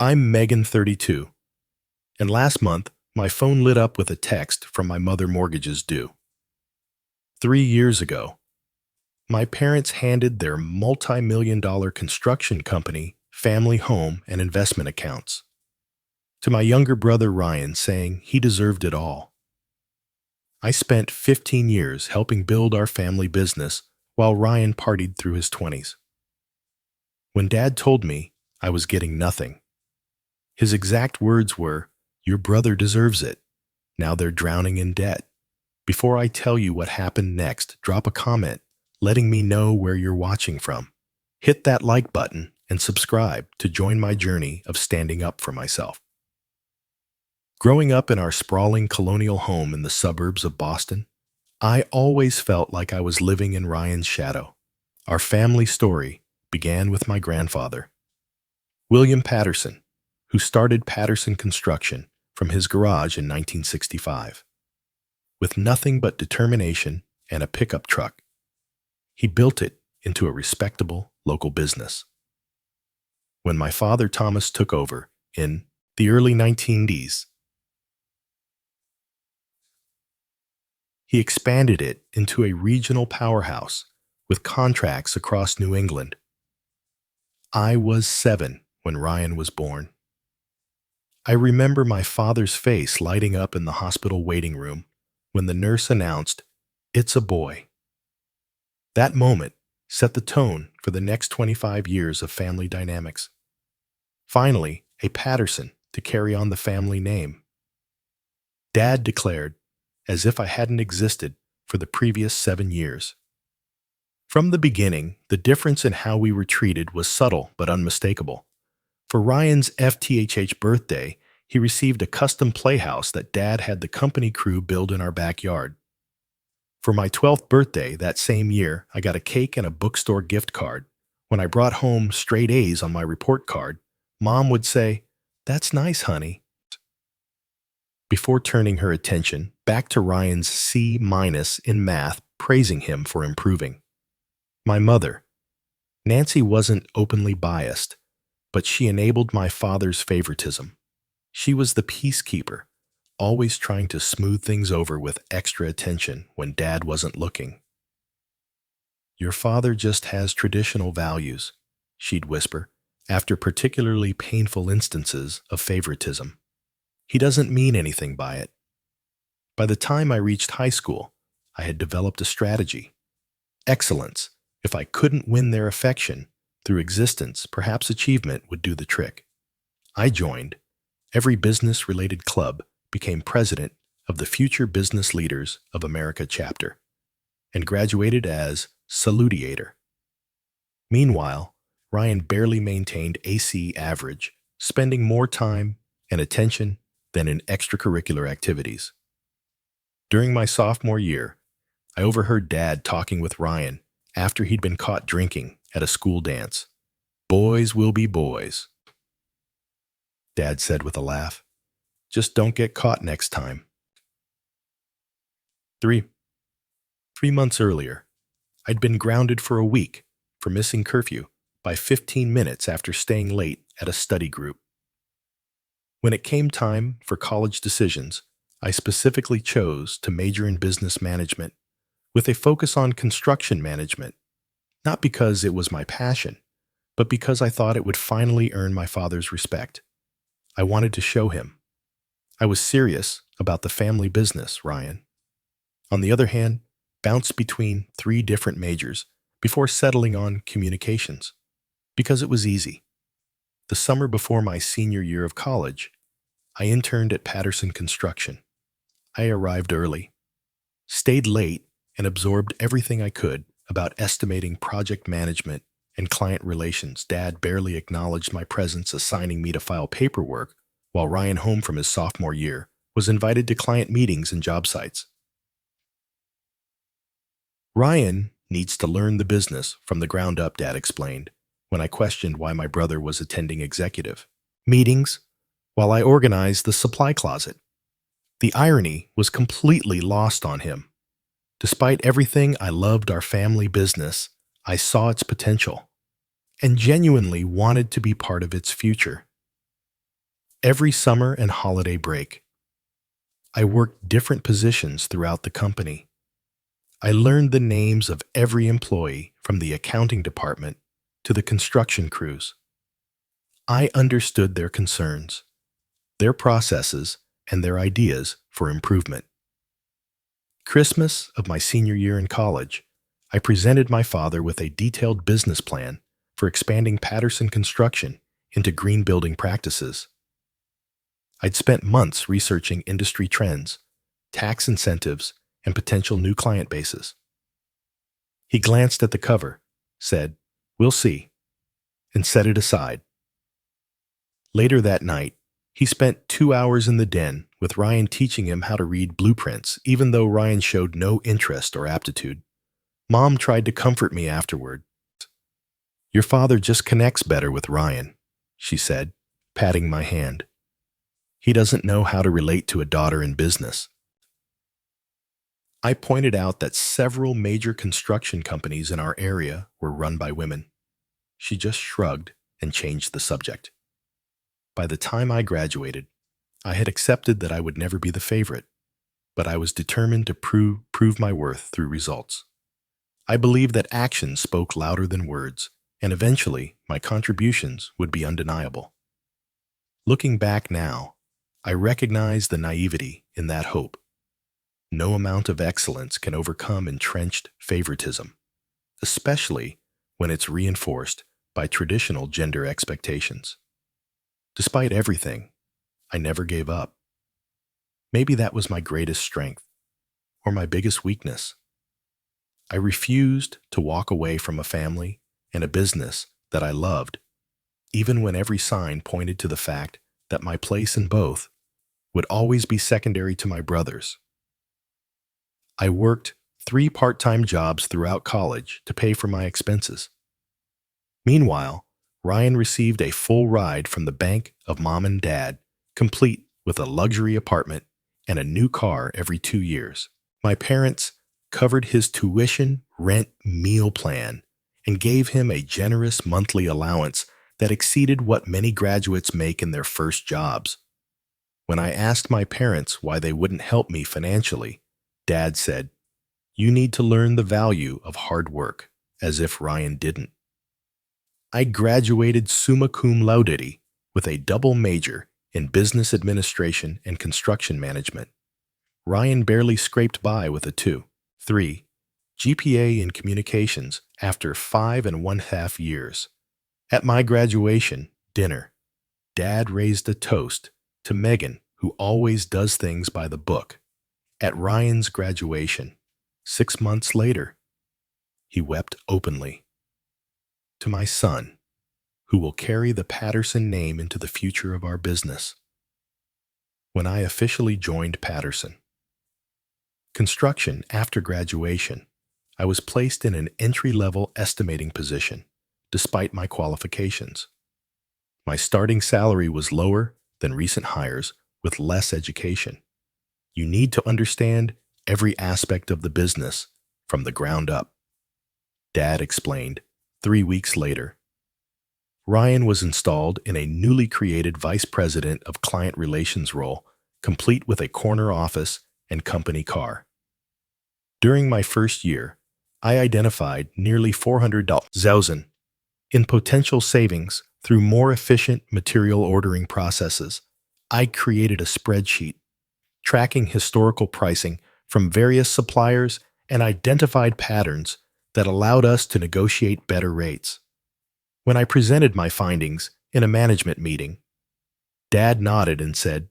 I'm Megan 32, and last month my phone lit up with a text from my mother mortgages due. 3 years ago, my parents handed their multi-million dollar construction company family home and investment accounts to my younger brother Ryan, saying he deserved it all. I spent 15 years helping build our family business while Ryan partied through his 20s. When Dad told me I was getting nothing, his exact words were, "Your brother deserves it. Now they're drowning in debt." Before I tell you what happened next, drop a comment letting me know where you're watching from. Hit that like button and subscribe to join my journey of standing up for myself. Growing up in our sprawling colonial home in the suburbs of Boston, I always felt like I was living in Ryan's shadow. Our family story began with my grandfather, William Patterson, who started Patterson Construction from his garage in 1965. With nothing but determination and a pickup truck, he built it into a respectable local business. When my father Thomas took over in the early 1980s, he expanded it into a regional powerhouse with contracts across New England. I was 7 when Ryan was born. I remember my father's face lighting up in the hospital waiting room when the nurse announced, "It's a boy." That moment set the tone for the next 25 years of family dynamics. Finally, a Patterson to carry on the family name. Dad declared, as if I hadn't existed for the previous 7 years. From the beginning, the difference in how we were treated was subtle but unmistakable. For Ryan's FTHH birthday, he received a custom playhouse that Dad had the company crew build in our backyard. For my 12th birthday that same year, I got a cake and a bookstore gift card. When I brought home straight A's on my report card, Mom would say, "That's nice, honey," before turning her attention back to Ryan's C- in math, praising him for improving. My mother, Nancy, wasn't openly biased, but she enabled my father's favoritism. She was the peacekeeper, always trying to smooth things over with extra attention when Dad wasn't looking. "Your father just has traditional values," she'd whisper, after particularly painful instances of favoritism. "He doesn't mean anything by it." By the time I reached high school, I had developed a strategy. Excellence. If I couldn't win their affection through existence, perhaps achievement would do the trick. I joined every business-related club, became president of the Future Business Leaders of America chapter, and graduated as salutiator. Meanwhile, Ryan barely maintained AC average, spending more time and attention than in extracurricular activities. During my sophomore year, I overheard Dad talking with Ryan after he'd been caught drinking at a school dance. "Boys will be boys," Dad said with a laugh. "Just don't get caught next time." Three months earlier, I'd been grounded for a week for missing curfew by 15 minutes after staying late at a study group. When it came time for college decisions, I specifically chose to major in business management with a focus on construction management, not because it was my passion, but because I thought it would finally earn my father's respect. I wanted to show him I was serious about the family business, Ryan. On the other hand, bounced between 3 different majors before settling on communications, because it was easy. The summer before my senior year of college, I interned at Patterson Construction. I arrived early, stayed late, and absorbed everything I could about estimating project management and client relations. Dad barely acknowledged my presence, assigning me to file paperwork, while Ryan, home from his sophomore year, was invited to client meetings and job sites. "Ryan needs to learn the business from the ground up," Dad explained, when I questioned why my brother was attending executive meetings while I organized the supply closet. The irony was completely lost on him. Despite everything, I loved our family business. I saw its potential and genuinely wanted to be part of its future. Every summer and holiday break, I worked different positions throughout the company. I learned the names of every employee from the accounting department to the construction crews. I understood their concerns, their processes, and their ideas for improvement. Christmas of my senior year in college, I presented my father with a detailed business plan for expanding Patterson Construction into green building practices. I'd spent months researching industry trends, tax incentives, and potential new client bases. He glanced at the cover, said, "We'll see," and set it aside. Later that night, he spent 2 hours in the den with Ryan teaching him how to read blueprints, even though Ryan showed no interest or aptitude. Mom tried to comfort me afterward. "Your father just connects better with Ryan," she said, patting my hand. "He doesn't know how to relate to a daughter in business." I pointed out that several major construction companies in our area were run by women. She just shrugged and changed the subject. By the time I graduated, I had accepted that I would never be the favorite, but I was determined to prove my worth through results. I believed that actions spoke louder than words, and eventually my contributions would be undeniable. Looking back now, I recognize the naivety in that hope. No amount of excellence can overcome entrenched favoritism, especially when it's reinforced by traditional gender expectations. Despite everything, I never gave up. Maybe that was my greatest strength, or my biggest weakness. I refused to walk away from a family and a business that I loved, even when every sign pointed to the fact that my place in both would always be secondary to my brother's. I worked 3 part-time jobs throughout college to pay for my expenses. Meanwhile, Ryan received a full ride from the bank of mom and dad, complete with a luxury apartment and a new car every 2 years. My parents covered his tuition, rent, meal plan, and gave him a generous monthly allowance that exceeded what many graduates make in their first jobs. When I asked my parents why they wouldn't help me financially, Dad said, "You need to learn the value of hard work," as if Ryan didn't. I graduated summa cum laude with a double major in business administration and construction management. Ryan barely scraped by with a 2.3 GPA in communications after 5.5 years. At my graduation dinner, Dad raised a toast to Megan, who always does things by the book. At Ryan's graduation, 6 months later, he wept openly. To my son, who will carry the Patterson name into the future of our business. When I officially joined Patterson Construction after graduation, I was placed in an entry-level estimating position, despite my qualifications. My starting salary was lower than recent hires with less education. You need to understand every aspect of the business from the ground up, Dad explained 3 weeks later. Ryan was installed in a newly created Vice President of Client Relations role, complete with a corner office and company car. During my first year, I identified nearly $400,000 in potential savings through more efficient material ordering processes. I created a spreadsheet tracking historical pricing from various suppliers and identified patterns that allowed us to negotiate better rates. When I presented my findings in a management meeting, Dad nodded and said,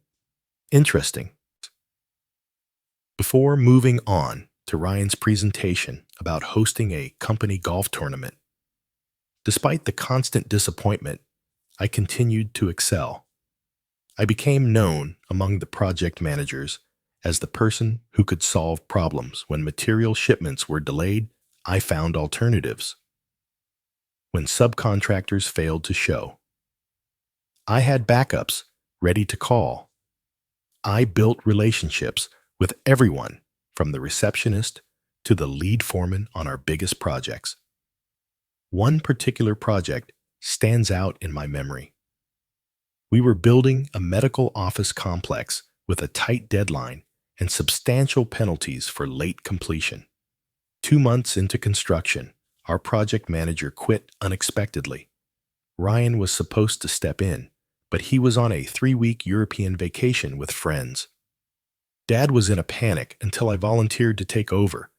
"Interesting." Before moving on to Ryan's presentation about hosting a company golf tournament, despite the constant disappointment, I continued to excel. I became known among the project managers as the person who could solve problems when material shipments were delayed. I found alternatives. When subcontractors failed to show, I had backups ready to call. I built relationships with everyone from the receptionist to the lead foreman on our biggest projects. One particular project stands out in my memory. We were building a medical office complex with a tight deadline and substantial penalties for late completion. 2 months into construction, our project manager quit unexpectedly. Ryan was supposed to step in, but he was on a 3-week European vacation with friends. Dad was in a panic until I volunteered to take over.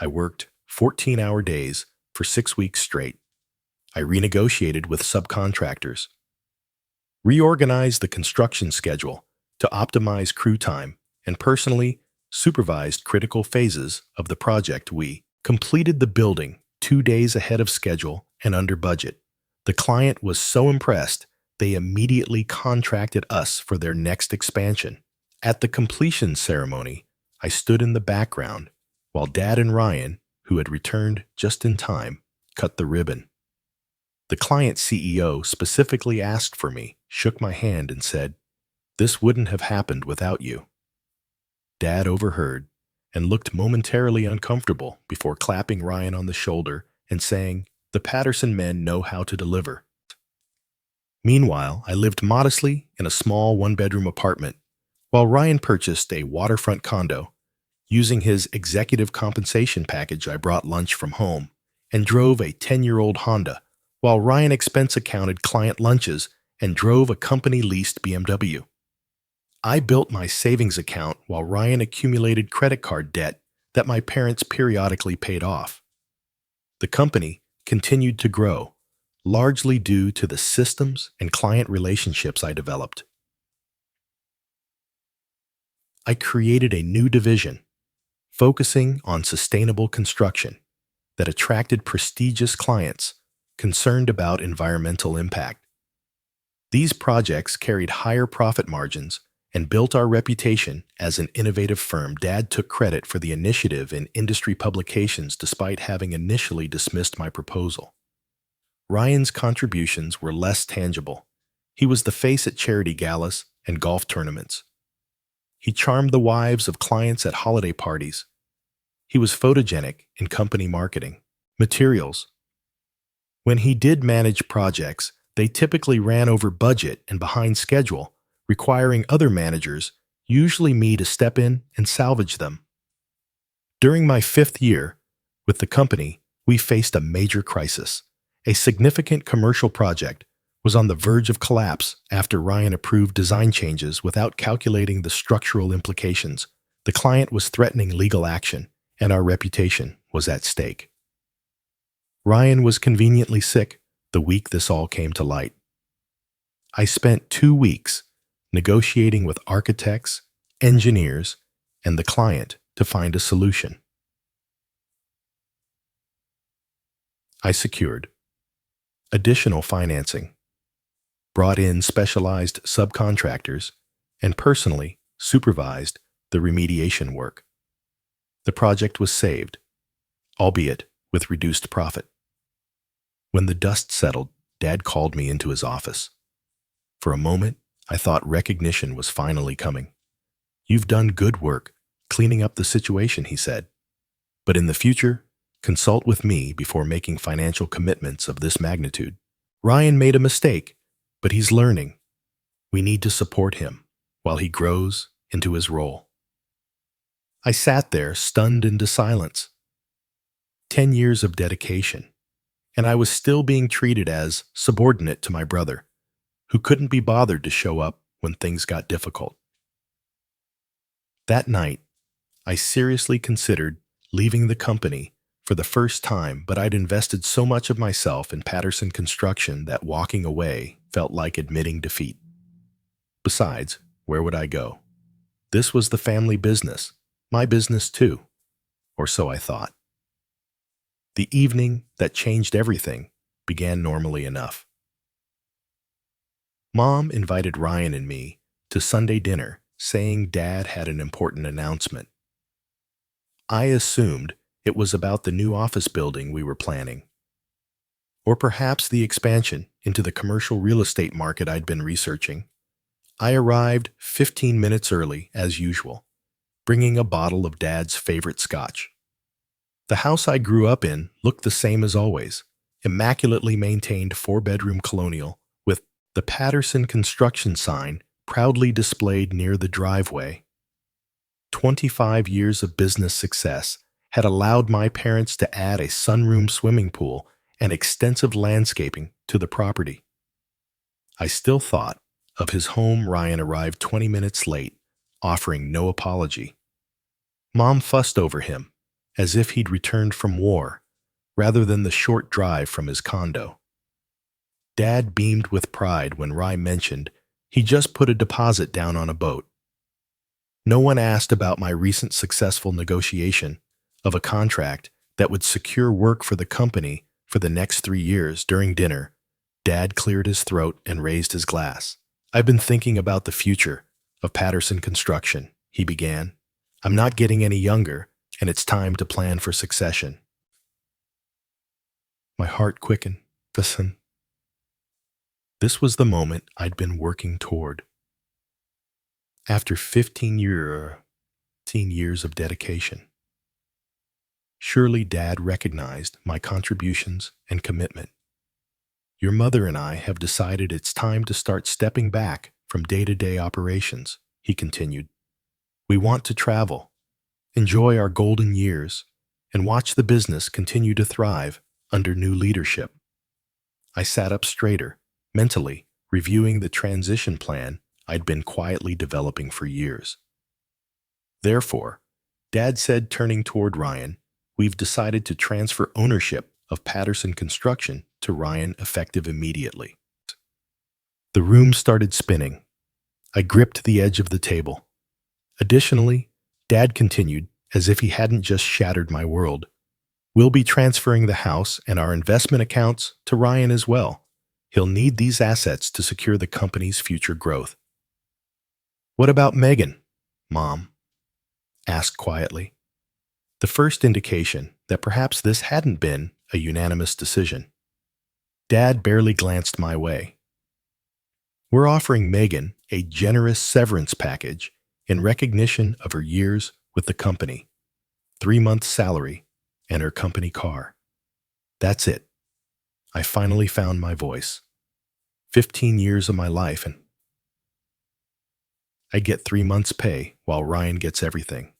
I worked 14-hour days for 6 weeks straight. I renegotiated with subcontractors, reorganized the construction schedule to optimize crew time, and personally supervised critical phases of the project. We completed the building 2 days ahead of schedule and under budget. The client was so impressed, they immediately contracted us for their next expansion. At the completion ceremony, I stood in the background while Dad and Ryan, who had returned just in time, cut the ribbon. The client CEO specifically asked for me, shook my hand, and said, "This wouldn't have happened without you." Dad overheard and looked momentarily uncomfortable before clapping Ryan on the shoulder and saying, "The Patterson men know how to deliver." Meanwhile, I lived modestly in a small one-bedroom apartment, while Ryan purchased a waterfront condo. Using his executive compensation package, I brought lunch from home and drove a 10-year-old Honda, while Ryan expense accounted client lunches and drove a company-leased BMW. I built my savings account while Ryan accumulated credit card debt that my parents periodically paid off. The company continued to grow, largely due to the systems and client relationships I developed. I created a new division, focusing on sustainable construction, that attracted prestigious clients concerned about environmental impact. These projects carried higher profit margins and built our reputation as an innovative firm. Dad took credit for the initiative in industry publications despite having initially dismissed my proposal. Ryan's contributions were less tangible. He was the face at charity galas and golf tournaments. He charmed the wives of clients at holiday parties. He was photogenic in company marketing materials. When he did manage projects, they typically ran over budget and behind schedule, requiring other managers, usually me, to step in and salvage them. During my 5th year with the company, we faced a major crisis. A significant commercial project was on the verge of collapse after Ryan approved design changes without calculating the structural implications. The client was threatening legal action, and our reputation was at stake. Ryan was conveniently sick the week this all came to light. I spent 2 weeks negotiating with architects, engineers, and the client to find a solution. I secured additional financing, brought in specialized subcontractors, and personally supervised the remediation work. The project was saved, albeit with reduced profit. When the dust settled, Dad called me into his office. For a moment, I thought recognition was finally coming. "You've done good work cleaning up the situation," he said. "But in the future, consult with me before making financial commitments of this magnitude. Ryan made a mistake, but he's learning. We need to support him while he grows into his role." I sat there, stunned into silence. 10 years of dedication, and I was still being treated as subordinate to my brother, who couldn't be bothered to show up when things got difficult. That night, I seriously considered leaving the company for the first time, but I'd invested so much of myself in Patterson Construction that walking away felt like admitting defeat. Besides, where would I go? This was the family business, my business too, or so I thought. The evening that changed everything began normally enough. Mom invited Ryan and me to Sunday dinner, saying Dad had an important announcement. I assumed it was about the new office building we were planning, or perhaps the expansion into the commercial real estate market I'd been researching. I arrived 15 minutes early, as usual, bringing a bottle of Dad's favorite scotch. The house I grew up in looked the same as always, immaculately maintained 4-bedroom colonial with The Patterson construction sign proudly displayed near the driveway. 25 years of business success had allowed my parents to add a sunroom swimming pool and extensive landscaping to the property. I still thought of his home. Ryan arrived 20 minutes late, offering no apology. Mom fussed over him, as if he'd returned from war, rather than the short drive from his condo. Dad beamed with pride when Rye mentioned he just put a deposit down on a boat. No one asked about my recent successful negotiation of a contract that would secure work for the company for the next 3 years. During dinner, Dad cleared his throat and raised his glass. "I've been thinking about the future of Patterson Construction," he began. "I'm not getting any younger, and it's time to plan for succession." My heart quickened. Listen. This was the moment I'd been working toward. After 15 years of dedication. Surely Dad recognized my contributions and commitment. "Your mother and I have decided it's time to start stepping back from day-to-day operations," he continued. "We want to travel, enjoy our golden years, and watch the business continue to thrive under new leadership." I sat up straighter, mentally reviewing the transition plan I'd been quietly developing for years. "Therefore," Dad said, turning toward Ryan, "we've decided to transfer ownership of Patterson Construction to Ryan effective immediately." The room started spinning. I gripped the edge of the table. "Additionally," Dad continued, as if he hadn't just shattered my world, "we'll be transferring the house and our investment accounts to Ryan as well. He'll need these assets to secure the company's future growth." "What about Megan?" Mom asked quietly. The first indication that perhaps this hadn't been a unanimous decision. Dad barely glanced my way. "We're offering Megan a generous severance package in recognition of her years with the company, 3-month salary, and her company car. That's it. I finally found my voice. 15 years of my life, and I get 3 months' pay while Ryan gets everything."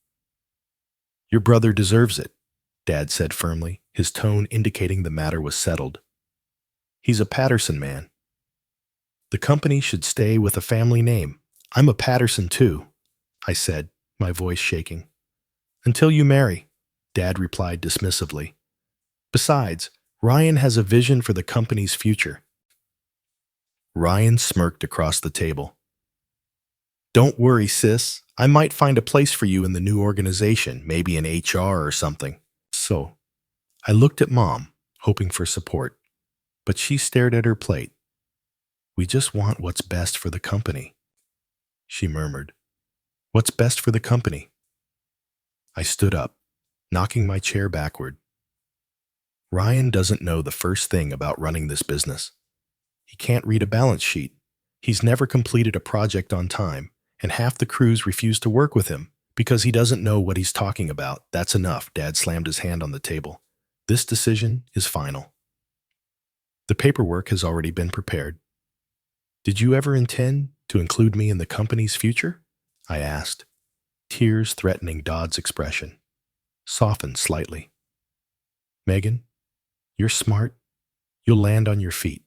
"Your brother deserves it," Dad said firmly, his tone indicating the matter was settled. "He's a Patterson man. The company should stay with a family name. I'm a Patterson too," I said, my voice shaking. "Until you marry," Dad replied dismissively. "Besides, Ryan has a vision for the company's future." Ryan smirked across the table. "Don't worry, sis. I might find a place for you in the new organization, maybe in HR or something." So, I looked at Mom, hoping for support, but she stared at her plate. "We just want what's best for the company," she murmured. "What's best for the company?" I stood up, knocking my chair backward. "Ryan doesn't know the first thing about running this business. He can't read a balance sheet. He's never completed a project on time, and half the crews refuse to work with him because he doesn't know what he's talking about. That's enough." Dad slammed his hand on the table. "This decision is final. The paperwork has already been prepared." "Did you ever intend to include me in the company's future?" I asked, tears threatening Dodd's expression. Softened slightly. "Megan, you're smart. You'll land on your feet.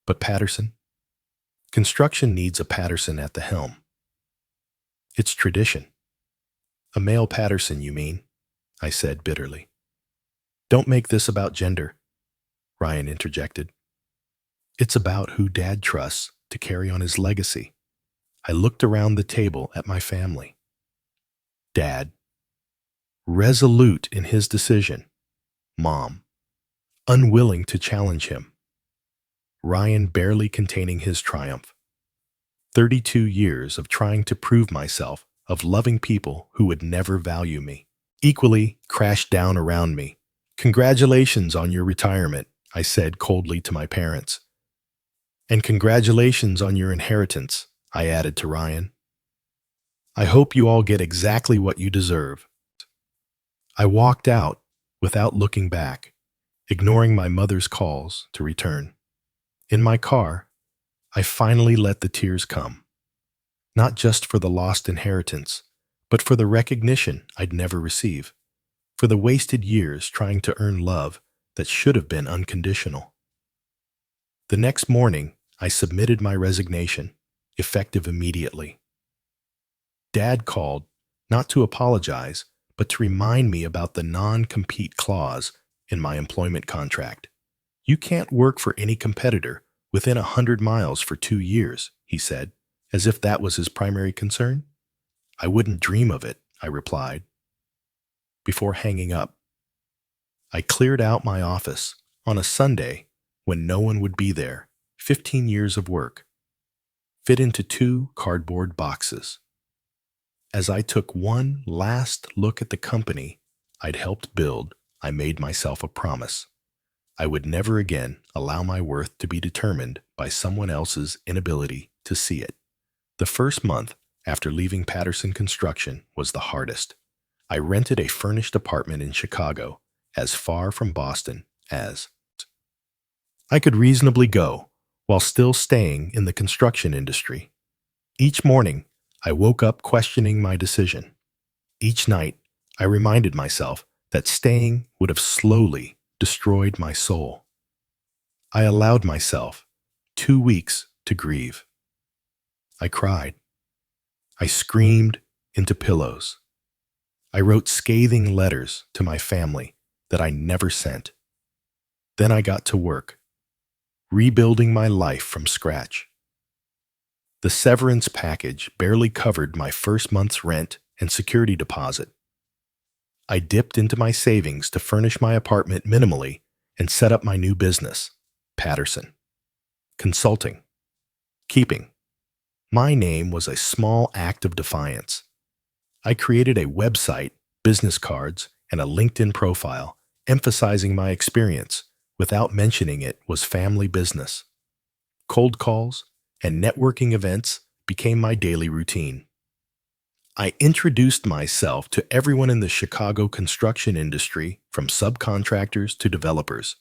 But Patterson? Construction needs a Patterson at the helm. It's tradition." "A male Patterson, you mean?" I said bitterly. "Don't make this about gender," Ryan interjected. "It's about who Dad trusts to carry on his legacy." I looked around the table at my family. Dad, resolute in his decision. Mom, unwilling to challenge him. Ryan barely containing his triumph. 32 years of trying to prove myself, of loving people who would never value me, equally crashed down around me. "Congratulations on your retirement," I said coldly to my parents. "And congratulations on your inheritance," I added to Ryan. "I hope you all get exactly what you deserve." I walked out without looking back, ignoring my mother's calls to return. In my car, I finally let the tears come, not just for the lost inheritance, but for the recognition I'd never receive, for the wasted years trying to earn love that should have been unconditional. The next morning, I submitted my resignation, effective immediately. Dad called, not to apologize, but to remind me about the non-compete clause in my employment contract. You can't work for any competitor within 100 miles for 2 years, he said, as if that was his primary concern. I wouldn't dream of it, I replied. Before hanging up, I cleared out my office on a Sunday when no one would be there. 15 years of work fit into 2 cardboard boxes. As I took one last look at the company I'd helped build, I made myself a promise. I would never again allow my worth to be determined by someone else's inability to see it. The first month after leaving Patterson Construction was the hardest. I rented a furnished apartment in Chicago, as far from Boston as I could reasonably go, while still staying in the construction industry. Each morning, I woke up questioning my decision. Each night, I reminded myself that staying would have slowly destroyed my soul. I allowed myself 2 weeks to grieve. I cried. I screamed into pillows. I wrote scathing letters to my family that I never sent. Then I got to work, rebuilding my life from scratch. The severance package barely covered my first month's rent and security deposit. I dipped into my savings to furnish my apartment minimally and set up my new business, Patterson Consulting. Keeping my name was a small act of defiance. I created a website, business cards, and a LinkedIn profile, emphasizing my experience without mentioning it was family business. Cold calls and networking events became my daily routine. I introduced myself to everyone in the Chicago construction industry, from subcontractors to developers.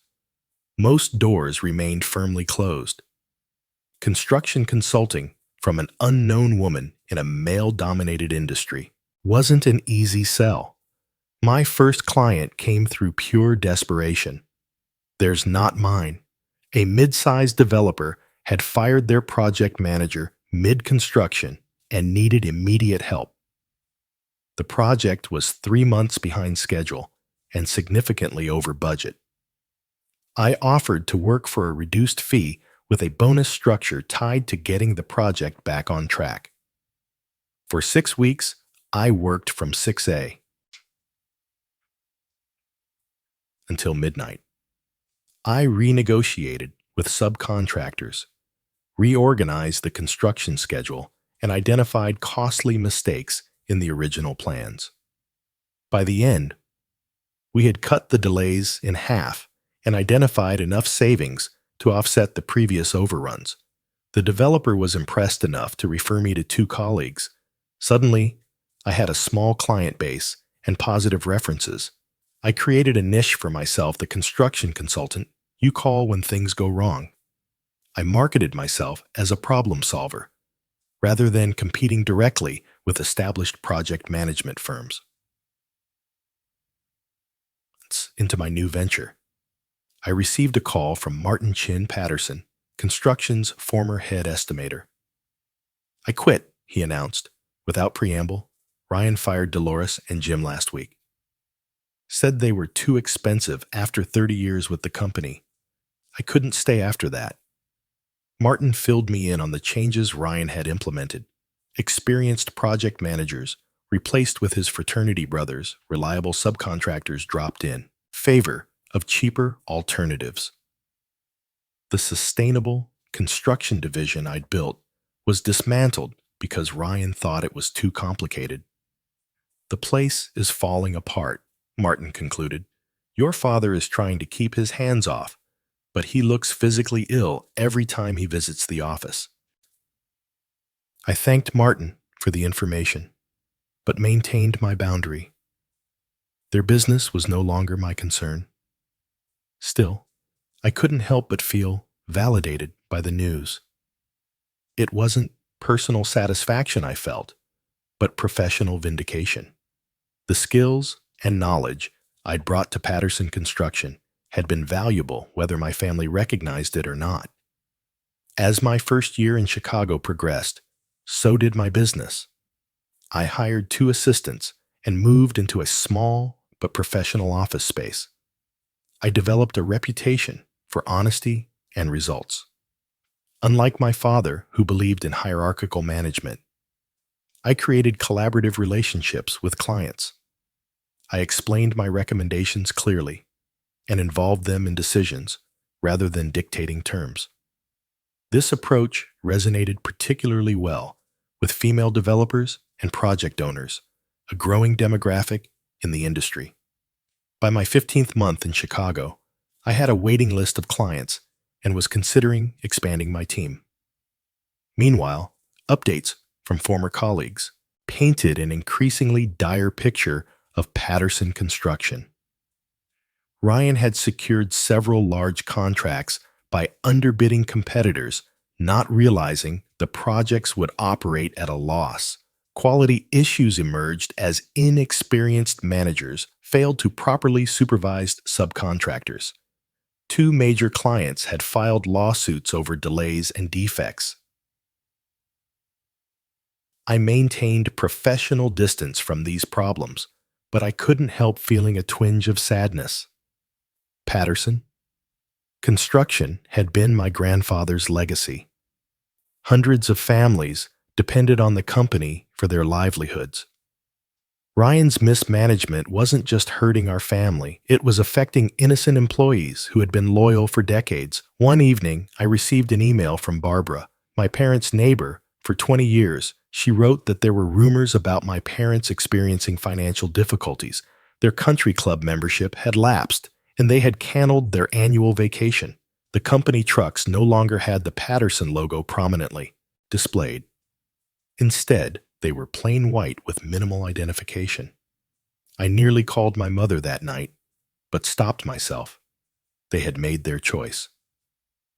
Most doors remained firmly closed. Construction consulting from an unknown woman in a male-dominated industry wasn't an easy sell. My first client came through pure desperation. There's Not Mine. A mid-sized developer had fired their project manager mid-construction and needed immediate help. The project was 3 months behind schedule and significantly over budget. I offered to work for a reduced fee with a bonus structure tied to getting the project back on track. For 6 weeks, I worked from 6 a.m. until midnight. I renegotiated with subcontractors, reorganized the construction schedule, and identified costly mistakes in the original plans. By the end, we had cut the delays in half and identified enough savings to offset the previous overruns. The developer was impressed enough to refer me to 2 colleagues. Suddenly, I had a small client base and positive references. I created a niche for myself, the construction consultant you call when things go wrong. I marketed myself as a problem solver, rather than competing directly with established project management firms. Into my new venture, I received a call from Martin Chin Patterson, construction's former head estimator. I quit, he announced. Without preamble, Ryan fired Dolores and Jim last week. Said they were too expensive after 30 years with the company. I couldn't stay after that. Martin filled me in on the changes Ryan had implemented. Experienced project managers, replaced with his fraternity brothers, reliable subcontractors dropped in favor of cheaper alternatives. The sustainable construction division I'd built was dismantled because Ryan thought it was too complicated. The place is falling apart, Martin concluded. Your father is trying to keep his hands off, but he looks physically ill every time he visits the office. I thanked Martin for the information, but maintained my boundary. Their business was no longer my concern. Still, I couldn't help but feel validated by the news. It wasn't personal satisfaction I felt, but professional vindication. The skills and knowledge I'd brought to Patterson Construction had been valuable whether my family recognized it or not. As my first year in Chicago progressed, so did my business. I hired 2 assistants and moved into a small but professional office space. I developed a reputation for honesty and results. Unlike my father, who believed in hierarchical management, I created collaborative relationships with clients. I explained my recommendations clearly and involved them in decisions rather than dictating terms. This approach resonated particularly well with female developers and project owners, a growing demographic in the industry. By my 15th month in Chicago, I had a waiting list of clients and was considering expanding my team. Meanwhile, updates from former colleagues painted an increasingly dire picture of Patterson Construction. Ryan had secured several large contracts by underbidding competitors, not realizing the projects would operate at a loss. Quality issues emerged as inexperienced managers failed to properly supervise subcontractors. 2 major clients had filed lawsuits over delays and defects. I maintained professional distance from these problems, but I couldn't help feeling a twinge of sadness. Patterson Construction had been my grandfather's legacy. Hundreds of families depended on the company for their livelihoods. Ryan's mismanagement wasn't just hurting our family, it was affecting innocent employees who had been loyal for decades. One evening, I received an email from Barbara, my parents' neighbor for 20 years. She wrote that there were rumors about my parents experiencing financial difficulties. Their country club membership had lapsed, and they had canceled their annual vacation. The company trucks no longer had the Patterson logo prominently displayed. Instead, they were plain white with minimal identification. I nearly called my mother that night, but stopped myself. They had made their choice.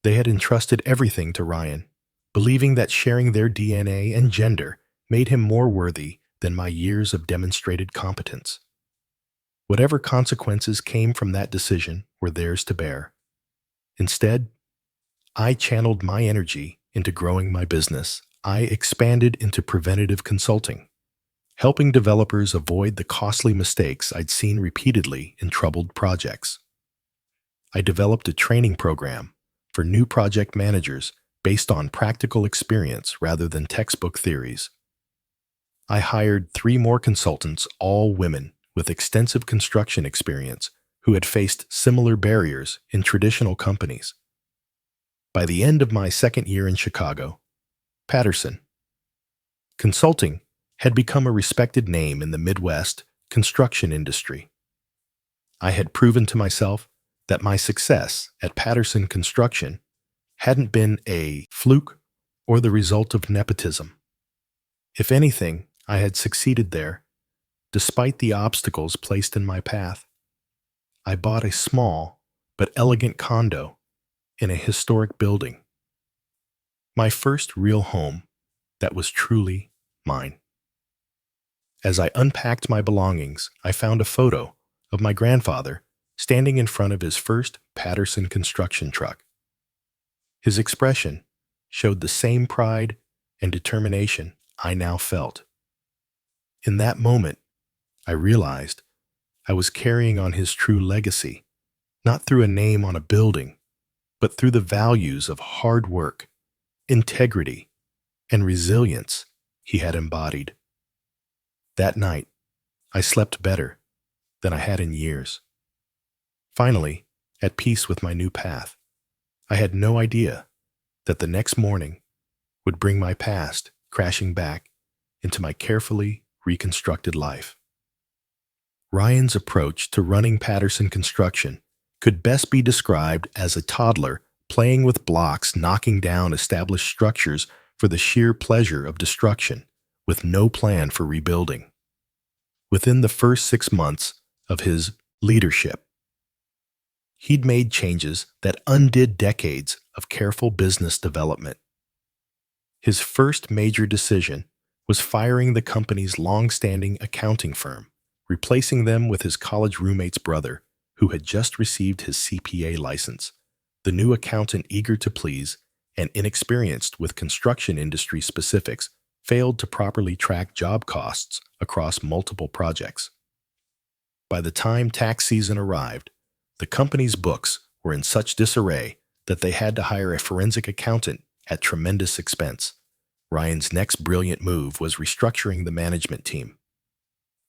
They had entrusted everything to Ryan, believing that sharing their DNA and gender made him more worthy than my years of demonstrated competence. Whatever consequences came from that decision were theirs to bear. Instead, I channeled my energy into growing my business. I expanded into preventative consulting, helping developers avoid the costly mistakes I'd seen repeatedly in troubled projects. I developed a training program for new project managers based on practical experience rather than textbook theories. I hired 3 more consultants, all women with extensive construction experience who had faced similar barriers in traditional companies. By the end of my second year in Chicago, Patterson Consulting had become a respected name in the Midwest construction industry. I had proven to myself that my success at Patterson Construction hadn't been a fluke or the result of nepotism. If anything, I had succeeded there, despite the obstacles placed in my path. I bought a small but elegant condo in a historic building. My first real home that was truly mine. As I unpacked my belongings, I found a photo of my grandfather standing in front of his first Patterson construction truck. His expression showed the same pride and determination I now felt. In that moment, I realized I was carrying on his true legacy, not through a name on a building, but through the values of hard work, integrity, and resilience he had embodied. That night, I slept better than I had in years. Finally, at peace with my new path, I had no idea that the next morning would bring my past crashing back into my carefully reconstructed life. Ryan's approach to running Patterson Construction could best be described as a toddler playing with blocks, knocking down established structures for the sheer pleasure of destruction, with no plan for rebuilding. Within the first 6 months of his leadership, he'd made changes that undid decades of careful business development. His first major decision was firing the company's long-standing accounting firm, replacing them with his college roommate's brother, who had just received his CPA license. The new accountant, eager to please and inexperienced with construction industry specifics, failed to properly track job costs across multiple projects. By the time tax season arrived, the company's books were in such disarray that they had to hire a forensic accountant at tremendous expense. Ryan's next brilliant move was restructuring the management team.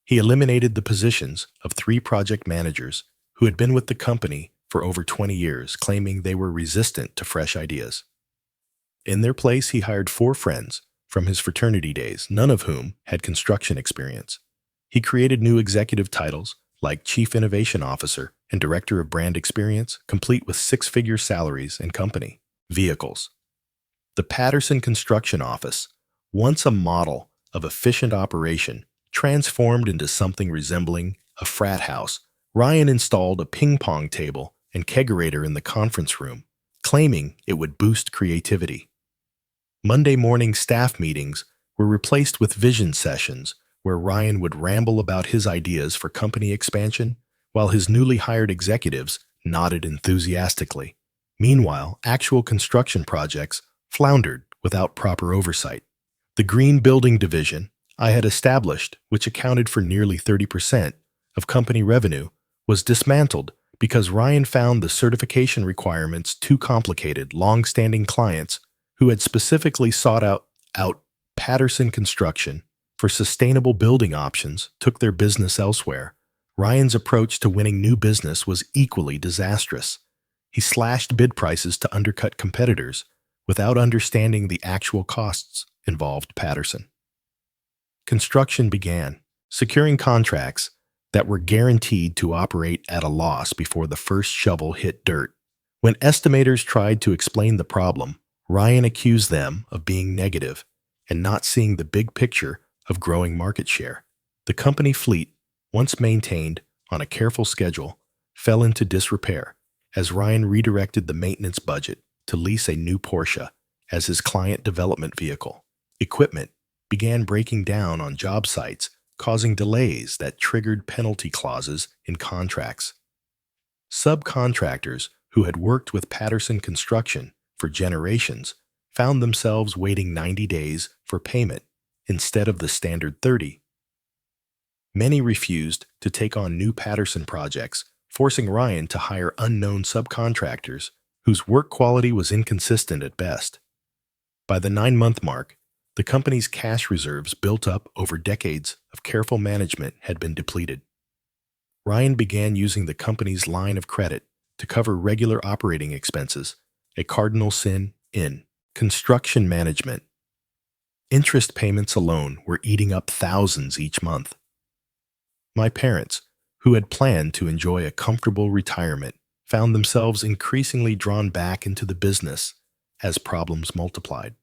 He eliminated the positions of 3 project managers who had been with the company for over 20 years, claiming they were resistant to fresh ideas. In their place, he hired 4 friends from his fraternity days, none of whom had construction experience. He created new executive titles like Chief Innovation Officer and Director of Brand Experience, complete with 6-figure salaries and company vehicles. The Patterson Construction Office, once a model of efficient operation, transformed into something resembling a frat house. Ryan installed a ping-pong table and kegerator in the conference room, claiming it would boost creativity. Monday morning staff meetings were replaced with vision sessions where Ryan would ramble about his ideas for company expansion, while his newly hired executives nodded enthusiastically. Meanwhile, actual construction projects floundered without proper oversight. The green building division I had established, which accounted for nearly 30% of company revenue, was dismantled because Ryan found the certification requirements too complicated. Long-standing clients who had specifically sought out Patterson Construction for sustainable building options took their business elsewhere. Ryan's approach to winning new business was equally disastrous. He slashed bid prices to undercut competitors without understanding the actual costs involved. Patterson Construction began, securing contracts that were guaranteed to operate at a loss before the first shovel hit dirt. When estimators tried to explain the problem, Ryan accused them of being negative and not seeing the big picture of growing market share. The company fleet, once maintained on a careful schedule, fell into disrepair as Ryan redirected the maintenance budget to lease a new Porsche as his client development vehicle. Equipment began breaking down on job sites, causing delays that triggered penalty clauses in contracts. Subcontractors who had worked with Patterson Construction for generations found themselves waiting 90 days for payment instead of the standard 30. Many refused to take on new Patterson projects, forcing Ryan to hire unknown subcontractors whose work quality was inconsistent at best. By the 9-month mark, the company's cash reserves, built up over decades of careful management, had been depleted. Ryan began using the company's line of credit to cover regular operating expenses, a cardinal sin in construction management. Interest payments alone were eating up thousands each month. My parents, who had planned to enjoy a comfortable retirement, found themselves increasingly drawn back into the business as problems multiplied.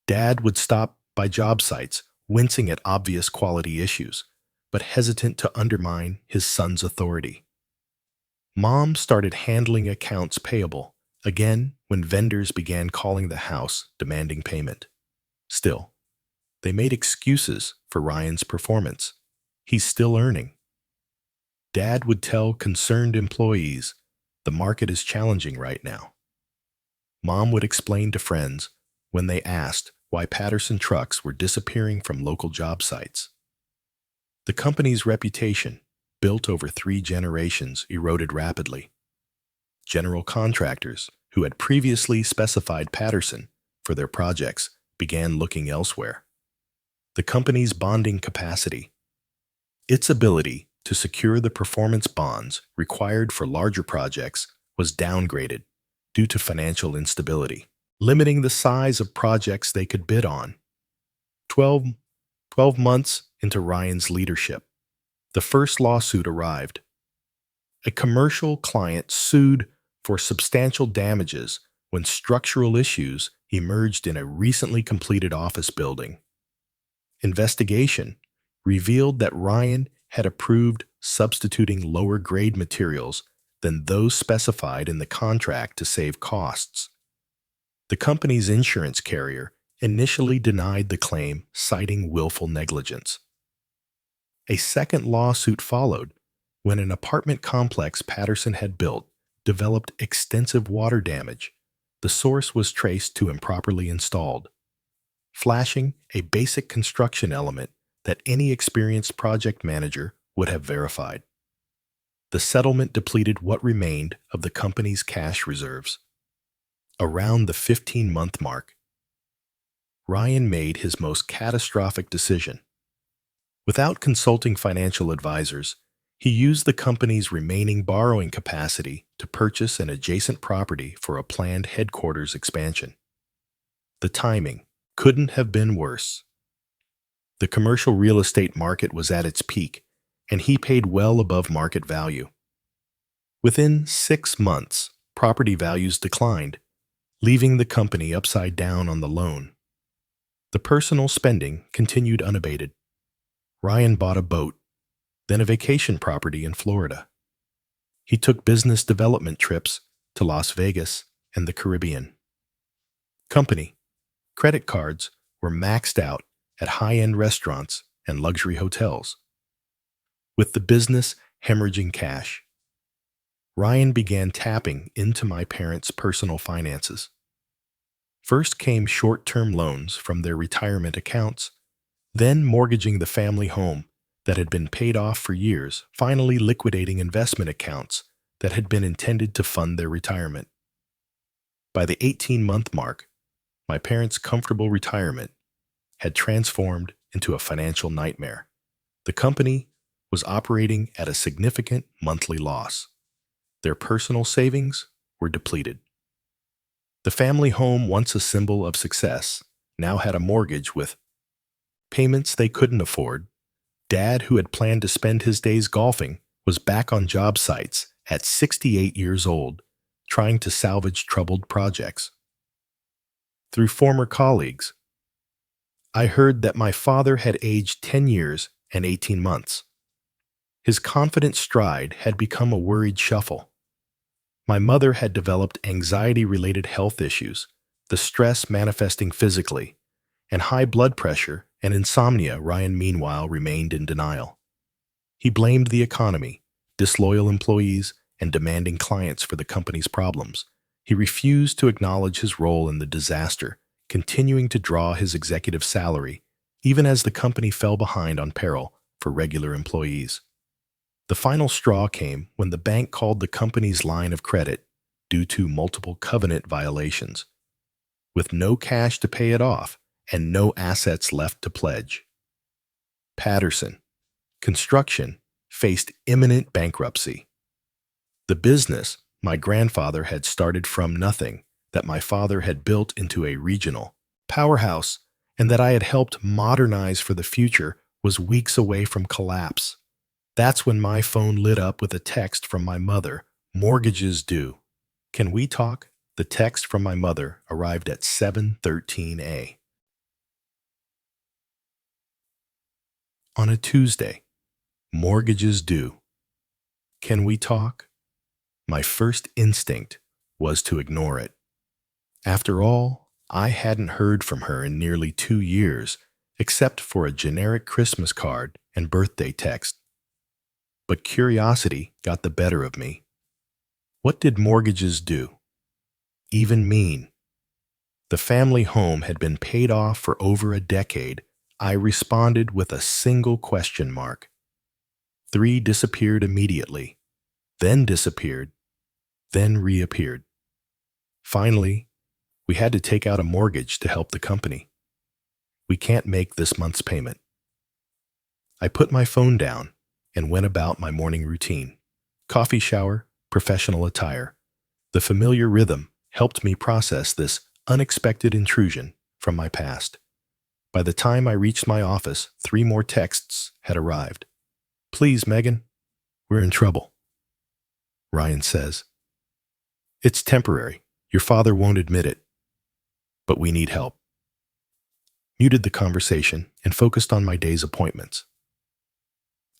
Dad would stop by job sites, wincing at obvious quality issues, but hesitant to undermine his son's authority. Mom started handling accounts payable, again when vendors began calling the house demanding payment. Still, they made excuses for Ryan's performance. He's still earning. Dad would tell concerned employees, the market is challenging right now. Mom would explain to friends when they asked why Patterson trucks were disappearing from local job sites. The company's reputation, built over 3 generations, eroded rapidly. General contractors who had previously specified Patterson for their projects began looking elsewhere. The company's bonding capacity, its ability to secure the performance bonds required for larger projects, was downgraded due to financial instability, limiting the size of projects they could bid on. 12 months into Ryan's leadership, the first lawsuit arrived. A commercial client sued for substantial damages when structural issues emerged in a recently completed office building. Investigation revealed that Ryan had approved substituting lower-grade materials than those specified in the contract to save costs. The company's insurance carrier initially denied the claim, citing willful negligence. A second lawsuit followed when an apartment complex Patterson had built developed extensive water damage. The source was traced to improperly installed, flashing a basic construction element that any experienced project manager would have verified. The settlement depleted what remained of the company's cash reserves. Around the 15-month mark, Ryan made his most catastrophic decision. Without consulting financial advisors, he used the company's remaining borrowing capacity to purchase an adjacent property for a planned headquarters expansion. The timing couldn't have been worse. The commercial real estate market was at its peak, and he paid well above market value. Within 6 months, property values declined, leaving the company upside down on the loan. The personal spending continued unabated. Ryan bought a boat, then a vacation property in Florida. He took business development trips to Las Vegas and the Caribbean. Company credit cards were maxed out at high-end restaurants and luxury hotels. With the business hemorrhaging cash, Ryan began tapping into my parents' personal finances. First came short-term loans from their retirement accounts, then mortgaging the family home that had been paid off for years, finally liquidating investment accounts that had been intended to fund their retirement. By the 18-month mark, my parents' comfortable retirement had transformed into a financial nightmare. The company was operating at a significant monthly loss. Their personal savings were depleted. The family home, once a symbol of success, now had a mortgage with payments they couldn't afford. Dad, who had planned to spend his days golfing, was back on job sites at 68 years old, trying to salvage troubled projects. Through former colleagues, I heard that my father had aged 10 years and 18 months. His confident stride had become a worried shuffle. My mother had developed anxiety-related health issues, the stress manifesting physically, and high blood pressure and insomnia. Ryan, meanwhile, remained in denial. He blamed the economy, disloyal employees, and demanding clients for the company's problems. He refused to acknowledge his role in the disaster, continuing to draw his executive salary, even as the company fell behind on payroll for regular employees. The final straw came when the bank called the company's line of credit due to multiple covenant violations. With no cash to pay it off and no assets left to pledge, Patterson Construction faced imminent bankruptcy. The business my grandfather had started from nothing, that my father had built into a regional powerhouse, and that I had helped modernize for the future, was weeks away from collapse. That's when my phone lit up with a text from my mother. Mortgages due. Can we talk? The text from my mother arrived at 7:13 a.m. on a Tuesday. Mortgages due. Can we talk? My first instinct was to ignore it. After all, I hadn't heard from her in nearly 2 years, except for a generic Christmas card and birthday text. But curiosity got the better of me. What did mortgages do even mean? The family home had been paid off for over a decade. I responded with a single question mark. 3 disappeared immediately, then disappeared, then reappeared. Finally, we had to take out a mortgage to help the company. We can't make this month's payment. I put my phone down and went about my morning routine. Coffee shower, professional attire. The familiar rhythm helped me process this unexpected intrusion from my past. By the time I reached my office, 3 more texts had arrived. Please, Megan, we're in trouble. Ryan says, it's temporary. Your father won't admit it, but we need help. Muted the conversation and focused on my day's appointments.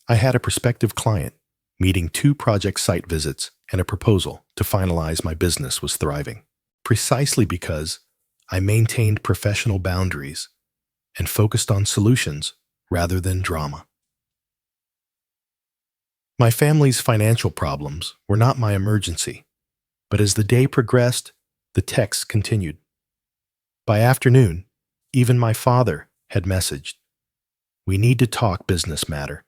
I had a prospective client, meeting 2 project site visits and a proposal to finalize. My business was thriving, precisely because I maintained professional boundaries and focused on solutions rather than drama. My family's financial problems were not my emergency, but as the day progressed, the texts continued. By afternoon, even my father had messaged, "We need to talk business matter."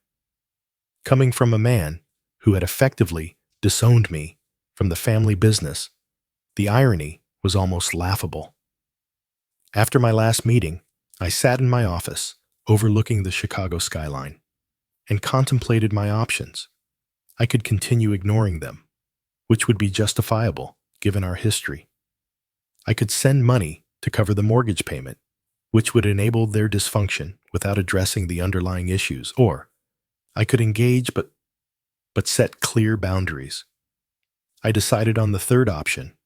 Coming from a man who had effectively disowned me from the family business, the irony was almost laughable. After my last meeting, I sat in my office, overlooking the Chicago skyline, and contemplated my options. I could continue ignoring them, which would be justifiable given our history. I could send money to cover the mortgage payment, which would enable their dysfunction without addressing the underlying issues, or I could engage but set clear boundaries. I decided on the third option,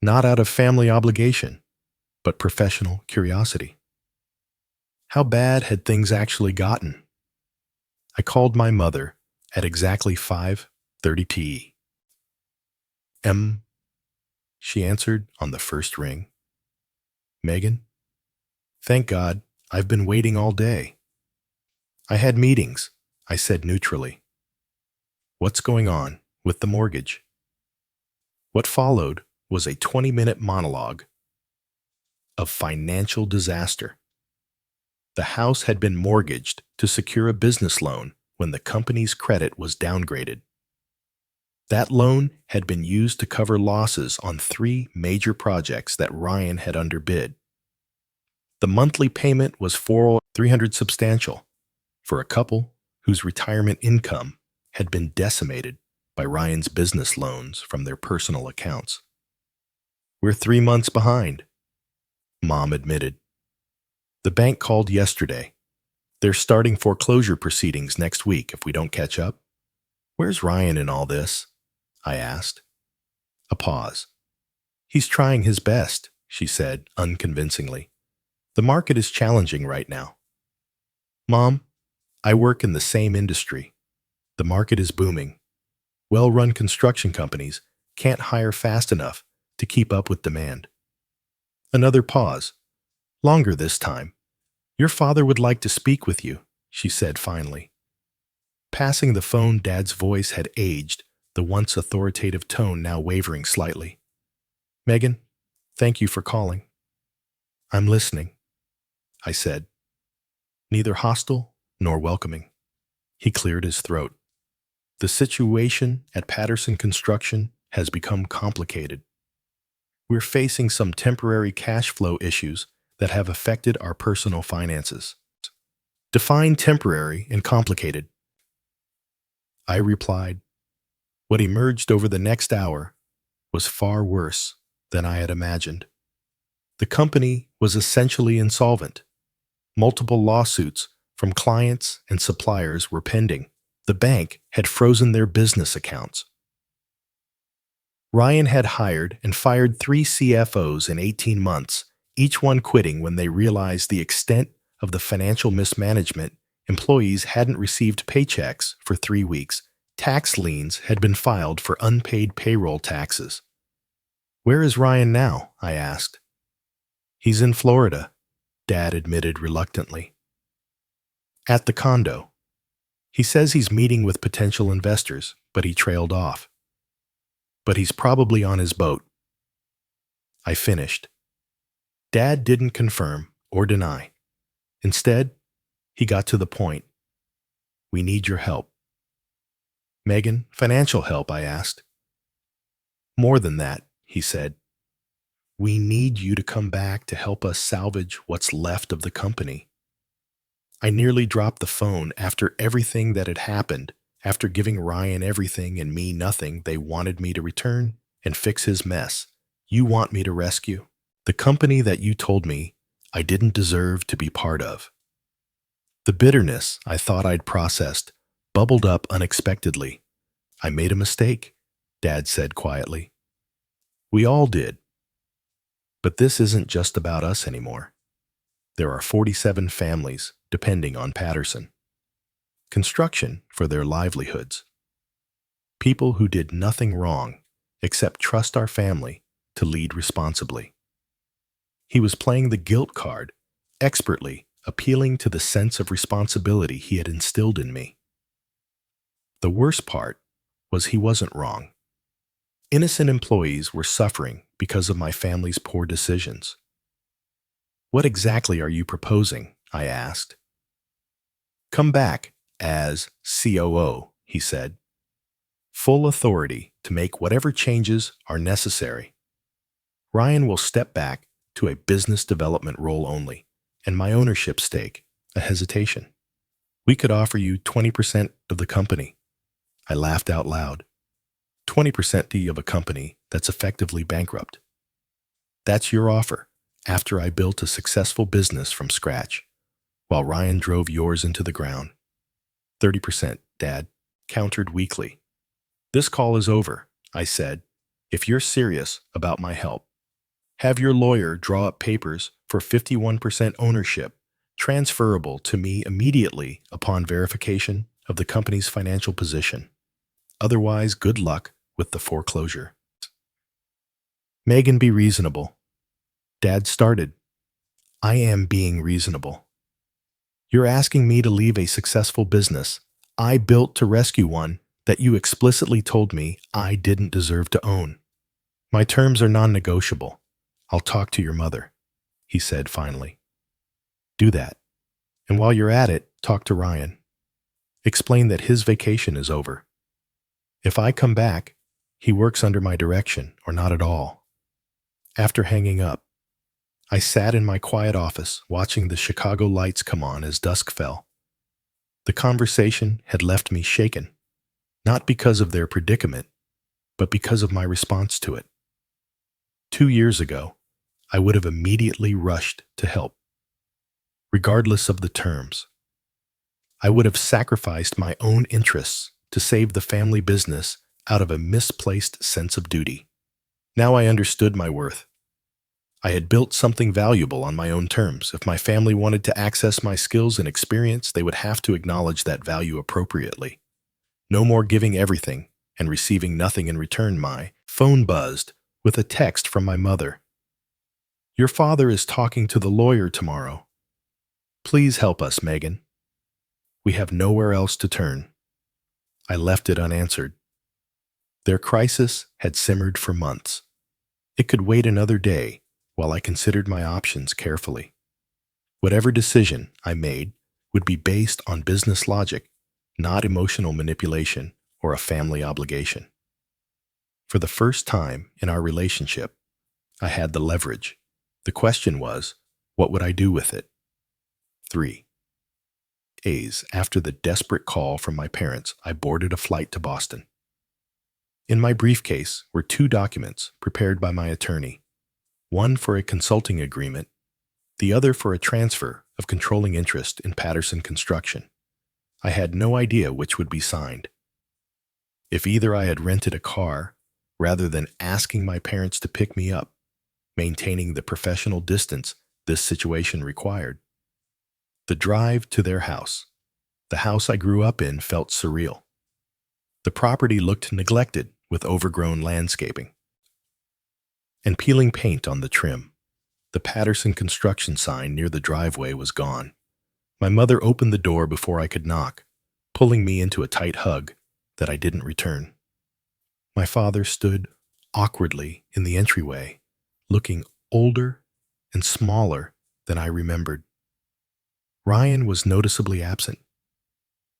not out of family obligation, but professional curiosity. How bad had things actually gotten? I called my mother at exactly 5:30 p.m. She answered on the first ring. "Megan, thank God, I've been waiting all day." "I had meetings," I said neutrally. "What's going on with the mortgage?" What followed was a 20-minute monologue of financial disaster. The house had been mortgaged to secure a business loan when the company's credit was downgraded. That loan had been used to cover losses on 3 major projects that Ryan had underbid. The monthly payment was $4,300 substantial for a couple whose retirement income had been decimated by Ryan's business loans from their personal accounts. "We're 3 months behind," Mom admitted. "The bank called yesterday. They're starting foreclosure proceedings next week if we don't catch up." "Where's Ryan in all this?" I asked. A pause. "He's trying his best," she said unconvincingly. "The market is challenging right now." "Mom, I work in the same industry. The market is booming. Well-run construction companies can't hire fast enough to keep up with demand." Another pause. Longer this time. "Your father would like to speak with you," she said finally. Passing the phone, Dad's voice had aged, the once authoritative tone now wavering slightly. "Megan, thank you for calling." "I'm listening," I said. Neither hostile nor welcoming. He cleared his throat. "The situation at Patterson Construction has become complicated. We're facing some temporary cash flow issues that have affected our personal finances." "Define temporary and complicated," I replied. What emerged over the next hour was far worse than I had imagined. The company was essentially insolvent. Multiple lawsuits from clients and suppliers were pending. The bank had frozen their business accounts. Ryan had hired and fired 3 CFOs in 18 months, each one quitting when they realized the extent of the financial mismanagement. Employees hadn't received paychecks for 3 weeks. Tax liens had been filed for unpaid payroll taxes. "Where is Ryan now?" I asked. "He's in Florida," Dad admitted reluctantly. "At the condo. He says he's meeting with potential investors, but he trailed off. But he's probably on his boat." I finished. Dad didn't confirm or deny. Instead, he got to the point. "We need your help." "Megan, financial help?" I asked. "More than that," he said. "We need you to come back to help us salvage what's left of the company." I nearly dropped the phone. After everything that had happened, after giving Ryan everything and me nothing, they wanted me to return and fix his mess. "You want me to rescue the company that you told me I didn't deserve to be part of." The bitterness I thought I'd processed bubbled up unexpectedly. "I made a mistake," Dad said quietly. "We all did. But this isn't just about us anymore. There are 47 families depending on Patterson. Construction for their livelihoods. People who did nothing wrong except trust our family to lead responsibly." He was playing the guilt card, expertly, appealing to the sense of responsibility he had instilled in me. The worst part was he wasn't wrong. Innocent employees were suffering because of my family's poor decisions. "What exactly are you proposing?" I asked. "Come back as COO," he said. "Full authority to make whatever changes are necessary. Ryan will step back to a business development role only, and my ownership stake, a hesitation. We could offer you 20% of the company." I laughed out loud. 20% of a company that's effectively bankrupt. "That's your offer, after I built a successful business from scratch, while Ryan drove yours into the ground." 30%, Dad countered weakly. "This call is over," I said. "If you're serious about my help, have your lawyer draw up papers for 51% ownership, transferable to me immediately upon verification of the company's financial position. Otherwise, good luck with the foreclosure." "Megan, be reasonable." Dad started. "I am being reasonable. You're asking me to leave a successful business I built to rescue one that you explicitly told me I didn't deserve to own. My terms are non-negotiable. I'll talk to your mother," he said finally. "Do that. And while you're at it, talk to Ryan. Explain that his vacation is over. If I come back, he works under my direction or not at all." After hanging up, I sat in my quiet office watching the Chicago lights come on as dusk fell. The conversation had left me shaken, not because of their predicament, but because of my response to it. 2 years ago, I would have immediately rushed to help, regardless of the terms. I would have sacrificed my own interests to save the family business out of a misplaced sense of duty. Now I understood my worth. I had built something valuable on my own terms. If my family wanted to access my skills and experience, they would have to acknowledge that value appropriately. No more giving everything and receiving nothing in return. My phone buzzed with a text from my mother. "Your father is talking to the lawyer tomorrow. Please help us, Megan. We have nowhere else to turn." I left it unanswered. Their crisis had simmered for months. It could wait another day while I considered my options carefully. Whatever decision I made would be based on business logic, not emotional manipulation or a family obligation. For the first time in our relationship, I had the leverage. The question was, what would I do with it? 3 days after the desperate call from my parents, I boarded a flight to Boston. In my briefcase were 2 documents prepared by my attorney, one for a consulting agreement, the other for a transfer of controlling interest in Patterson Construction. I had no idea which would be signed. If either I had rented a car rather than asking my parents to pick me up, maintaining the professional distance this situation required. The drive to their house, the house I grew up in, felt surreal. The property looked neglected with overgrown landscaping and peeling paint on the trim. The Patterson Construction sign near the driveway was gone. My mother opened the door before I could knock, pulling me into a tight hug that I didn't return. My father stood awkwardly in the entryway, looking older and smaller than I remembered. Ryan was noticeably absent.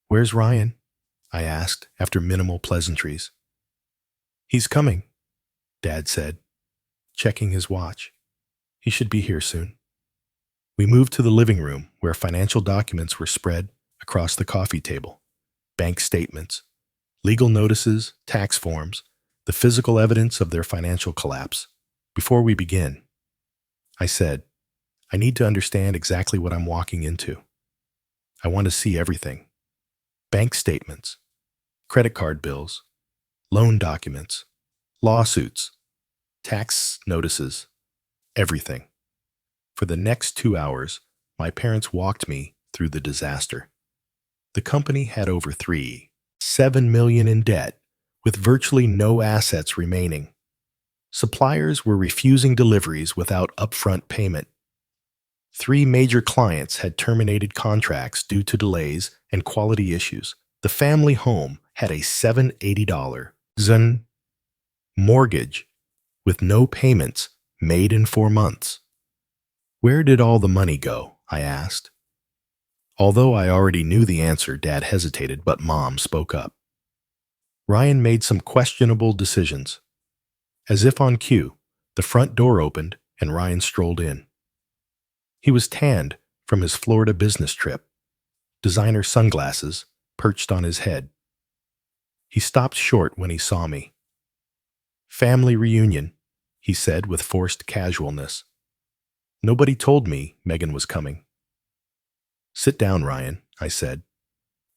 "Where's Ryan?" I asked after minimal pleasantries. "He's coming," Dad said, checking his watch. "He should be here soon." We moved to the living room where financial documents were spread across the coffee table. Bank statements, legal notices, tax forms, the physical evidence of their financial collapse. "Before we begin," I said, "I need to understand exactly what I'm walking into. I want to see everything. Bank statements, credit card bills, loan documents, lawsuits, tax notices, everything." For the next 2 hours, my parents walked me through the disaster. The company had over $7 million in debt, with virtually no assets remaining. Suppliers were refusing deliveries without upfront payment. 3 major clients had terminated contracts due to delays and quality issues. The family home had a $780 ZUN mortgage with no payments made in 4 months. Where did all the money go? I asked. Although I already knew the answer, Dad hesitated, but Mom spoke up. Ryan made some questionable decisions. As if on cue, the front door opened and Ryan strolled in. He was tanned from his Florida business trip, designer sunglasses perched on his head. He stopped short when he saw me. "Family reunion," he said with forced casualness. "Nobody told me Megan was coming." "Sit down, Ryan," I said.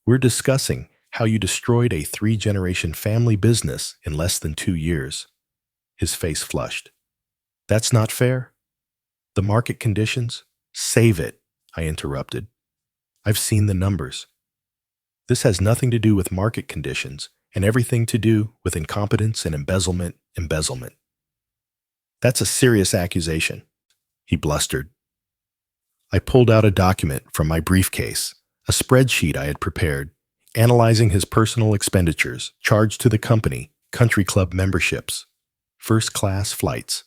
"We're discussing how you destroyed a 3-generation family business in less than 2 years. His face flushed. "That's not fair. The market conditions?" "Save it," I interrupted. "I've seen the numbers. This has nothing to do with market conditions and everything to do with incompetence and embezzlement. "That's a serious accusation," he blustered. I pulled out a document from my briefcase, a spreadsheet I had prepared, analyzing his personal expenditures charged to the company, country club memberships, first-class flights,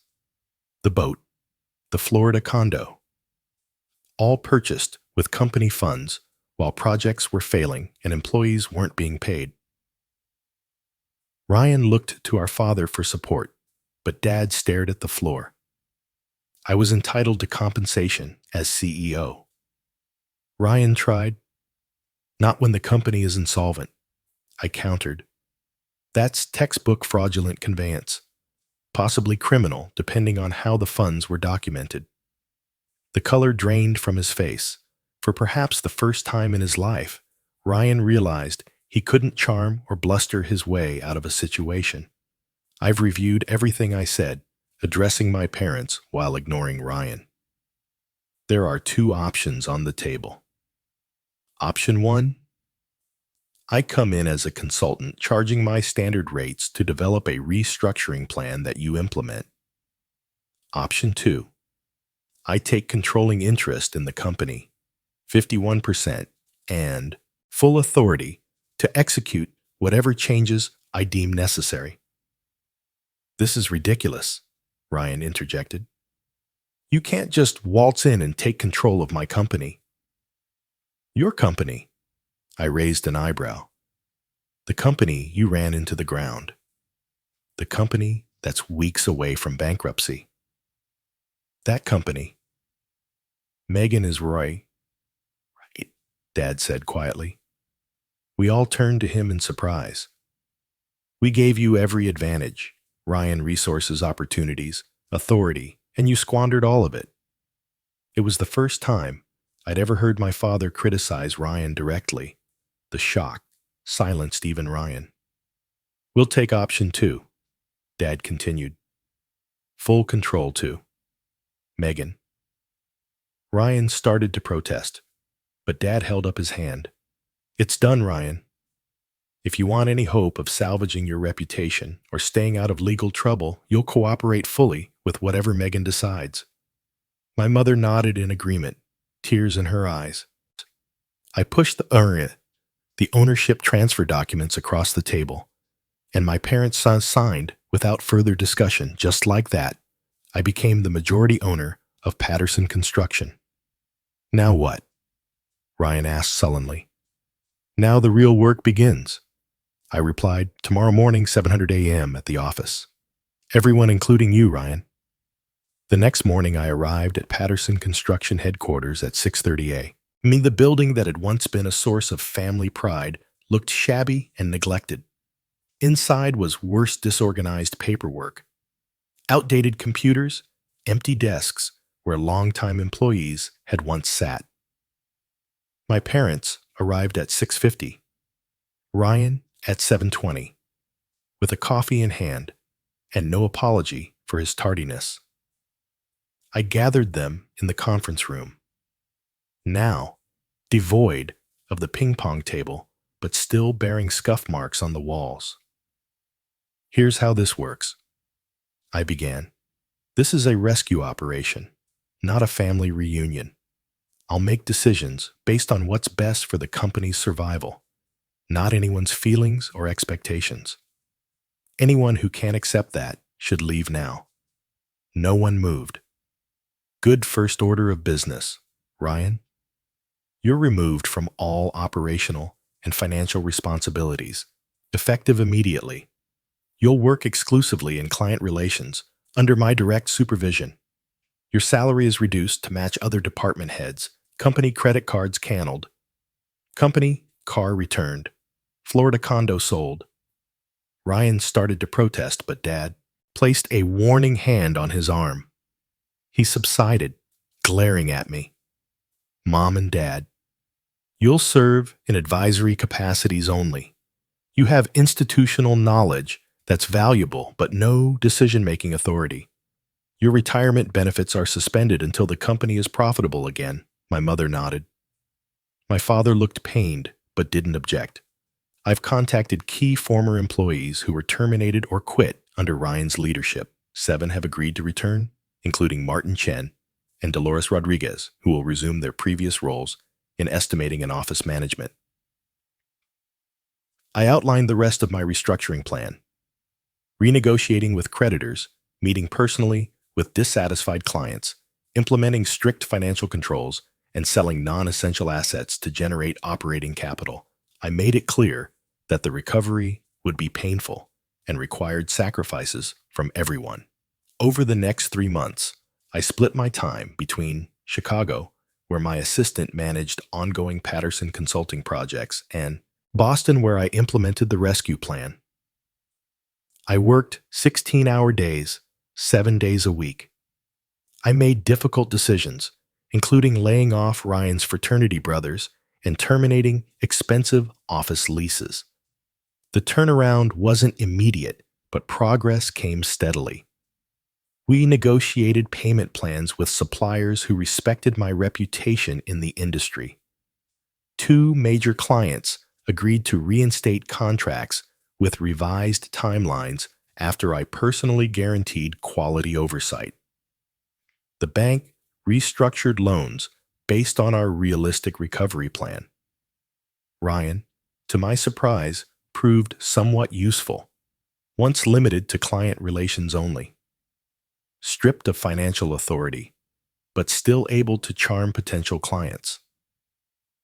the boat, the Florida condo, all purchased with company funds while projects were failing and employees weren't being paid. Ryan looked to our father for support, but Dad stared at the floor. I was entitled to compensation as CEO. Ryan tried. "Not when the company is insolvent," I countered. "That's textbook fraudulent conveyance, possibly criminal depending on how the funds were documented." The color drained from his face. For perhaps the first time in his life, Ryan realized he couldn't charm or bluster his way out of a situation. I've reviewed everything I said, addressing my parents while ignoring Ryan. There are 2 options on the table. Option 1. I come in as a consultant, charging my standard rates to develop a restructuring plan that you implement. Option 2. I take controlling interest in the company, 51%, and full authority to execute whatever changes I deem necessary. "This is ridiculous," Ryan interjected. "You can't just waltz in and take control of my company." "Your company?" I raised an eyebrow. "The company you ran into the ground. The company that's weeks away from bankruptcy. That company." "Megan is right," Dad said quietly. We all turned to him in surprise. "We gave you every advantage, Ryan, resources, opportunities, authority, and you squandered all of it." It was the first time I'd ever heard my father criticize Ryan directly. The shock silenced even Ryan. "We'll take option 2, Dad continued. "Full control too. Megan." Ryan started to protest, but Dad held up his hand. "It's done, Ryan. If you want any hope of salvaging your reputation or staying out of legal trouble, you'll cooperate fully with whatever Megan decides." My mother nodded in agreement, tears in her eyes. I pushed the ownership transfer documents across the table, and my parents signed without further discussion. Just like that, I became the majority owner of Patterson Construction. "Now what?" Ryan asked sullenly. "Now the real work begins," I replied. "Tomorrow morning, 700 a.m. at the office. Everyone, including you, Ryan." The next morning, I arrived at Patterson Construction headquarters at 6:30 a.m. The building that had once been a source of family pride looked shabby and neglected. Inside was worse disorganized paperwork, outdated computers, empty desks where longtime employees had once sat. My parents arrived at 6:50, Ryan at 7:20, with a coffee in hand and no apology for his tardiness. I gathered them in the conference room, now devoid of the ping-pong table, but still bearing scuff marks on the walls. "Here's how this works. I began. This is a rescue operation, not a family reunion. I'll make decisions based on what's best for the company's survival, not anyone's feelings or expectations. Anyone who can't accept that should leave now. No one moved. Good first order of business, Ryan. You're removed from all operational and financial responsibilities, effective immediately. You'll work exclusively in client relations under my direct supervision. Your salary is reduced to match other department heads, company credit cards canceled, company car returned, Florida condo sold. Ryan started to protest, but Dad placed a warning hand on his arm. He subsided, glaring at me. Mom and Dad, you'll serve in advisory capacities only. You have institutional knowledge that's valuable, but no decision-making authority. Your retirement benefits are suspended until the company is profitable again, my mother nodded. My father looked pained, but didn't object. I've contacted key former employees who were terminated or quit under Ryan's leadership. 7 have agreed to return, including Martin Chen and Dolores Rodriguez, who will resume their previous roles in estimating and office management. I outlined the rest of my restructuring plan. Renegotiating with creditors, meeting personally with dissatisfied clients, implementing strict financial controls, and selling non-essential assets to generate operating capital. I made it clear that the recovery would be painful and required sacrifices from everyone. Over the next 3 months, I split my time between Chicago, where my assistant managed ongoing Patterson consulting projects, and Boston, where I implemented the rescue plan. I worked 16-hour days, 7 days a week. I made difficult decisions, including laying off Ryan's fraternity brothers and terminating expensive office leases. The turnaround wasn't immediate, but progress came steadily. We negotiated payment plans with suppliers who respected my reputation in the industry. 2 major clients agreed to reinstate contracts with revised timelines after I personally guaranteed quality oversight. The bank restructured loans based on our realistic recovery plan. Ryan, to my surprise, proved somewhat useful, once limited to client relations only. Stripped of financial authority, but still able to charm potential clients.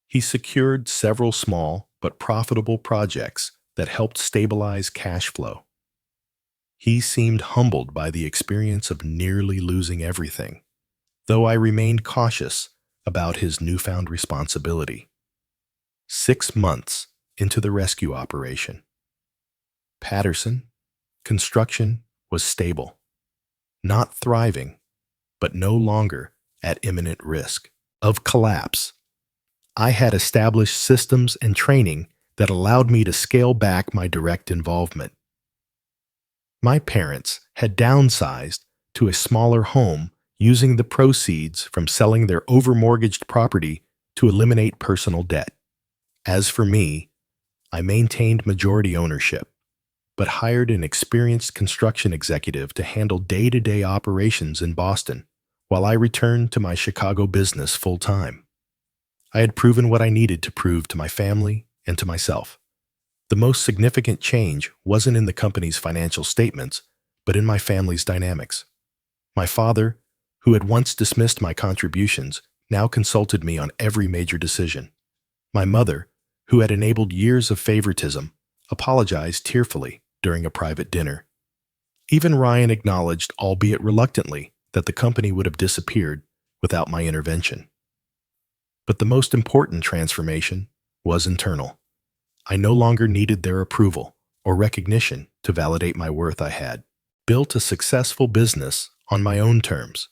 He secured several small but profitable projects that helped stabilize cash flow. He seemed humbled by the experience of nearly losing everything, though I remained cautious about his newfound responsibility. 6 months into the rescue operation. Patterson construction was stable, not thriving, but no longer at imminent risk of collapse. I had established systems and training that allowed me to scale back my direct involvement. My parents had downsized to a smaller home using the proceeds from selling their overmortgaged property to eliminate personal debt. As for me, I maintained majority ownership, but hired an experienced construction executive to handle day-to-day operations in Boston while I returned to my Chicago business full-time. I had proven what I needed to prove to my family and to myself. The most significant change wasn't in the company's financial statements, but in my family's dynamics. My father, who had once dismissed my contributions, now consulted me on every major decision. My mother, who had enabled years of favoritism, apologized tearfully during a private dinner. Even Ryan acknowledged, albeit reluctantly, that the company would have disappeared without my intervention. But the most important transformation was internal. I no longer needed their approval or recognition to validate my worth. I had built a successful business on my own terms,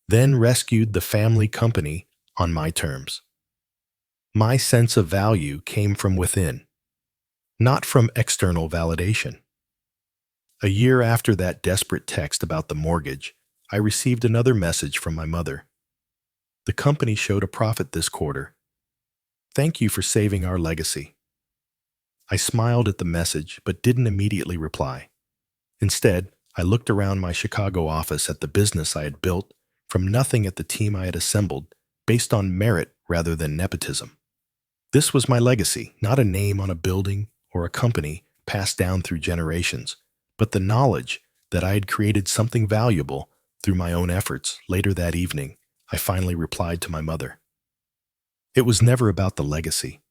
then rescued the family company on my terms. My sense of value came from within, not from external validation. A year after that desperate text about the mortgage, I received another message from my mother. The company showed a profit this quarter. Thank you for saving our legacy. I smiled at the message but didn't immediately reply. Instead, I looked around my Chicago office at the business I had built from nothing at the team I had assembled based on merit rather than nepotism. This was my legacy, not a name on a building or a company passed down through generations, but the knowledge that I had created something valuable through my own efforts. Later that evening, I finally replied to my mother. It was never about the legacy.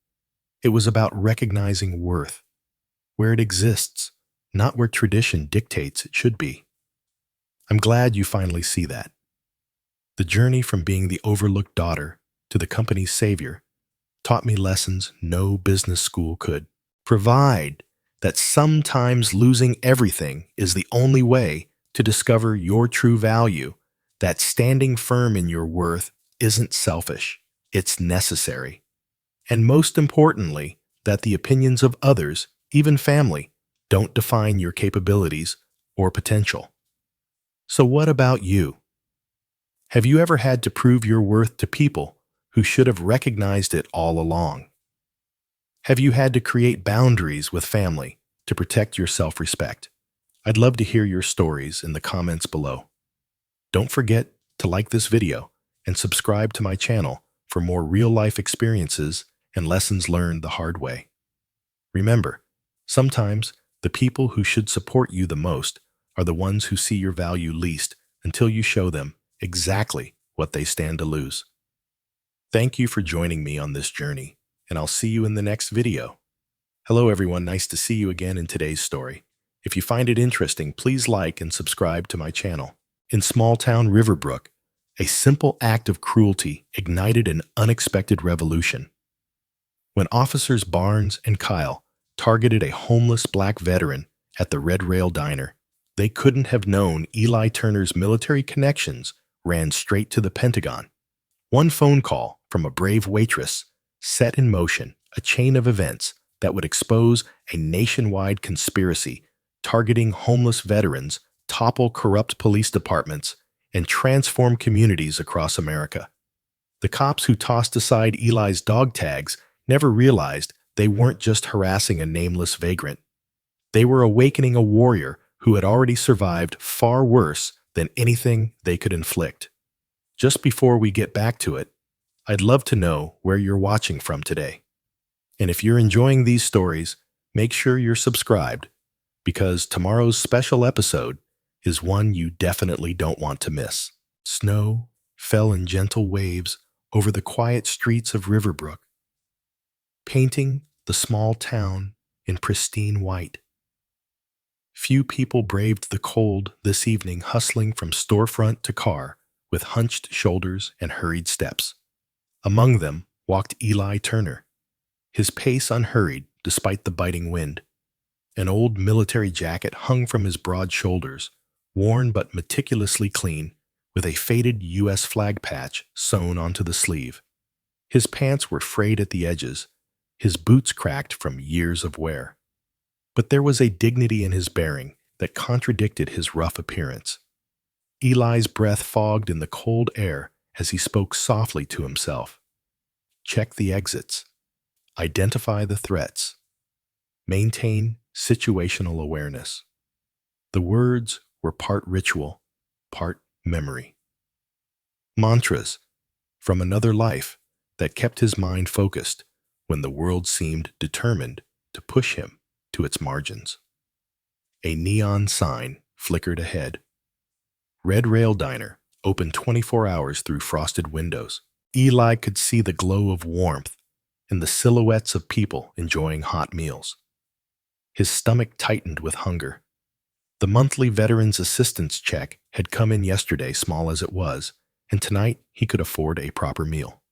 It was about recognizing worth, where it exists, not where tradition dictates it should be. I'm glad you finally see that. The journey from being the overlooked daughter to the company's savior taught me lessons no business school could. Provide that sometimes losing everything is the only way to discover your true value, that standing firm in your worth isn't selfish, it's necessary. And most importantly, that the opinions of others, even family, don't define your capabilities or potential. So what about you? Have you ever had to prove your worth to people who should have recognized it all along? Have you had to create boundaries with family to protect your self-respect? I'd love to hear your stories in the comments below. Don't forget to like this video and subscribe to my channel for more real-life experiences and lessons learned the hard way. Remember, sometimes the people who should support you the most are the ones who see your value least until you show them exactly what they stand to lose. Thank you for joining me on this journey, and I'll see you in the next video. Hello everyone, nice to see you again in today's story. If you find it interesting, please like and subscribe to my channel. In small-town Riverbrook, a simple act of cruelty ignited an unexpected revolution. When officers Barnes and Kyle targeted a homeless black veteran at the Red Rail Diner, they couldn't have known Eli Turner's military connections ran straight to the Pentagon. One phone call from a brave waitress set in motion a chain of events that would expose a nationwide conspiracy targeting homeless veterans, topple corrupt police departments, and transform communities across America. The cops who tossed aside Eli's dog tags never realized they weren't just harassing a nameless vagrant. They were awakening a warrior who had already survived far worse than anything they could inflict. Just before we get back to it, I'd love to know where you're watching from today. And if you're enjoying these stories, make sure you're subscribed, because tomorrow's special episode is one you definitely don't want to miss. Snow fell in gentle waves over the quiet streets of Riverbrook, painting the small town in pristine white. Few people braved the cold this evening, hustling from storefront to car with hunched shoulders and hurried steps. Among them walked Eli Turner, his pace unhurried despite the biting wind. An old military jacket hung from his broad shoulders, worn but meticulously clean, with a faded U.S. flag patch sewn onto the sleeve. His pants were frayed at the edges, his boots cracked from years of wear. But there was a dignity in his bearing that contradicted his rough appearance. Eli's breath fogged in the cold air as he spoke softly to himself. Check the exits. Identify the threats. Maintain situational awareness. The words were part ritual, part memory. Mantras from another life that kept his mind focused when the world seemed determined to push him to its margins. A neon sign flickered ahead. Red Rail Diner, open 24 hours through frosted windows. Eli could see the glow of warmth and the silhouettes of people enjoying hot meals. His stomach tightened with hunger. The monthly Veterans Assistance check had come in yesterday, small as it was, and tonight he could afford a proper meal.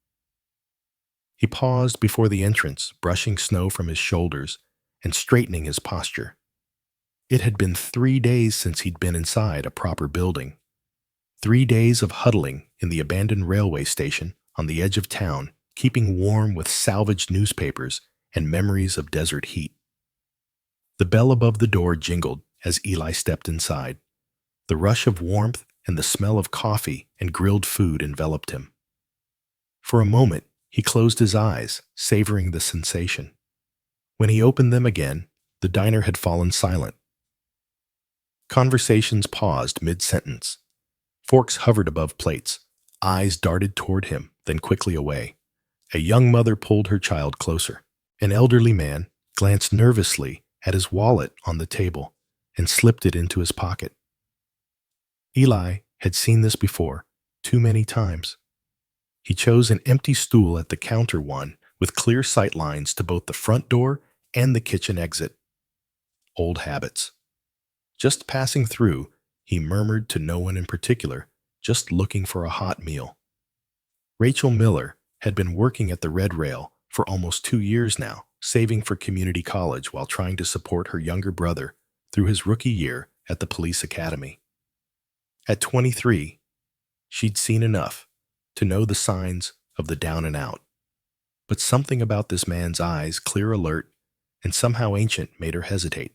He paused before the entrance, brushing snow from his shoulders and straightening his posture. It had been 3 days since he'd been inside a proper building. 3 days of huddling in the abandoned railway station on the edge of town, keeping warm with salvaged newspapers and memories of desert heat. The bell above the door jingled as Eli stepped inside. The rush of warmth and the smell of coffee and grilled food enveloped him. For a moment, he closed his eyes, savoring the sensation. When he opened them again, the diner had fallen silent. Conversations paused mid-sentence. Forks hovered above plates. Eyes darted toward him, then quickly away. A young mother pulled her child closer. An elderly man glanced nervously at his wallet on the table and slipped it into his pocket. Eli had seen this before, too many times. He chose an empty stool at the counter one with clear sight lines to both the front door and the kitchen exit. Old habits. Just passing through, he murmured to no one in particular, just looking for a hot meal. Rachel Miller had been working at the Red Rail for almost 2 years now, saving for community college while trying to support her younger brother through his rookie year at the police academy. At 23, she'd seen enough to know the signs of the down and out. But something about this man's eyes, clear, alert, and somehow ancient, made her hesitate.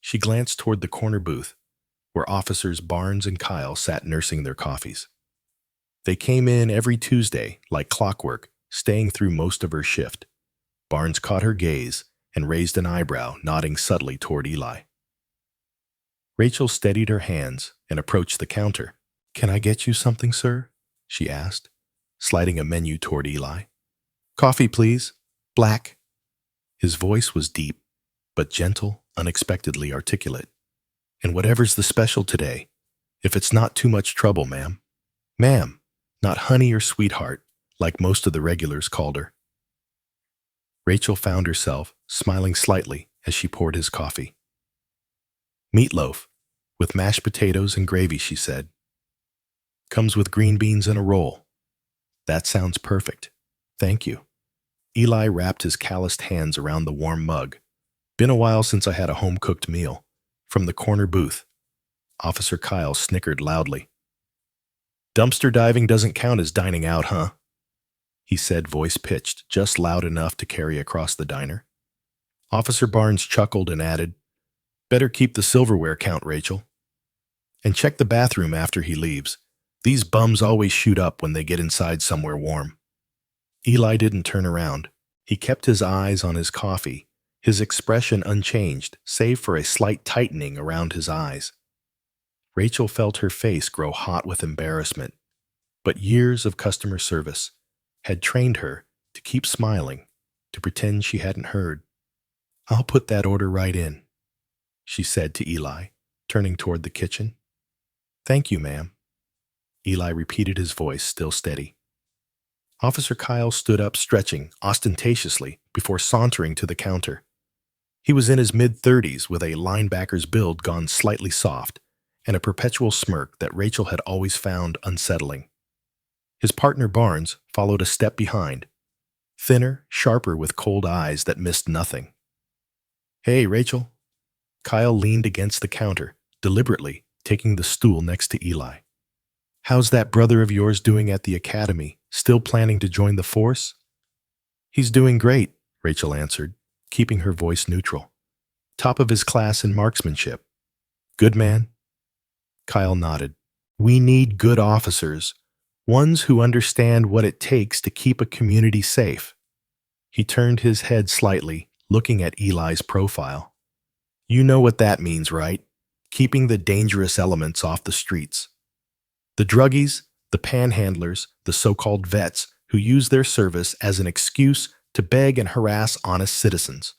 She glanced toward the corner booth, where officers Barnes and Kyle sat nursing their coffees. They came in every Tuesday, like clockwork, staying through most of her shift. Barnes caught her gaze and raised an eyebrow, nodding subtly toward Eli. Rachel steadied her hands and approached the counter. "Can I get you something, sir?" she asked, sliding a menu toward Eli. "Coffee, please. Black." His voice was deep, but gentle, unexpectedly articulate. "And whatever's the special today, if it's not too much trouble, ma'am." Ma'am, not honey or sweetheart, like most of the regulars called her. Rachel found herself smiling slightly as she poured his coffee. "Meatloaf, with mashed potatoes and gravy," she said. "Comes with green beans and a roll." "That sounds perfect. Thank you." Eli wrapped his calloused hands around the warm mug. "Been a while since I had a home-cooked meal." From the corner booth, Officer Kyle snickered loudly. "Dumpster diving doesn't count as dining out, huh?" he said, voice pitched, just loud enough to carry across the diner. Officer Barnes chuckled and added, "Better keep the silverware count, Rachel. And check the bathroom after he leaves. These bums always shoot up when they get inside somewhere warm." Eli didn't turn around. He kept his eyes on his coffee, his expression unchanged, save for a slight tightening around his eyes. Rachel felt her face grow hot with embarrassment, but years of customer service had trained her to keep smiling, to pretend she hadn't heard. "I'll put that order right in," she said to Eli, turning toward the kitchen. "Thank you, ma'am." Eli repeated, his voice still steady. Officer Kyle stood up, stretching ostentatiously before sauntering to the counter. He was in his mid-30s with a linebacker's build gone slightly soft and a perpetual smirk that Rachel had always found unsettling. His partner Barnes followed a step behind, thinner, sharper, with cold eyes that missed nothing. "Hey, Rachel." Kyle leaned against the counter, deliberately taking the stool next to Eli. "How's that brother of yours doing at the academy? Still planning to join the force?" "He's doing great," Rachel answered, keeping her voice neutral. "Top of his class in marksmanship." "Good man?" Kyle nodded. "We need good officers, ones who understand what it takes to keep a community safe." He turned his head slightly, looking at Eli's profile. "You know what that means, right? Keeping the dangerous elements off the streets. The druggies, the panhandlers, the so-called vets who use their service as an excuse to beg and harass honest citizens."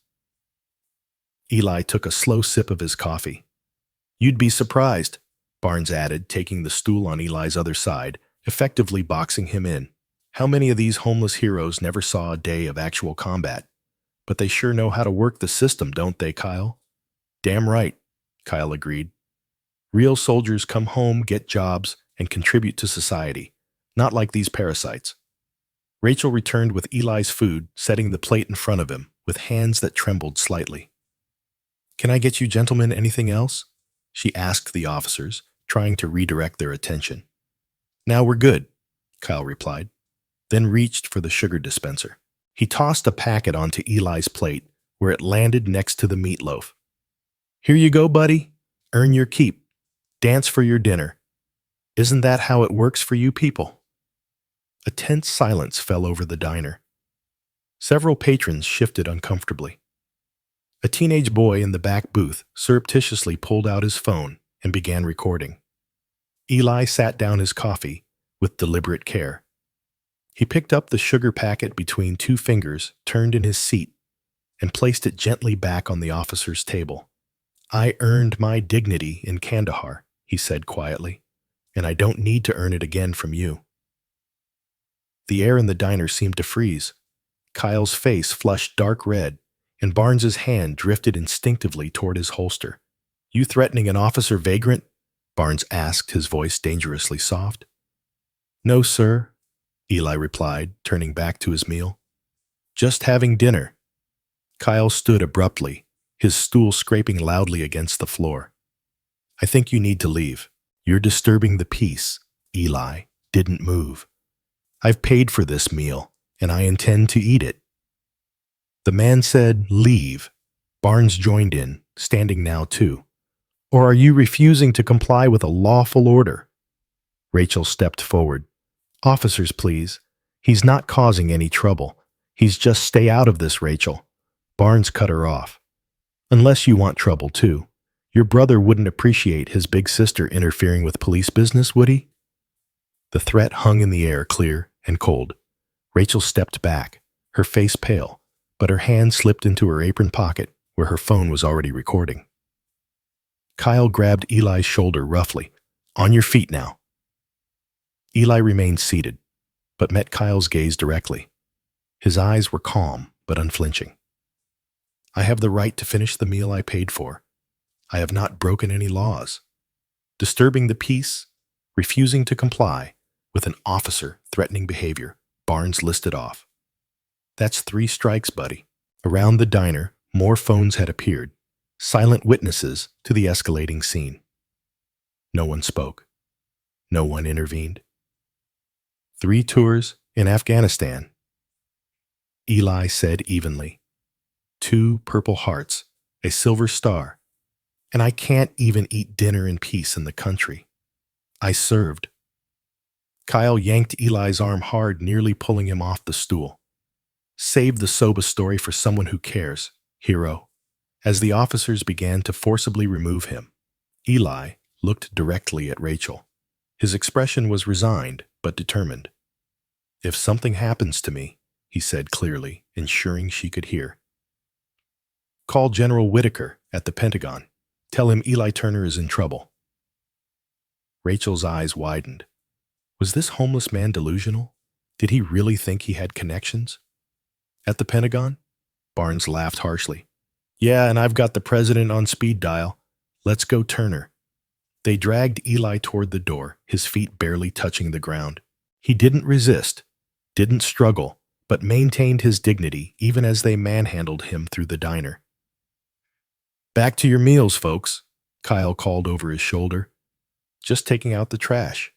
Eli took a slow sip of his coffee. "You'd be surprised," Barnes added, taking the stool on Eli's other side, effectively boxing him in. "How many of these homeless heroes never saw a day of actual combat? But they sure know how to work the system, don't they, Kyle?" "Damn right," Kyle agreed. "Real soldiers come home, get jobs, and contribute to society, not like these parasites." Rachel returned with Eli's food, setting the plate in front of him, with hands that trembled slightly. "Can I get you gentlemen anything else?" she asked the officers, trying to redirect their attention. "Now we're good," Kyle replied, then reached for the sugar dispenser. He tossed a packet onto Eli's plate, where it landed next to the meatloaf. "Here you go, buddy. Earn your keep. Dance for your dinner. Isn't that how it works for you people?" A tense silence fell over the diner. Several patrons shifted uncomfortably. A teenage boy in the back booth surreptitiously pulled out his phone and began recording. Eli sat down his coffee with deliberate care. He picked up the sugar packet between two fingers, turned in his seat, and placed it gently back on the officer's table. "I earned my dignity in Kandahar," he said quietly, "and I don't need to earn it again from you." The air in the diner seemed to freeze. Kyle's face flushed dark red, and Barnes's hand drifted instinctively toward his holster. "You threatening an officer vagrant?" Barnes asked, his voice dangerously soft. "No, sir," Eli replied, turning back to his meal. "Just having dinner." Kyle stood abruptly, his stool scraping loudly against the floor. "I think you need to leave. You're disturbing the peace." Eli didn't move. "I've paid for this meal, and I intend to eat it." The man said, "Leave." Barnes joined in, standing now too. "Or are you refusing to comply with a lawful order?" Rachel stepped forward. "Officers, please. He's not causing any trouble. He's just stay out of this, Rachel." Barnes cut her off. "Unless you want trouble too. Your brother wouldn't appreciate his big sister interfering with police business, would he?" The threat hung in the air, clear and cold. Rachel stepped back, her face pale, but her hand slipped into her apron pocket where her phone was already recording. Kyle grabbed Eli's shoulder roughly. "On your feet now." Eli remained seated, but met Kyle's gaze directly. His eyes were calm but unflinching. "I have the right to finish the meal I paid for. I have not broken any laws. Disturbing the peace, refusing to comply with an officer threatening behavior," Barnes listed off. "That's 3 strikes, buddy." Around the diner, more phones had appeared, silent witnesses to the escalating scene. No one spoke. No one intervened. 3 tours in Afghanistan, Eli said evenly. 2 purple hearts, a silver star, and I can't even eat dinner in peace in the country. I served. Kyle yanked Eli's arm hard, nearly pulling him off the stool. "Save the soba story for someone who cares, hero." As the officers began to forcibly remove him, Eli looked directly at Rachel. His expression was resigned but determined. "If something happens to me," he said clearly, ensuring she could hear, "call General Whitaker at the Pentagon. Tell him Eli Turner is in trouble." Rachel's eyes widened. Was this homeless man delusional? Did he really think he had connections? "At the Pentagon?" Barnes laughed harshly. "Yeah, and I've got the president on speed dial. Let's go, Turner." They dragged Eli toward the door, his feet barely touching the ground. He didn't resist, didn't struggle, but maintained his dignity even as they manhandled him through the diner. "Back to your meals, folks," Kyle called over his shoulder. "Just taking out the trash."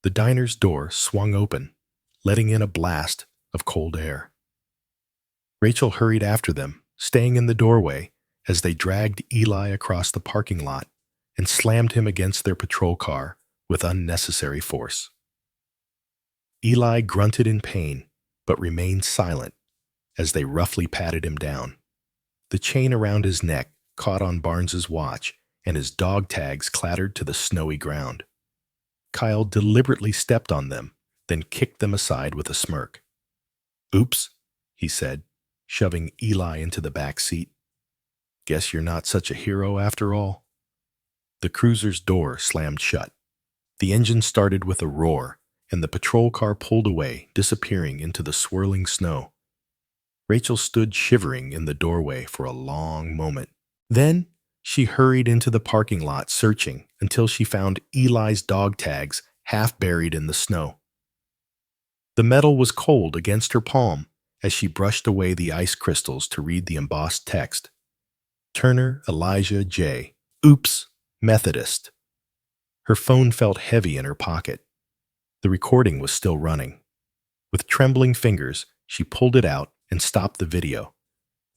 The diner's door swung open, letting in a blast of cold air. Rachel hurried after them, staying in the doorway as they dragged Eli across the parking lot and slammed him against their patrol car with unnecessary force. Eli grunted in pain, but remained silent as they roughly patted him down. The chain around his neck caught on Barnes's watch, and his dog tags clattered to the snowy ground. Kyle deliberately stepped on them, then kicked them aside with a smirk. "Oops," he said, shoving Eli into the back seat. "Guess you're not such a hero after all." The cruiser's door slammed shut. The engine started with a roar, and the patrol car pulled away, disappearing into the swirling snow. Rachel stood shivering in the doorway for a long moment. Then she hurried into the parking lot, searching until she found Eli's dog tags half buried in the snow. The metal was cold against her palm as she brushed away the ice crystals to read the embossed text. Turner Elijah J. Oops, Methodist. Her phone felt heavy in her pocket. The recording was still running. With trembling fingers, she pulled it out and stopped the video.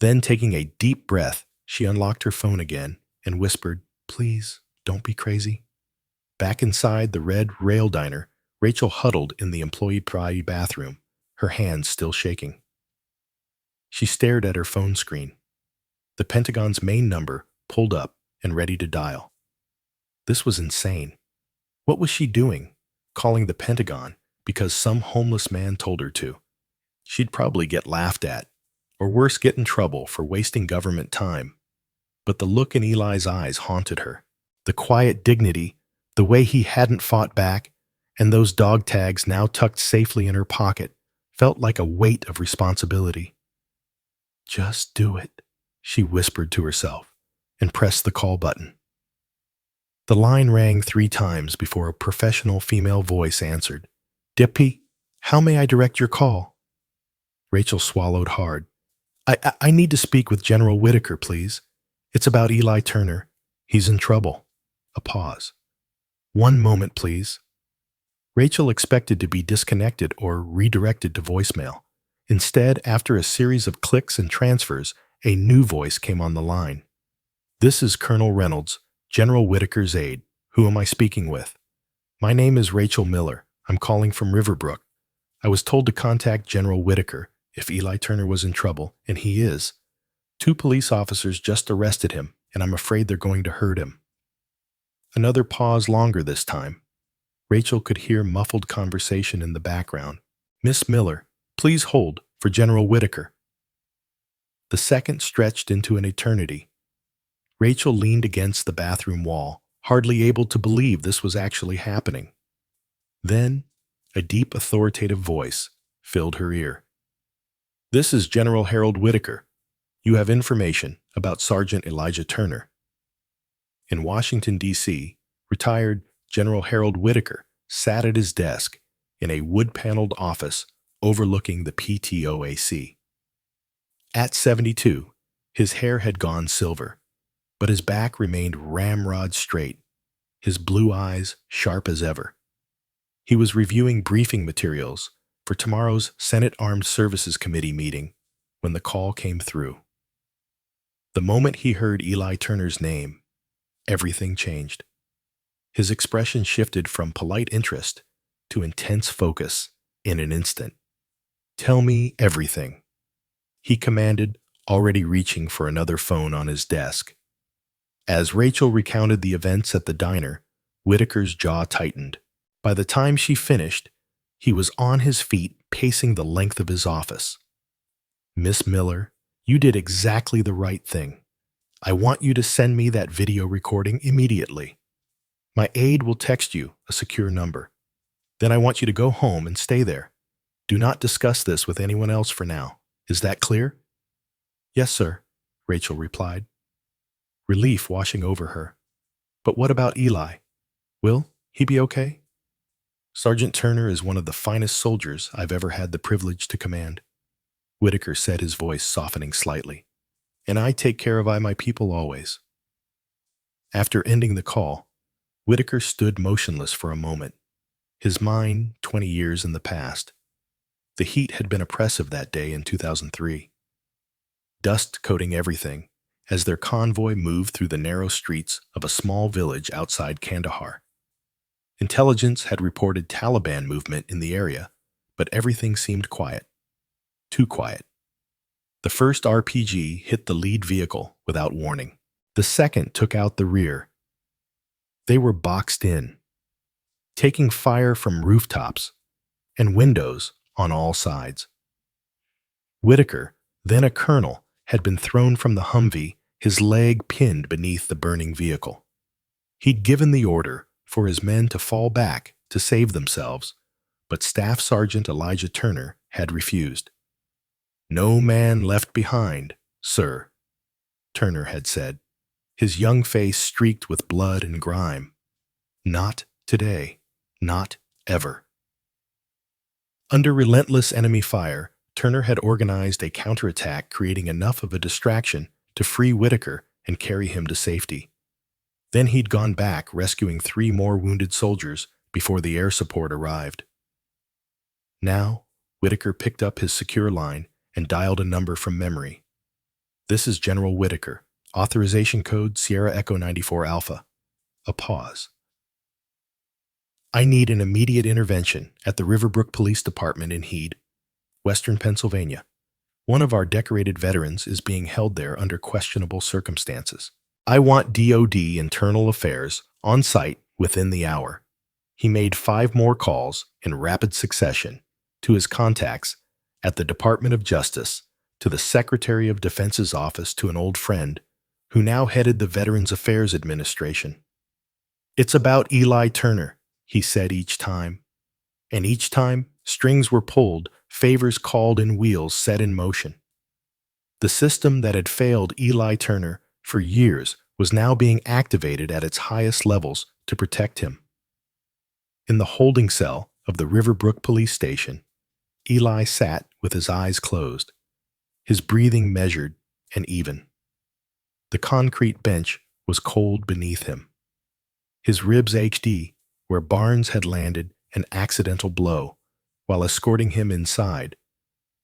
Then, taking a deep breath, she unlocked her phone again and whispered, "Please, don't be crazy." Back inside the red rail diner, Rachel huddled in the employee bathroom, her hands still shaking. She stared at her phone screen. The Pentagon's main number pulled up and ready to dial. This was insane. What was she doing, calling the Pentagon because some homeless man told her to? She'd probably get laughed at, or worse, get in trouble for wasting government time. But the look in Eli's eyes haunted her. The quiet dignity, the way he hadn't fought back, and those dog tags now tucked safely in her pocket felt like a weight of responsibility. Just do it, she whispered to herself, and pressed the call button. The line rang 3 times before a professional female voice answered. "Deputy, how may I direct your call?" Rachel swallowed hard. I need to speak with General Whitaker, please. It's about Eli Turner. He's in trouble." A pause. "1 moment, please." Rachel expected to be disconnected or redirected to voicemail. Instead, after a series of clicks and transfers, a new voice came on the line. "This is Colonel Reynolds, General Whitaker's aide. Who am I speaking with?" "My name is Rachel Miller. I'm calling from Riverbrook. I was told to contact General Whitaker if Eli Turner was in trouble, and he is. 2 police officers just arrested him, and I'm afraid they're going to hurt him." Another pause, longer this time. Rachel could hear muffled conversation in the background. "Miss Miller, please hold for General Whitaker." The second stretched into an eternity. Rachel leaned against the bathroom wall, hardly able to believe this was actually happening. Then, a deep, authoritative voice filled her ear. "This is General Harold Whitaker. You have information about Sergeant Elijah Turner." In Washington, D.C., retired General Harold Whitaker sat at his desk in a wood-paneled office overlooking the PTOAC. At 72, his hair had gone silver, but his back remained ramrod straight, his blue eyes sharp as ever. He was reviewing briefing materials for tomorrow's Senate Armed Services Committee meeting when the call came through. The moment he heard Eli Turner's name, everything changed. His expression shifted from polite interest to intense focus in an instant. "Tell me everything," he commanded, already reaching for another phone on his desk. As Rachel recounted the events at the diner, Whitaker's jaw tightened. By the time she finished, he was on his feet, pacing the length of his office. "Miss Miller, you did exactly the right thing. I want you to send me that video recording immediately. My aide will text you a secure number. Then I want you to go home and stay there. Do not discuss this with anyone else for now. Is that clear?" "Yes, sir," Rachel replied, relief washing over her. "But what about Eli? Will he be okay?" "Sergeant Turner is one of the finest soldiers I've ever had the privilege to command," Whitaker said, his voice softening slightly. "And I take care of my people always." After ending the call, Whitaker stood motionless for a moment, his mind 20 years in the past. The heat had been oppressive that day in 2003. Dust coating everything as their convoy moved through the narrow streets of a small village outside Kandahar. Intelligence had reported Taliban movement in the area, but everything seemed quiet. Too quiet. The first RPG hit the lead vehicle without warning. The second took out the rear. They were boxed in, taking fire from rooftops and windows on all sides. Whitaker, then a colonel, had been thrown from the Humvee, his leg pinned beneath the burning vehicle. He'd given the order for his men to fall back to save themselves, but Staff Sergeant Elijah Turner had refused. "No man left behind, sir," Turner had said, his young face streaked with blood and grime. "Not today, not ever." Under relentless enemy fire, Turner had organized a counterattack, creating enough of a distraction to free Whitaker and carry him to safety. Then he'd gone back, rescuing 3 more wounded soldiers before the air support arrived. Now, Whitaker picked up his secure line and dialed a number from memory. "This is General Whitaker. Authorization code Sierra Echo 94 Alpha." A pause. "I need an immediate intervention at the Riverbrook Police Department in Heed, Western Pennsylvania. One of our decorated veterans is being held there under questionable circumstances. I want DOD Internal Affairs on site within the hour. He made 5 more calls in rapid succession to his contacts at the Department of Justice, to the Secretary of Defense's office, to an old friend who now headed the Veterans Affairs Administration. "It's about Eli Turner," he said each time. And each time, strings were pulled, favors called, and wheels set in motion. The system that had failed Eli Turner for years was now being activated at its highest levels to protect him. In the holding cell of the Riverbrook Police Station, Eli sat with his eyes closed, his breathing measured and even. The concrete bench was cold beneath him. His ribs ached where Barnes had landed an accidental blow while escorting him inside,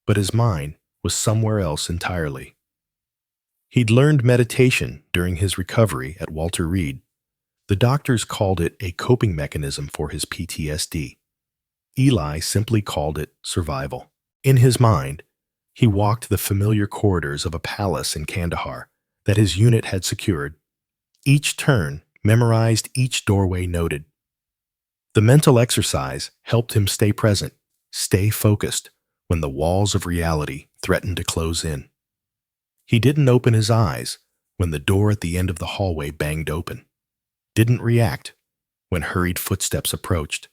but his mind was somewhere else entirely. He'd learned meditation during his recovery at Walter Reed. The doctors called it a coping mechanism for his PTSD. Eli simply called it survival. In his mind, he walked the familiar corridors of a palace in Kandahar that his unit had secured. Each turn memorized, each doorway noted. The mental exercise helped him stay present, stay focused, when the walls of reality threatened to close in. He didn't open his eyes when the door at the end of the hallway banged open. Didn't react when hurried footsteps approached.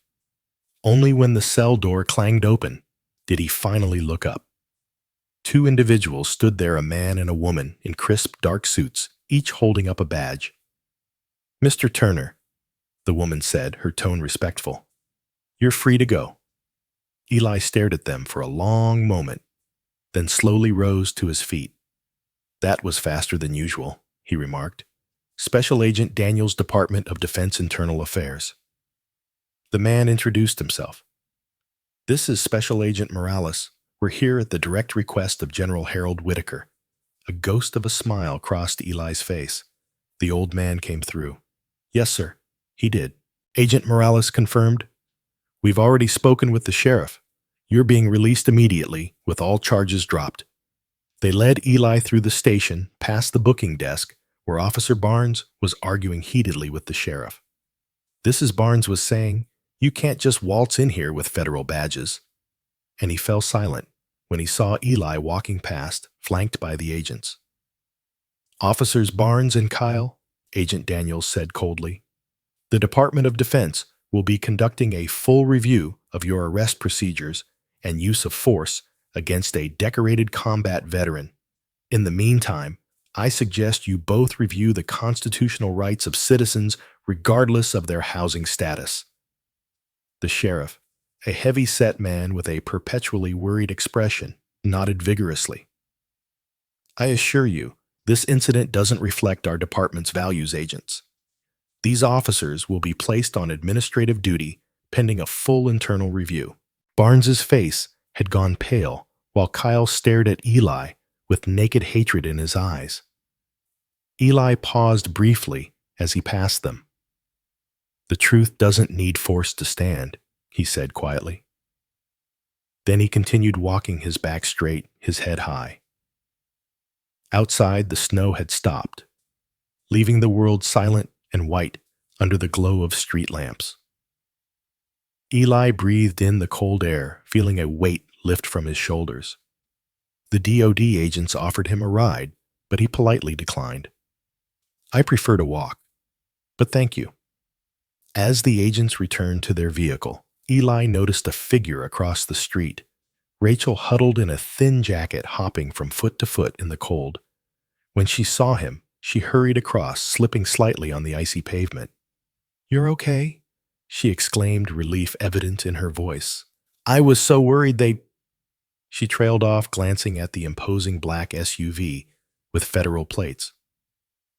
Only when the cell door clanged open did he finally look up. 2 individuals stood there, a man and a woman in crisp, dark suits, each holding up a badge. "Mr. Turner," the woman said, her tone respectful, "you're free to go." Eli stared at them for a long moment, then slowly rose to his feet. "That was faster than usual," he remarked. "Special Agent Daniels, Department of Defense Internal Affairs." The man introduced himself. "This is Special Agent Morales. We're here at the direct request of General Harold Whitaker." A ghost of a smile crossed Eli's face. The old man came through. "Yes, sir." He did. Agent Morales confirmed. "We've already spoken with the sheriff. You're being released immediately, with all charges dropped." They led Eli through the station, past the booking desk, where Officer Barnes was arguing heatedly with the sheriff. "This is," Barnes was saying, "you can't just waltz in here with federal badges." And he fell silent when he saw Eli walking past, flanked by the agents. "Officers Barnes and Kyle," Agent Daniels said coldly, "the Department of Defense will be conducting a full review of your arrest procedures and use of force against a decorated combat veteran. In the meantime, I suggest you both review the constitutional rights of citizens regardless of their housing status." The sheriff, a heavy-set man with a perpetually worried expression, nodded vigorously. "I assure you, this incident doesn't reflect our department's values, agents. These officers will be placed on administrative duty pending a full internal review." Barnes's face had gone pale, while Kyle stared at Eli with naked hatred in his eyes. Eli paused briefly as he passed them. "The truth doesn't need force to stand," he said quietly. Then he continued walking, his back straight, his head high. Outside, the snow had stopped, leaving the world silent and white under the glow of street lamps. Eli breathed in the cold air, feeling a weight lift from his shoulders. The DOD agents offered him a ride, but he politely declined. "I prefer to walk, but thank you." As the agents returned to their vehicle, Eli noticed a figure across the street, Rachel huddled in a thin jacket, hopping from foot to foot in the cold. When she saw him, she hurried across, slipping slightly on the icy pavement. "You're okay?" she exclaimed, relief evident in her voice. "I was so worried they—" She trailed off, glancing at the imposing black SUV with federal plates.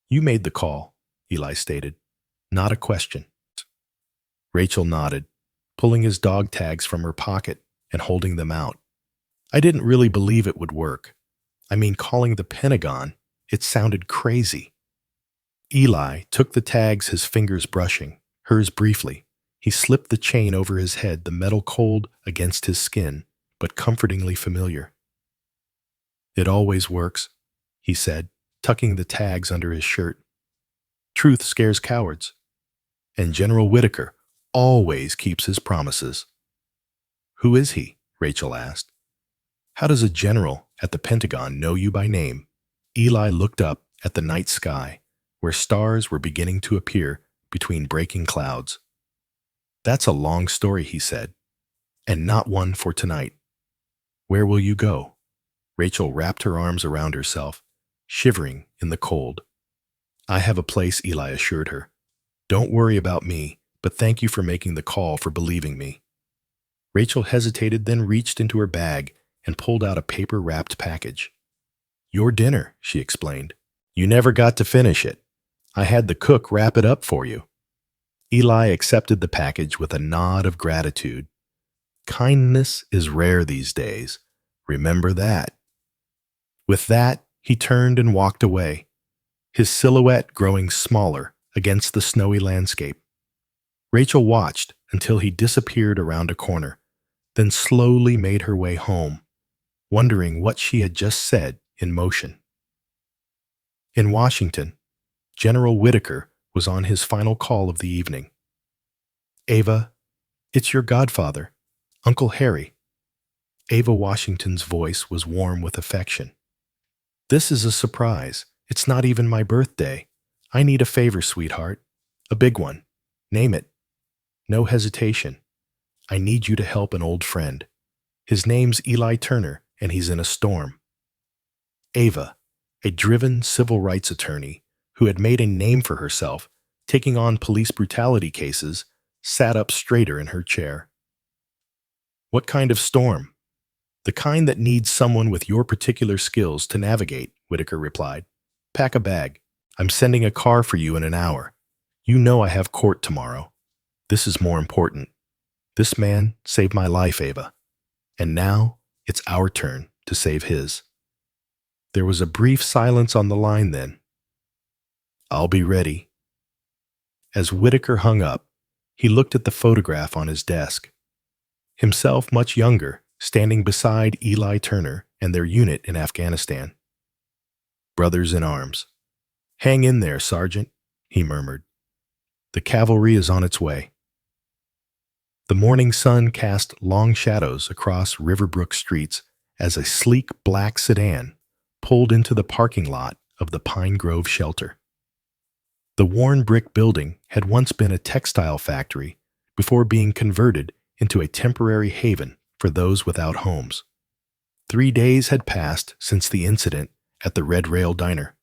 "You made the call," Eli stated. "Not a question." Rachel nodded, pulling his dog tags from her pocket and holding them out. "I didn't really believe it would work. I mean, calling the Pentagon, it sounded crazy." Eli took the tags, his fingers brushing, hers briefly. He slipped the chain over his head, the metal cold against his skin, but comfortingly familiar. It always works, he said, tucking the tags under his shirt. Truth scares cowards, and General Whitaker always keeps his promises. Who is he? Rachel asked. How does a general at the Pentagon know you by name? Eli looked up at the night sky, where stars were beginning to appear between breaking clouds. That's a long story, he said, and not one for tonight. Where will you go? Rachel wrapped her arms around herself, shivering in the cold. I have a place, Eli assured her. Don't worry about me, but thank you for making the call, for believing me. Rachel hesitated, then reached into her bag and pulled out a paper-wrapped package. Your dinner, she explained. You never got to finish it. I had the cook wrap it up for you. Eli accepted the package with a nod of gratitude. Kindness is rare these days. Remember that. With that, he turned and walked away, his silhouette growing smaller against the snowy landscape. Rachel watched until he disappeared around a corner, then slowly made her way home, wondering what she had just said in motion. In Washington, General Whitaker was on his final call of the evening. Ava, it's your godfather, Uncle Harry. Ava Washington's voice was warm with affection. This is a surprise. It's not even my birthday. I need a favor, sweetheart. A big one. Name it. No hesitation. I need you to help an old friend. His name's Eli Turner, and he's in a storm. Ava, a driven civil rights attorney who had made a name for herself taking on police brutality cases, sat up straighter in her chair. What kind of storm? The kind that needs someone with your particular skills to navigate, Whitaker replied. Pack a bag. I'm sending a car for you in an hour. You know I have court tomorrow. This is more important. This man saved my life, Ava. And now it's our turn to save his. There was a brief silence on the line then. I'll be ready. As Whitaker hung up, he looked at the photograph on his desk. Himself much younger, standing beside Eli Turner and their unit in Afghanistan. Brothers in arms. Hang in there, Sergeant, he murmured. The cavalry is on its way. The morning sun cast long shadows across Riverbrook streets as a sleek black sedan pulled into the parking lot of the Pine Grove shelter. The worn brick building had once been a textile factory before being converted into a temporary haven for those without homes. 3 days had passed since the incident at the Red Rail Diner,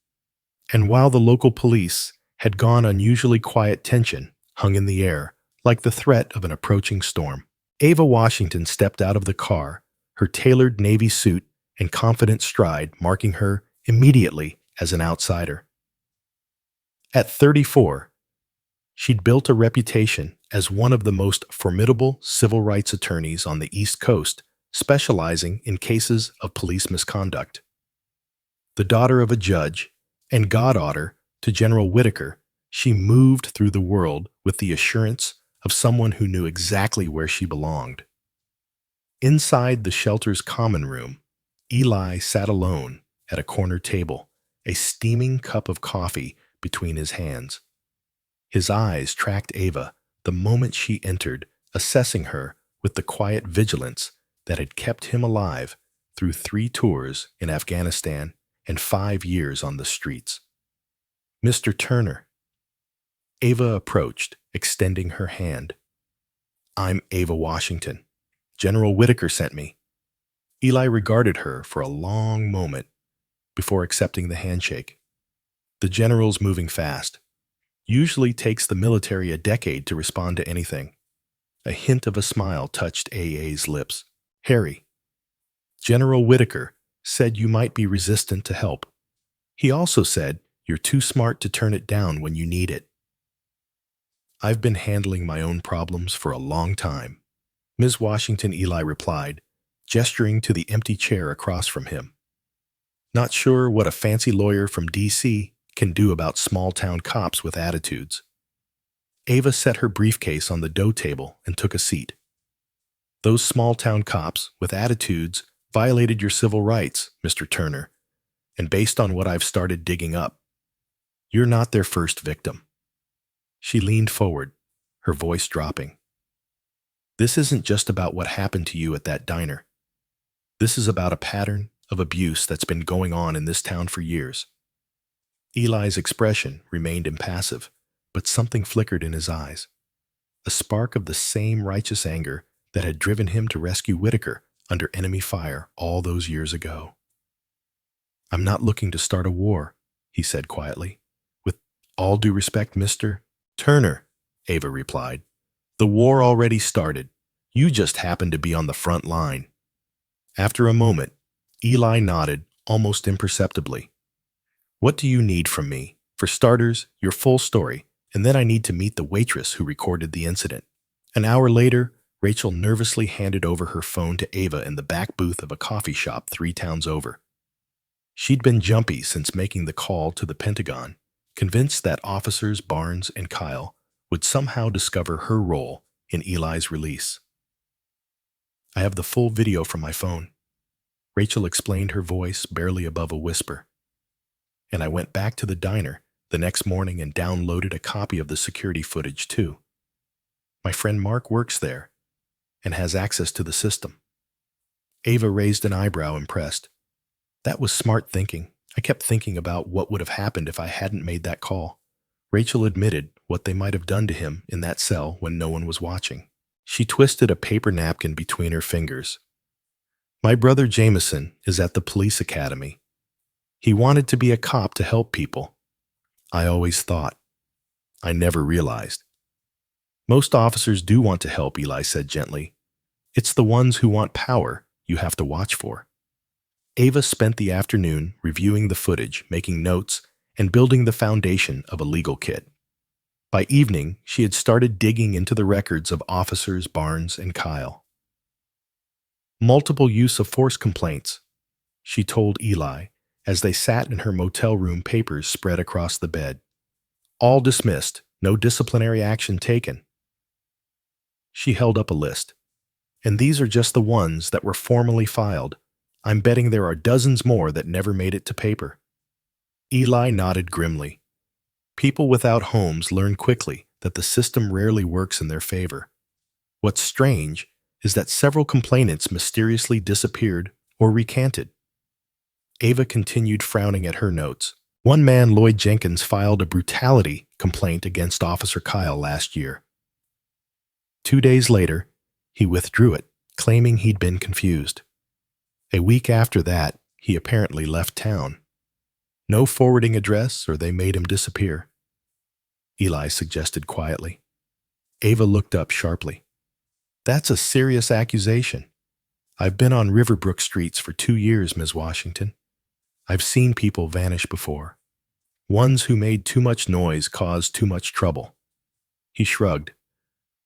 and while the local police had gone, unusually quiet tension hung in the air like the threat of an approaching storm. Ava Washington stepped out of the car, her tailored navy suit and confident stride marking her immediately as an outsider. At 34, she'd built a reputation as one of the most formidable civil rights attorneys on the East Coast, specializing in cases of police misconduct. The daughter of a judge and goddaughter to General Whitaker, she moved through the world with the assurance of someone who knew exactly where she belonged. Inside the shelter's common room, Eli sat alone at a corner table, a steaming cup of coffee between his hands. His eyes tracked Ava the moment she entered, assessing her with the quiet vigilance that had kept him alive through 3 tours in Afghanistan and 5 years on the streets. Mr. Turner. Ava approached, extending her hand. I'm Ava Washington. General Whitaker sent me. Eli regarded her for a long moment before accepting the handshake. The general's moving fast. Usually takes the military a decade to respond to anything. A hint of a smile touched AA's lips. Harry. General Whitaker said you might be resistant to help. He also said you're too smart to turn it down when you need it. I've been handling my own problems for a long time, Ms. Washington, Eli replied, gesturing to the empty chair across from him. Not sure what a fancy lawyer from D.C. can do about small-town cops with attitudes. Ava set her briefcase on the dough table and took a seat. Those small-town cops with attitudes violated your civil rights, Mr. Turner, and based on what I've started digging up, you're not their first victim." She leaned forward, her voice dropping. "This isn't just about what happened to you at that diner. This is about a pattern of abuse that's been going on in this town for years." Eli's expression remained impassive, but something flickered in his eyes, a spark of the same righteous anger that had driven him to rescue Whitaker under enemy fire all those years ago. "I'm not looking to start a war," he said quietly. "With all due respect, Mr. Turner," Ava replied. "The war already started. You just happened to be on the front line." After a moment, Eli nodded almost imperceptibly. "What do you need from me? For starters, your full story, and then I need to meet the waitress who recorded the incident." An hour later, Rachel nervously handed over her phone to Ava in the back booth of a coffee shop 3 towns over. She'd been jumpy since making the call to the Pentagon, convinced that officers Barnes and Kyle would somehow discover her role in Eli's release. "I have the full video from my phone," Rachel explained, her voice barely above a whisper. "And I went back to the diner the next morning and downloaded a copy of the security footage too. My friend Mark works there and has access to the system." Ava raised an eyebrow, impressed. "That was smart thinking. I kept thinking about what would have happened if I hadn't made that call." Rachel admitted what they might have done to him in that cell when no one was watching. She twisted a paper napkin between her fingers. "My brother Jameson is at the police academy. He wanted to be a cop to help people. I always thought. I never realized." "Most officers do want to help," Eli said gently. "It's the ones who want power you have to watch for." Ava spent the afternoon reviewing the footage, making notes, and building the foundation of a legal kit. By evening, she had started digging into the records of officers Barnes and Kyle. "Multiple use of force complaints," she told Eli as they sat in her motel room, papers spread across the bed. "All dismissed, no disciplinary action taken." She held up a list. "And these are just the ones that were formally filed. I'm betting there are dozens more that never made it to paper." Eli nodded grimly. People without homes learn quickly that the system rarely works in their favor. What's strange is that several complainants mysteriously disappeared or recanted. Ava continued, frowning at her notes. One man, Lloyd Jenkins, filed a brutality complaint against Officer Kyle last year. 2 days later, he withdrew it, claiming he'd been confused. A week after that, he apparently left town. No forwarding address, or they made him disappear. Eli suggested quietly. Ava looked up sharply. "That's a serious accusation. I've been on Riverbrook streets for 2 years, Ms. Washington. I've seen people vanish before. Ones who made too much noise caused too much trouble." He shrugged.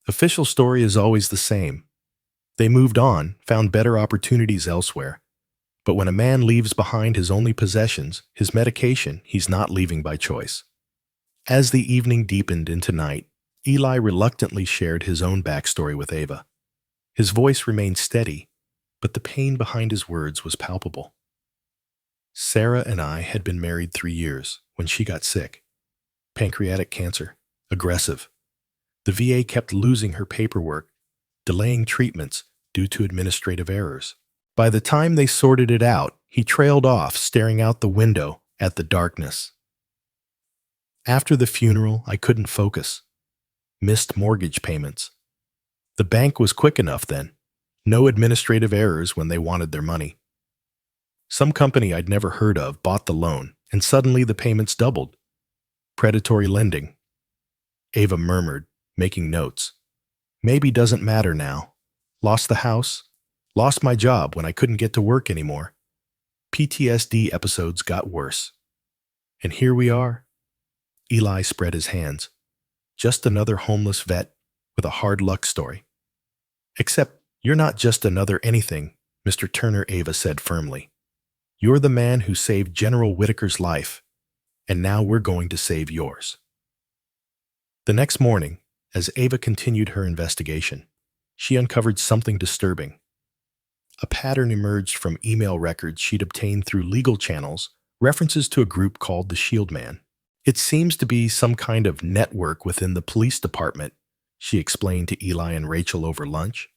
"Official story is always the same. They moved on, found better opportunities elsewhere. But when a man leaves behind his only possessions, his medication, he's not leaving by choice." As the evening deepened into night, Eli reluctantly shared his own backstory with Ava. His voice remained steady, but the pain behind his words was palpable. "Sarah and I had been married 3 years when she got sick. Pancreatic cancer, aggressive. The VA kept losing her paperwork, delaying treatments due to administrative errors. By the time they sorted it out, he trailed off, staring out the window at the darkness. After the funeral, I couldn't focus. Missed mortgage payments. The bank was quick enough then. No administrative errors when they wanted their money. Some company I'd never heard of bought the loan, and suddenly the payments doubled. Predatory lending." Ava murmured, making notes. "Maybe doesn't matter now. Lost the house. Lost my job when I couldn't get to work anymore. PTSD episodes got worse. And here we are." Eli spread his hands. "Just another homeless vet with a hard luck story." "Except you're not just another anything," Mr. Turner, Ava said firmly. "You're the man who saved General Whitaker's life, and now we're going to save yours." The next morning, as Ava continued her investigation, she uncovered something disturbing. A pattern emerged from email records she'd obtained through legal channels, references to a group called the Shield Man. It seems to be some kind of network within the police department, she explained to Eli and Rachel over lunch.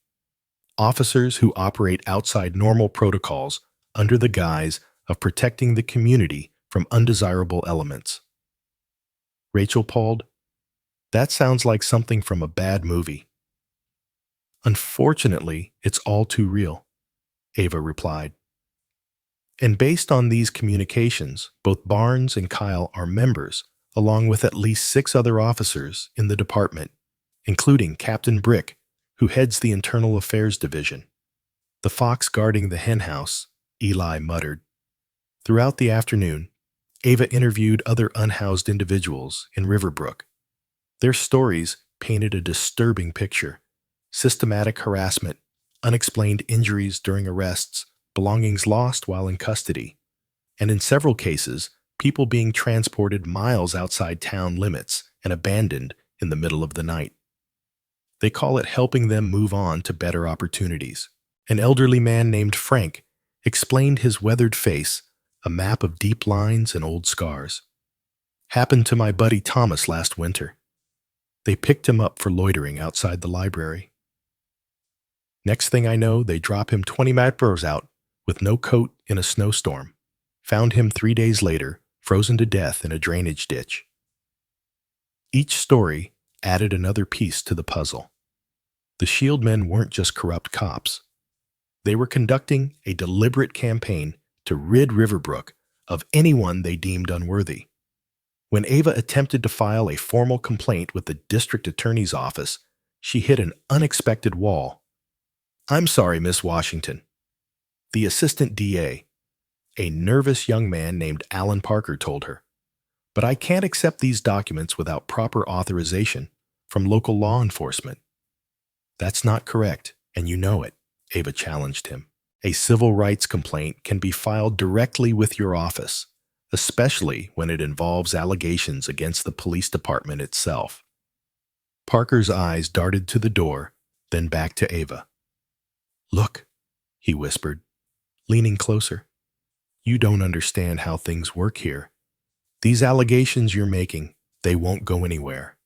Officers who operate outside normal protocols under the guise of protecting the community from undesirable elements. Rachel polled, "That sounds like something from a bad movie." "Unfortunately, it's all too real," Ava replied. And based on these communications, both Barnes and Kyle are members, along with at least 6 other officers in the department, including Captain Brick, who heads the Internal Affairs Division. "The fox guarding the henhouse," Eli muttered. Throughout the afternoon, Ava interviewed other unhoused individuals in Riverbrook. Their stories painted a disturbing picture: systematic harassment, unexplained injuries during arrests, belongings lost while in custody, and in several cases, people being transported miles outside town limits and abandoned in the middle of the night. They call it helping them move on to better opportunities. An elderly man named Frank explained his weathered face, a map of deep lines and old scars. "Happened to my buddy Thomas last winter. They picked him up for loitering outside the library. Next thing I know, they drop him 20 meters out with no coat in a snowstorm. Found him 3 days later, frozen to death in a drainage ditch." Each story added another piece to the puzzle. The Shield men weren't just corrupt cops. They were conducting a deliberate campaign to rid Riverbrook of anyone they deemed unworthy. When Ava attempted to file a formal complaint with the district attorney's office, she hit an unexpected wall. "I'm sorry, Miss Washington." The assistant DA, a nervous young man named Alan Parker, told her, "But I can't accept these documents without proper authorization from local law enforcement." "That's not correct, and you know it," Ava challenged him. "A civil rights complaint can be filed directly with your office, especially when it involves allegations against the police department itself." Parker's eyes darted to the door, then back to Ava. "Look," he whispered, leaning closer. "You don't understand how things work here. These allegations you're making, they won't go anywhere."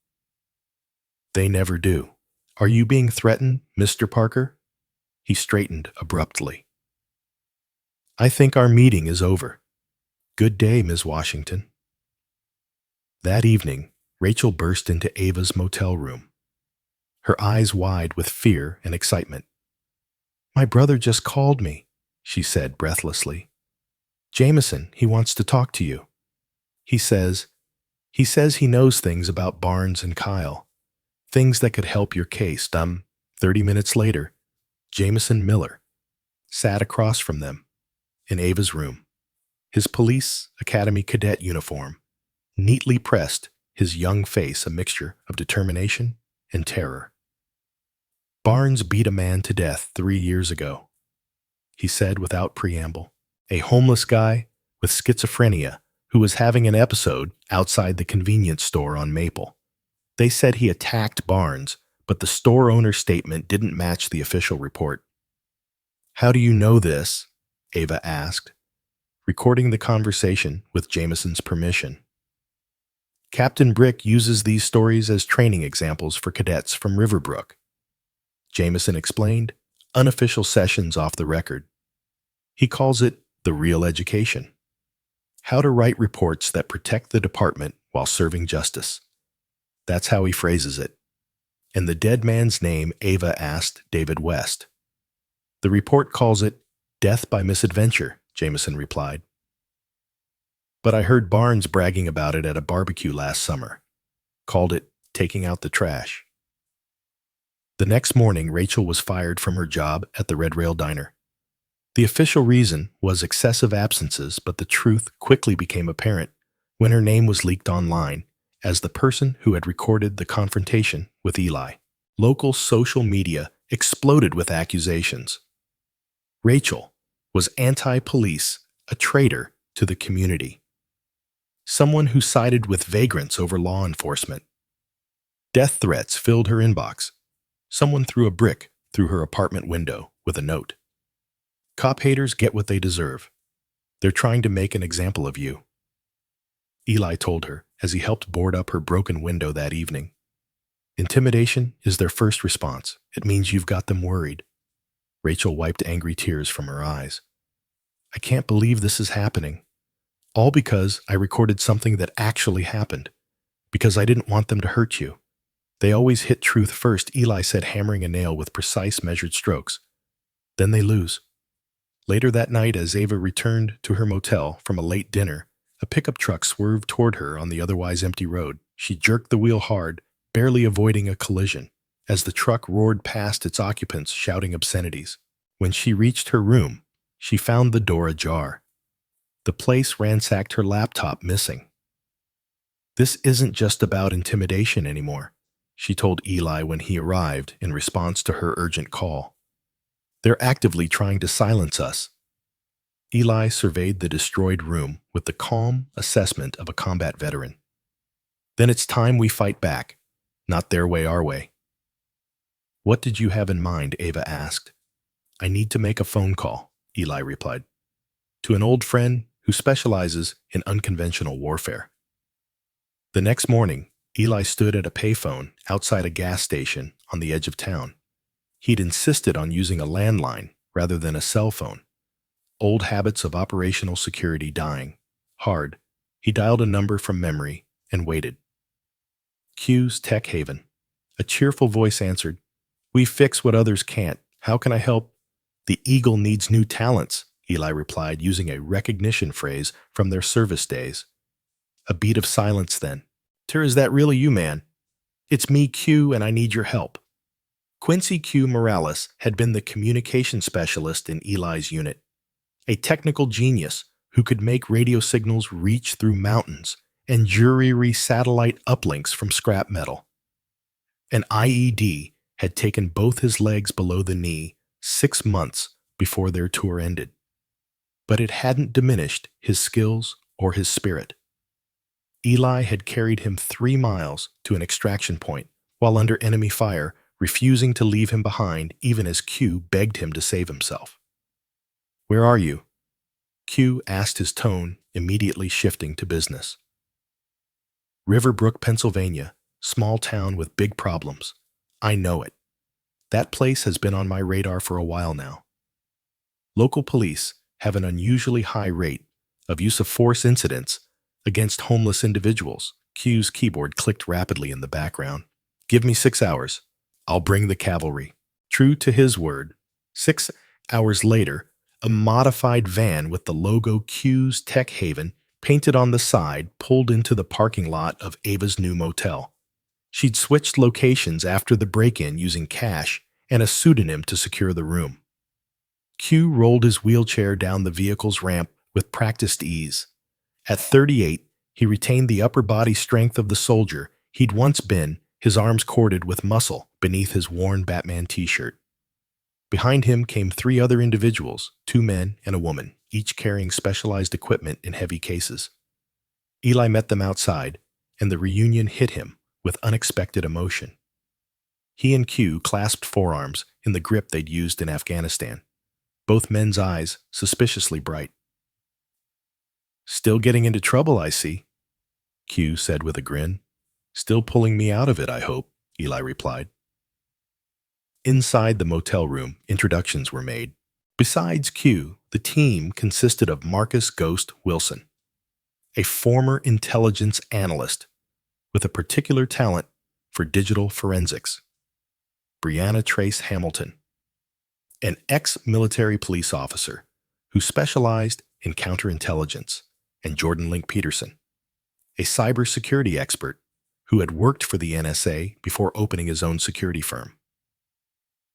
"They never do. Are you being threatened, Mr. Parker?" He straightened abruptly. "I think our meeting is over. Good day, Ms. Washington." That evening, Rachel burst into Ava's motel room, her eyes wide with fear and excitement. "My brother just called me," she said breathlessly. "Jameson, he wants to talk to you. He says he knows things about Barnes and Kyle, things that could help your case." 30 minutes later, Jameson Miller sat across from them in Ava's room, his police academy cadet uniform neatly pressed, his young face a mixture of determination and terror. "Barnes beat a man to death 3 years ago," he said without preamble. "A homeless guy with schizophrenia who was having an episode outside the convenience store on Maple. They said he attacked Barnes, but the store owner's statement didn't match the official report." "How do you know this?" Ava asked, recording the conversation with Jameson's permission. "Captain Brick uses these stories as training examples for cadets from Riverbrook," Jameson explained, unofficial sessions off the record. He calls it the real education. How to write reports that protect the department while serving justice. That's how he phrases it. And the dead man's name, Ava asked David West. "The report calls it death by misadventure," Jameson replied. "But I heard Barnes bragging about it at a barbecue last summer. Called it taking out the trash." The next morning, Rachel was fired from her job at the Red Rail Diner. The official reason was excessive absences, but the truth quickly became apparent when her name was leaked online as the person who had recorded the confrontation with Eli. Local social media exploded with accusations. Rachel was anti-police, a traitor to the community, someone who sided with vagrants over law enforcement. Death threats filled her inbox. Someone threw a brick through her apartment window with a note. Cop haters get what they deserve. They're trying to make an example of you, Eli told her as he helped board up her broken window that evening. Intimidation is their first response. It means you've got them worried. Rachel wiped angry tears from her eyes. I can't believe this is happening. All because I recorded something that actually happened. Because I didn't want them to hurt you. They always hit truth first, Eli said, hammering a nail with precise measured strokes. Then they lose. Later that night, as Ava returned to her motel from a late dinner, a pickup truck swerved toward her on the otherwise empty road. She jerked the wheel hard, barely avoiding a collision, as the truck roared past its occupants shouting obscenities. When she reached her room, she found the door ajar. The place ransacked, her laptop missing. This isn't just about intimidation anymore, she told Eli when he arrived in response to her urgent call. They're actively trying to silence us. Eli surveyed the destroyed room with the calm assessment of a combat veteran. Then it's time we fight back, not their way, our way. What did you have in mind? Ava asked. I need to make a phone call, Eli replied, to an old friend who specializes in unconventional warfare. The next morning, Eli stood at a payphone outside a gas station on the edge of town. He'd insisted on using a landline rather than a cell phone. Old habits of operational security dying. Hard, he dialed a number from memory and waited. Q's Tech Haven. A cheerful voice answered. We fix what others can't. How can I help? The Eagle needs new talents, Eli replied, using a recognition phrase from their service days. A beat of silence then. Is that really you, man? It's me, Q, and I need your help. Quincy Q. Morales had been the communication specialist in Eli's unit, a technical genius who could make radio signals reach through mountains and jury satellite uplinks from scrap metal. An IED had taken both his legs below the knee 6 months before their tour ended, but it hadn't diminished his skills or his spirit. Eli had carried him 3 miles to an extraction point while under enemy fire, refusing to leave him behind even as Q begged him to save himself. Where are you? Q asked, his tone immediately shifting to business. Riverbrook, Pennsylvania, small town with big problems. I know it. That place has been on my radar for a while now. Local police have an unusually high rate of use of force incidents against homeless individuals. Q's keyboard clicked rapidly in the background. Give me 6 hours. I'll bring the cavalry. True to his word, 6 hours later, a modified van with the logo Q's Tech Haven painted on the side pulled into the parking lot of Ava's new motel. She'd switched locations after the break-in using cash and a pseudonym to secure the room. Q rolled his wheelchair down the vehicle's ramp with practiced ease. At 38, he retained the upper body strength of the soldier he'd once been, his arms corded with muscle beneath his worn Batman t-shirt. Behind him came 3 other individuals, 2 men and a woman, each carrying specialized equipment in heavy cases. Eli met them outside, and the reunion hit him with unexpected emotion. He and Q clasped forearms in the grip they'd used in Afghanistan, both men's eyes suspiciously bright. Still getting into trouble, I see, Q said with a grin. Still pulling me out of it, I hope, Eli replied. Inside the motel room, introductions were made. Besides Q, the team consisted of Marcus Ghost Wilson, a former intelligence analyst with a particular talent for digital forensics, Brianna Trace Hamilton, an ex-military police officer who specialized in counterintelligence, and Jordan Link Peterson, a cybersecurity expert who had worked for the NSA before opening his own security firm.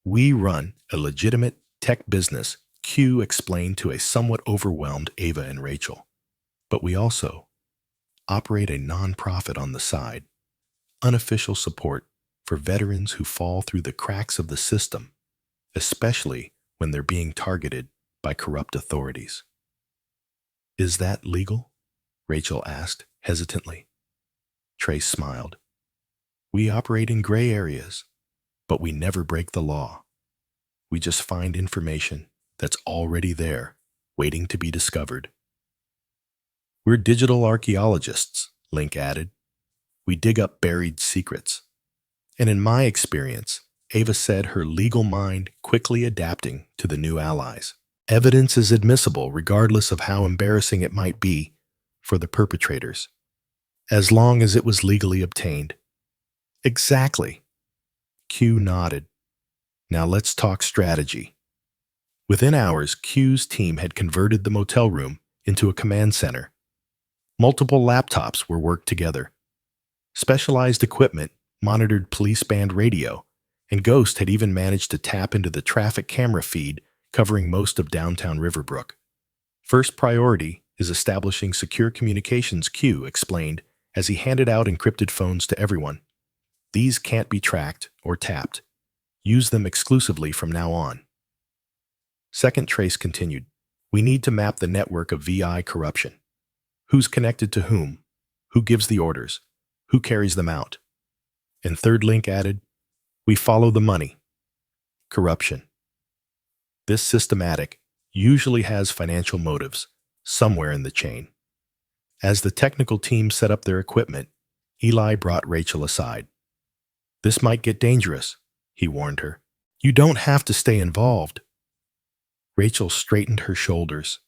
We run a legitimate tech business, Q explained to a somewhat overwhelmed Ava and Rachel. But we also operate a nonprofit on the side, unofficial support for veterans who fall through the cracks of the system, especially when they're being targeted by corrupt authorities. Is that legal? Rachel asked hesitantly. Trace smiled. We operate in gray areas, but we never break the law. We just find information that's already there, waiting to be discovered. We're digital archaeologists, Link added. We dig up buried secrets. And in my experience, Ava said, her legal mind quickly adapting to the new allies. Evidence is admissible regardless of how embarrassing it might be for the perpetrators, as long as it was legally obtained. Exactly. Q nodded. Now let's talk strategy. Within hours, Q's team had converted the motel room into a command center. Multiple laptops were worked together. Specialized equipment monitored police band radio, and Ghost had even managed to tap into the traffic camera feed covering most of downtown Riverbrook. First priority is establishing secure communications, Q explained as he handed out encrypted phones to everyone. These can't be tracked or tapped. Use them exclusively from now on. Second, Trace continued. We need to map the network of VI corruption. Who's connected to whom? Who gives the orders? Who carries them out? And third, Link added, we follow the money. Corruption. This systematic usually has financial motives somewhere in the chain. As the technical team set up their equipment, Eli brought Rachel aside. This might get dangerous, he warned her. You don't have to stay involved. Rachel straightened her shoulders.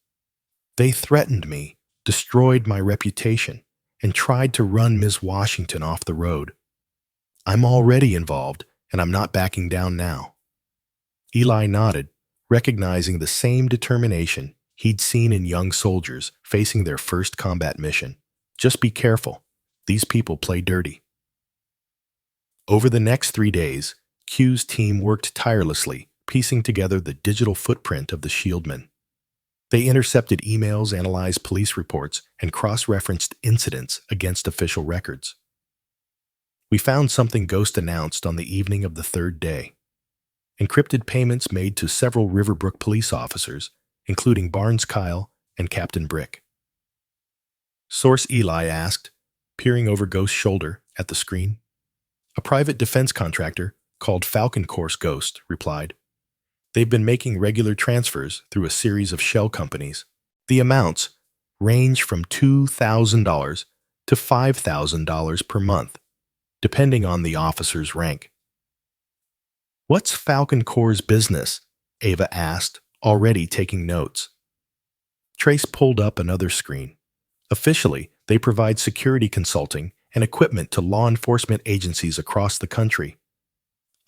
They threatened me, destroyed my reputation, and tried to run Ms. Washington off the road. I'm already involved, and I'm not backing down now. Eli nodded, recognizing the same determination he'd seen in young soldiers facing their first combat mission. Just be careful. These people play dirty. Over the next 3 days, Q's team worked tirelessly, piecing together the digital footprint of the Shieldmen. They intercepted emails, analyzed police reports, and cross-referenced incidents against official records. We found something Ghost announced on the evening of the third day. Encrypted payments made to several Riverbrook police officers, including Barnes Kyle and Captain Brick. Source, Eli asked, peering over Ghost's shoulder at the screen. A private defense contractor called Falcon Course Ghost replied. They've been making regular transfers through a series of shell companies. The amounts range from $2,000 to $5,000 per month, depending on the officer's rank. What's Falcon Core's business? Ava asked, already taking notes. Trace pulled up another screen. Officially, they provide security consulting and equipment to law enforcement agencies across the country.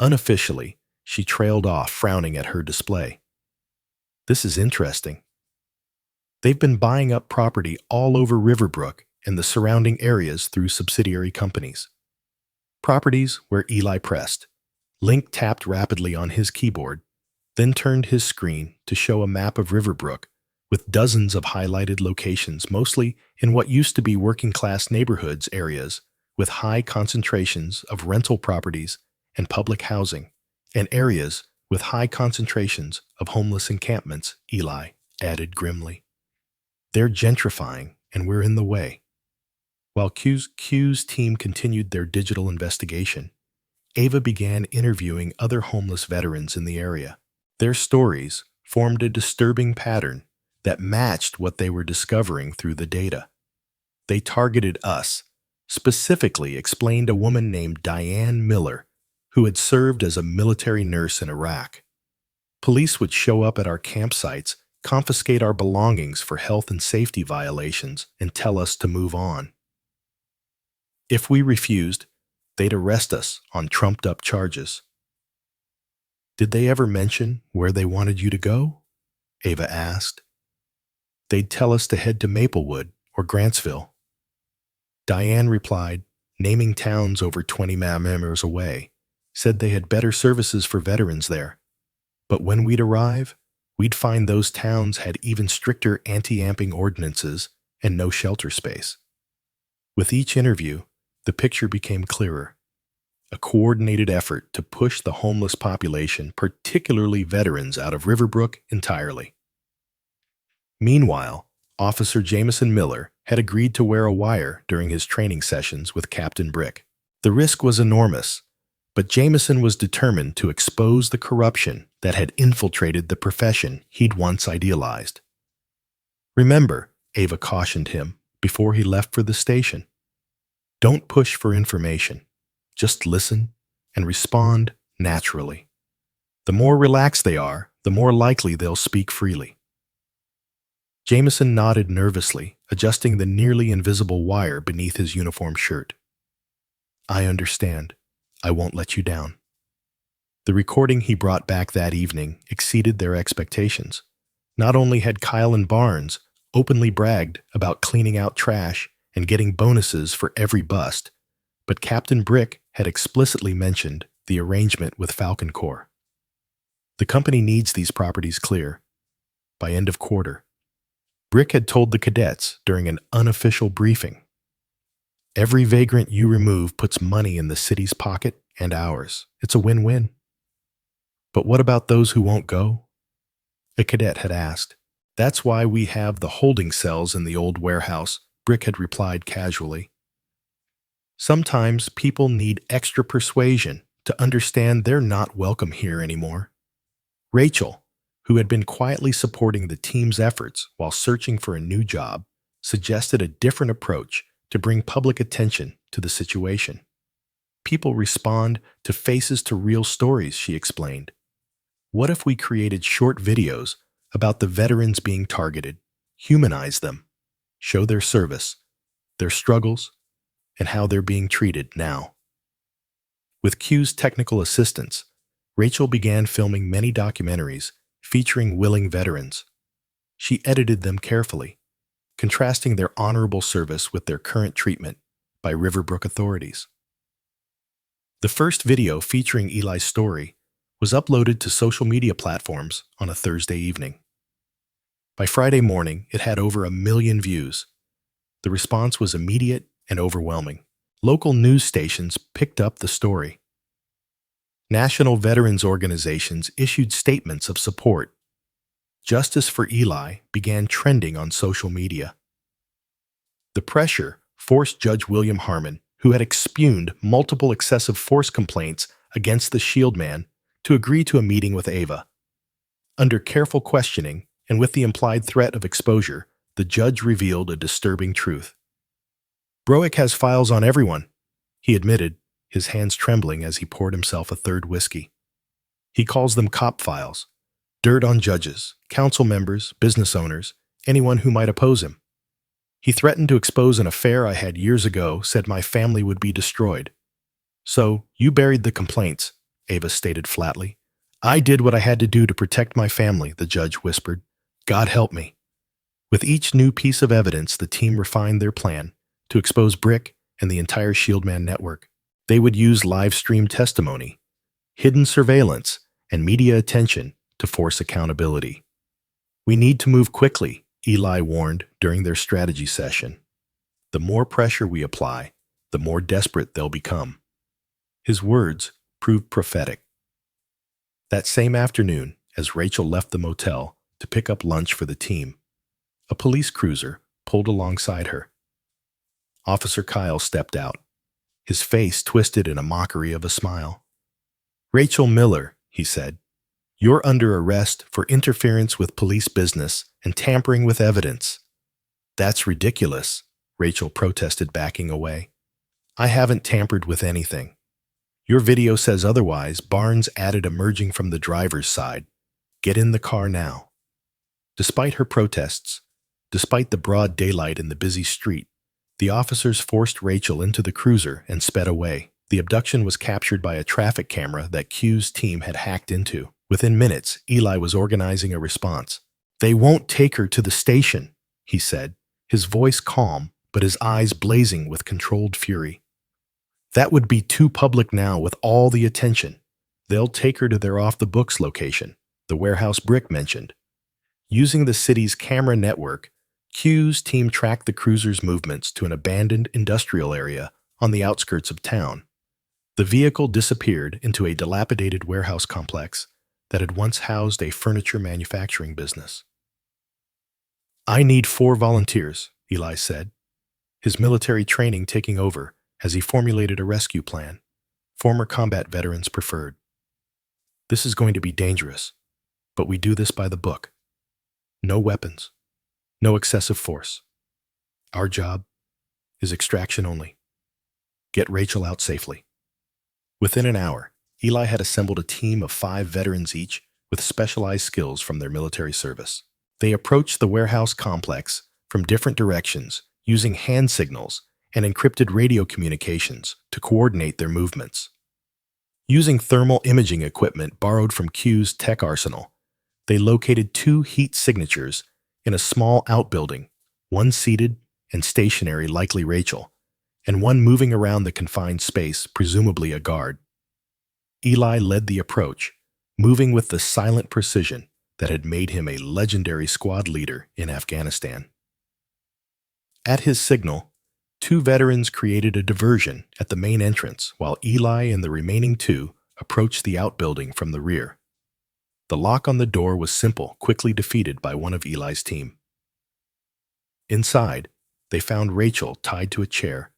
Unofficially, she trailed off, frowning at her display. This is interesting. They've been buying up property all over Riverbrook and the surrounding areas through subsidiary companies. Properties where Eli pressed. Link tapped rapidly on his keyboard, then turned his screen to show a map of Riverbrook with dozens of highlighted locations, mostly in what used to be working-class neighborhoods areas with high concentrations of rental properties and public housing, and areas with high concentrations of homeless encampments, Eli added grimly. They're gentrifying, and we're in the way. While Q's team continued their digital investigation, Ava began interviewing other homeless veterans in the area. Their stories formed a disturbing pattern that matched what they were discovering through the data. They targeted us, specifically explained a woman named Diane Miller, who had served as a military nurse in Iraq. Police would show up at our campsites, confiscate our belongings for health and safety violations, and tell us to move on. If we refused, they'd arrest us on trumped-up charges. Did they ever mention where they wanted you to go? Ava asked. They'd tell us to head to Maplewood or Grantsville. Diane replied, naming towns over 20 miles away, said they had better services for veterans there. But when we'd arrive, we'd find those towns had even stricter anti-amping ordinances and no shelter space. With each interview, the picture became clearer. A coordinated effort to push the homeless population, particularly veterans, out of Riverbrook entirely. Meanwhile, Officer Jameson Miller had agreed to wear a wire during his training sessions with Captain Brick. The risk was enormous, but Jameson was determined to expose the corruption that had infiltrated the profession he'd once idealized. Remember, Ava cautioned him before he left for the station. Don't push for information. Just listen and respond naturally. The more relaxed they are, the more likely they'll speak freely. Jameson nodded nervously, adjusting the nearly invisible wire beneath his uniform shirt. I understand. I won't let you down. The recording he brought back that evening exceeded their expectations. Not only had Kyle and Barnes openly bragged about cleaning out trash and getting bonuses for every bust, but Captain Brick had explicitly mentioned the arrangement with Falcon Corps. The company needs these properties clear by end of quarter. Brick had told the cadets during an unofficial briefing. Every vagrant you remove puts money in the city's pocket and ours. It's a win-win. But what about those who won't go? A cadet had asked. That's why we have the holding cells in the old warehouse, Brick had replied casually. Sometimes people need extra persuasion to understand they're not welcome here anymore. Rachel, who had been quietly supporting the team's efforts while searching for a new job, suggested a different approach to bring public attention to the situation. People respond to faces to real stories, she explained. What if we created short videos about the veterans being targeted, humanize them, show their service, their struggles, and how they're being treated now? With Q's technical assistance, Rachel began filming many documentaries featuring willing veterans. She edited them carefully, contrasting their honorable service with their current treatment by Riverbrook authorities. The first video featuring Eli's story was uploaded to social media platforms on a Thursday evening. By Friday morning, it had over 1 million views. The response was immediate and overwhelming. Local news stations picked up the story. National veterans organizations issued statements of support. Justice for Eli began trending on social media. The pressure forced Judge William Harmon, who had expugned multiple excessive force complaints against the Shield Man, to agree to a meeting with Ava. Under careful questioning and with the implied threat of exposure, the judge revealed a disturbing truth. Broick has files on everyone, he admitted, his hands trembling as he poured himself a third whiskey. He calls them cop files, dirt on judges, council members, business owners, anyone who might oppose him. He threatened to expose an affair I had years ago, said my family would be destroyed. So, you buried the complaints, Ava stated flatly. I did what I had to do to protect my family, the judge whispered. God help me. With each new piece of evidence, the team refined their plan to expose Brick and the entire Shieldman network. They would use live-stream testimony, hidden surveillance, and media attention to force accountability. We need to move quickly, Eli warned during their strategy session. The more pressure we apply, the more desperate they'll become. His words proved prophetic. That same afternoon, as Rachel left the motel to pick up lunch for the team, a police cruiser pulled alongside her. Officer Kyle stepped out, his face twisted in a mockery of a smile. Rachel Miller, he said, you're under arrest for interference with police business and tampering with evidence. That's ridiculous, Rachel protested, backing away. I haven't tampered with anything. Your video says otherwise, Barnes added, emerging from the driver's side. Get in the car now. Despite her protests, despite the broad daylight in the busy street, the officers forced Rachel into the cruiser and sped away. The abduction was captured by a traffic camera that Q's team had hacked into. Within minutes, Eli was organizing a response. They won't take her to the station, he said, his voice calm, but his eyes blazing with controlled fury. That would be too public now with all the attention. They'll take her to their off-the-books location, the warehouse Brick mentioned. Using the city's camera network, Q's team tracked the cruiser's movements to an abandoned industrial area on the outskirts of town. The vehicle disappeared into a dilapidated warehouse complex that had once housed a furniture manufacturing business. I need 4 volunteers, Eli said, his military training taking over as he formulated a rescue plan. Former combat veterans preferred. This is going to be dangerous, but we do this by the book. No weapons, no excessive force. Our job is extraction only. Get Rachel out safely." Within an hour, Eli had assembled a team of 5 veterans each with specialized skills from their military service. They approached the warehouse complex from different directions using hand signals and encrypted radio communications to coordinate their movements. Using thermal imaging equipment borrowed from Q's tech arsenal, they located 2 heat signatures in a small outbuilding, one seated and stationary, likely Rachel, and one moving around the confined space, presumably a guard. Eli led the approach, moving with the silent precision that had made him a legendary squad leader in Afghanistan. At his signal, 2 veterans created a diversion at the main entrance while Eli and the remaining 2 approached the outbuilding from the rear. The lock on the door was simple, quickly defeated by one of Eli's team. Inside, they found Rachel tied to a chair,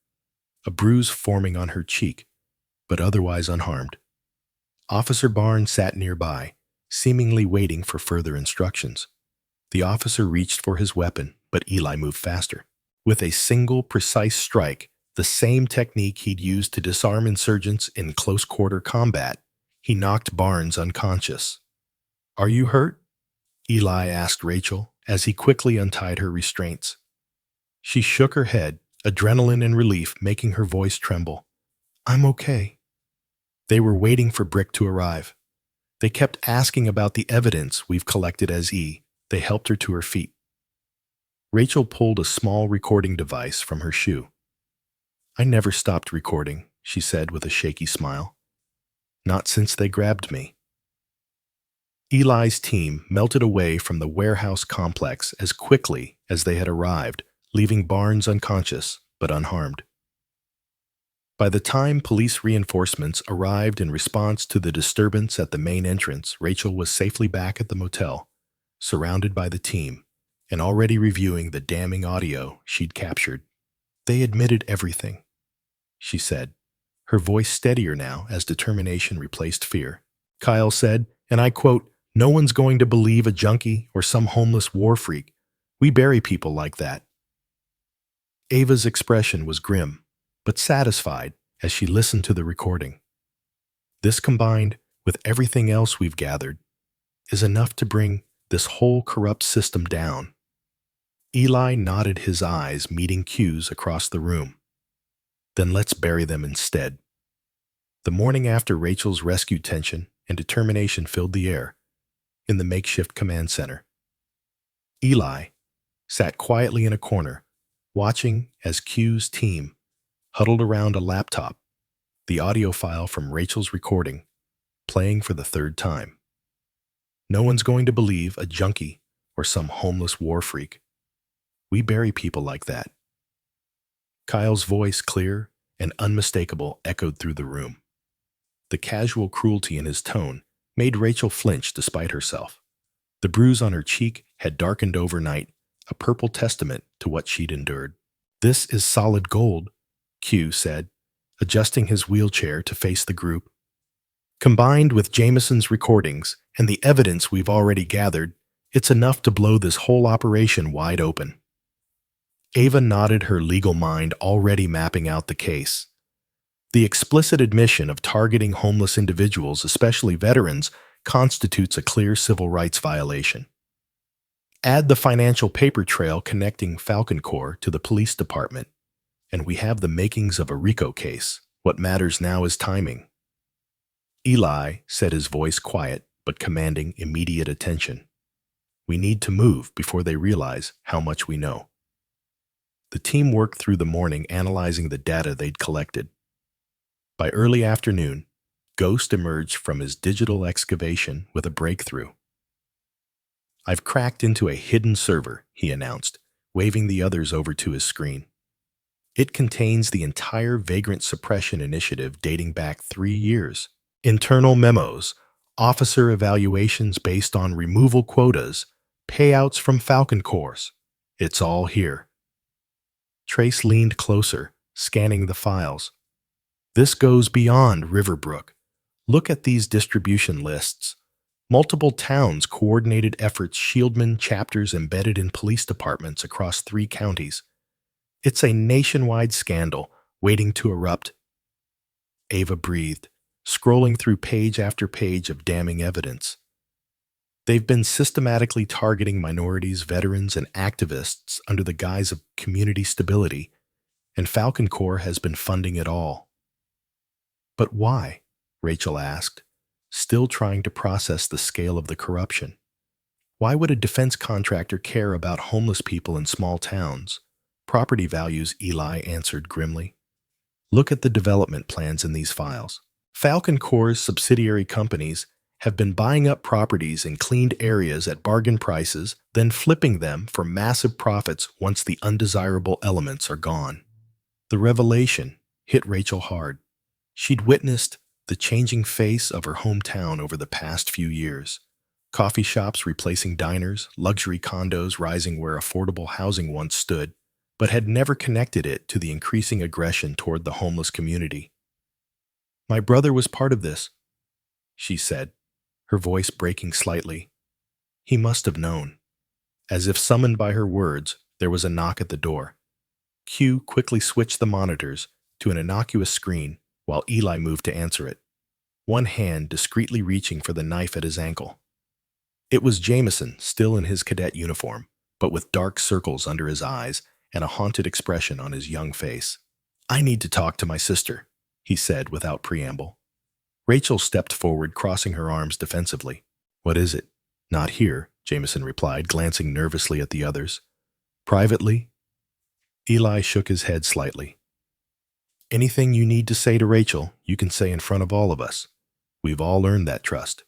a bruise forming on her cheek, but otherwise unharmed. Officer Barnes sat nearby, seemingly waiting for further instructions. The officer reached for his weapon, but Eli moved faster. With a single precise strike, the same technique he'd used to disarm insurgents in close-quarter combat, he knocked Barnes unconscious. "Are you hurt?" Eli asked Rachel as he quickly untied her restraints. She shook her head, adrenaline and relief making her voice tremble. "I'm okay." They were waiting for Brick to arrive. They kept asking about the evidence we've collected as E. They helped her to her feet. Rachel pulled a small recording device from her shoe. "I never stopped recording," she said with a shaky smile. "Not since they grabbed me." Eli's team melted away from the warehouse complex as quickly as they had arrived, leaving Barnes unconscious but unharmed. By the time police reinforcements arrived in response to the disturbance at the main entrance, Rachel was safely back at the motel, surrounded by the team, and already reviewing the damning audio she'd captured. "They admitted everything," she said, her voice steadier now as determination replaced fear. Kyle said, and I quote, "No one's going to believe a junkie or some homeless war freak. We bury people like that." Ava's expression was grim, but satisfied as she listened to the recording. This, combined with everything else we've gathered, is enough to bring this whole corrupt system down. Eli nodded, his eyes meeting Q's across the room. "Then let's bury them instead." The morning after, Rachel's rescue tension and determination filled the air in the makeshift command center. Eli sat quietly in a corner, watching as Q's team huddled around a laptop, the audio file from Rachel's recording playing for the 3rd time. "No one's going to believe a junkie or some homeless war freak. We bury people like that." Kyle's voice, clear and unmistakable, echoed through the room. The casual cruelty in his tone made Rachel flinch despite herself. The bruise on her cheek had darkened overnight, a purple testament to what she'd endured. "This is solid gold," Q said, adjusting his wheelchair to face the group. "Combined with Jameson's recordings and the evidence we've already gathered, it's enough to blow this whole operation wide open." Ava nodded, her legal mind already mapping out the case. The explicit admission of targeting homeless individuals, especially veterans, constitutes a clear civil rights violation. Add the financial paper trail connecting Falcon Corps to the police department, and we have the makings of a RICO case. What matters now is timing. Eli said, his voice quiet but commanding immediate attention. "We need to move before they realize how much we know." The team worked through the morning analyzing the data they'd collected. By early afternoon, Ghost emerged from his digital excavation with a breakthrough. "I've cracked into a hidden server," he announced, waving the others over to his screen. "It contains the entire vagrant suppression initiative dating back 3 years. Internal memos, officer evaluations based on removal quotas, payouts from Falcon Corps. It's all here." Trace leaned closer, scanning the files. "This goes beyond Riverbrook. Look at these distribution lists. Multiple towns coordinated efforts, shieldmen chapters embedded in police departments across 3 counties. It's a nationwide scandal waiting to erupt. Ava breathed, scrolling through page after page of damning evidence. They've been systematically targeting minorities, veterans, and activists under the guise of community stability, and Falcon Corps has been funding it all. But why? Rachel asked, still trying to process the scale of the corruption. Why would a defense contractor care about homeless people in small towns? Property values, Eli answered grimly. Look at the development plans in these files. Falcon Corps' subsidiary companies have been buying up properties in cleaned areas at bargain prices, then flipping them for massive profits once the undesirable elements are gone. The revelation hit Rachel hard. She'd witnessed the changing face of her hometown over the past few years. Coffee shops replacing diners, luxury condos rising where affordable housing once stood, but had never connected it to the increasing aggression toward the homeless community. My brother was part of this, she said, her voice breaking slightly. He must have known. As if summoned by her words, there was a knock at the door. Q quickly switched the monitors to an innocuous screen while Eli moved to answer it, one hand discreetly reaching for the knife at his ankle. It was Jameson, still in his cadet uniform, but with dark circles under his eyes and a haunted expression on his young face. I need to talk to my sister, he said without preamble. Rachel stepped forward, crossing her arms defensively. What is it? Not here, Jameson replied, glancing nervously at the others. Privately? Eli shook his head slightly. Anything you need to say to Rachel, you can say in front of all of us. We've all earned that trust.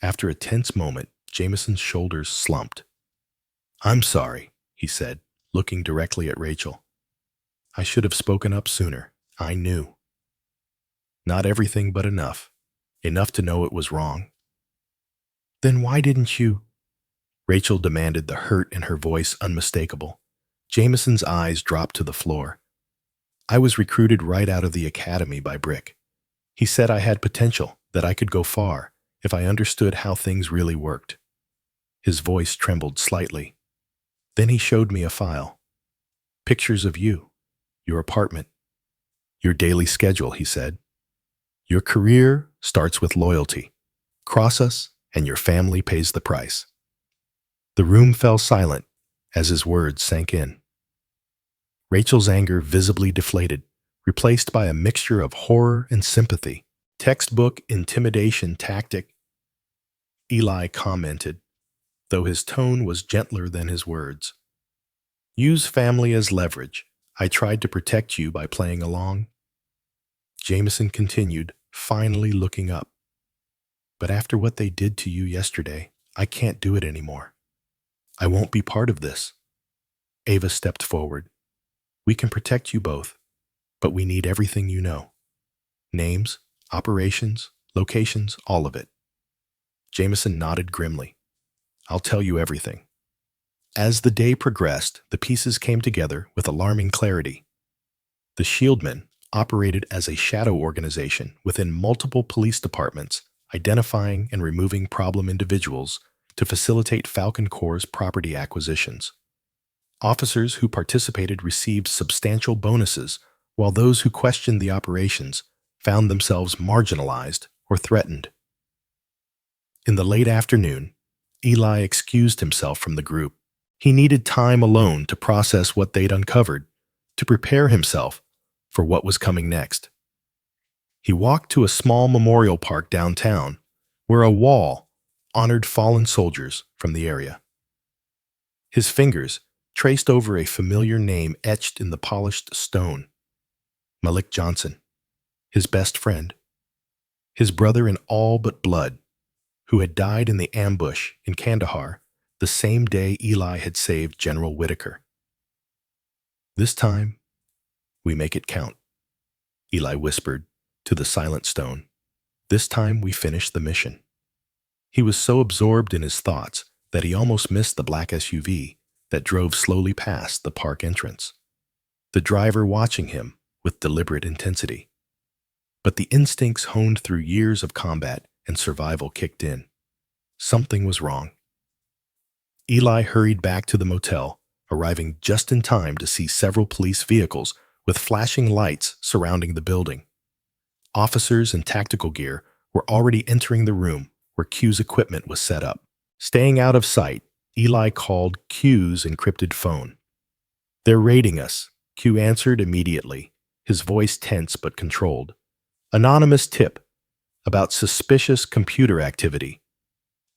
After a tense moment, Jameson's shoulders slumped. I'm sorry, he said, looking directly at Rachel. I should have spoken up sooner. I knew. Not everything, but enough. Enough to know it was wrong. Then why didn't you? Rachel demanded, the hurt in her voice unmistakable. Jameson's eyes dropped to the floor. I was recruited right out of the academy by Brick. He said I had potential, that I could go far, if I understood how things really worked. His voice trembled slightly. Then he showed me a file. Pictures of you, your apartment, your daily schedule, he said. Your career starts with loyalty. Cross us, and your family pays the price. The room fell silent as his words sank in. Rachel's anger visibly deflated, replaced by a mixture of horror and sympathy. Textbook intimidation tactic, Eli commented, though his tone was gentler than his words. Use family as leverage. I tried to protect you by playing along. Jameson continued, finally looking up. But after what they did to you yesterday, I can't do it anymore. I won't be part of this. Ava stepped forward. We can protect you both, but we need everything you know. Names, operations, locations, all of it. Jameson nodded grimly. I'll tell you everything. As the day progressed, the pieces came together with alarming clarity. The Shieldmen operated as a shadow organization within multiple police departments, identifying and removing problem individuals to facilitate Falcon Corps' property acquisitions. Officers who participated received substantial bonuses, while those who questioned the operations found themselves marginalized or threatened. In the late afternoon, Eli excused himself from the group. He needed time alone to process what they'd uncovered, to prepare himself for what was coming next. He walked to a small memorial park downtown, where a wall honored fallen soldiers from the area. His fingers traced over a familiar name etched in the polished stone. Malik Johnson, his best friend, his brother in all but blood, who had died in the ambush in Kandahar the same day Eli had saved General Whitaker. This time, we make it count, Eli whispered to the silent stone. This time we finish the mission. He was so absorbed in his thoughts that he almost missed the black SUV that drove slowly past the park entrance, the driver watching him with deliberate intensity. But the instincts honed through years of combat and survival kicked in. Something was wrong. Eli hurried back to the motel, arriving just in time to see several police vehicles with flashing lights surrounding the building. Officers in tactical gear were already entering the room where Q's equipment was set up. Staying out of sight, Eli called Q's encrypted phone. "They're raiding us," Q answered immediately, his voice tense but controlled. "Anonymous tip about suspicious computer activity.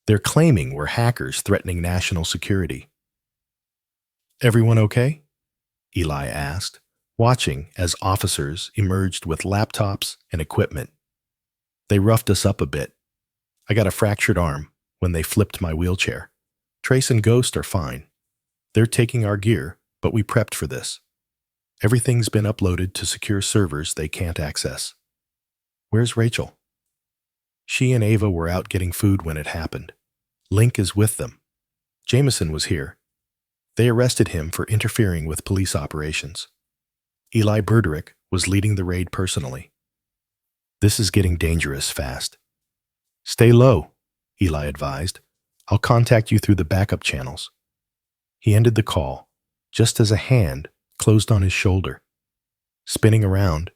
They're claiming we're hackers threatening national security." "Everyone okay?" Eli asked, watching as officers emerged with laptops and equipment. "They roughed us up a bit. I got a fractured arm when they flipped my wheelchair. Trace and Ghost are fine. They're taking our gear, but we prepped for this. Everything's been uploaded to secure servers they can't access." "Where's Rachel?" "She and Ava were out getting food when it happened. Link is with them. Jameson was here. They arrested him for interfering with police operations. Eli Berderick was leading the raid personally. This is getting dangerous fast." "Stay low," Eli advised. "I'll contact you through the backup channels." He ended the call, just as a hand closed on his shoulder. Spinning around,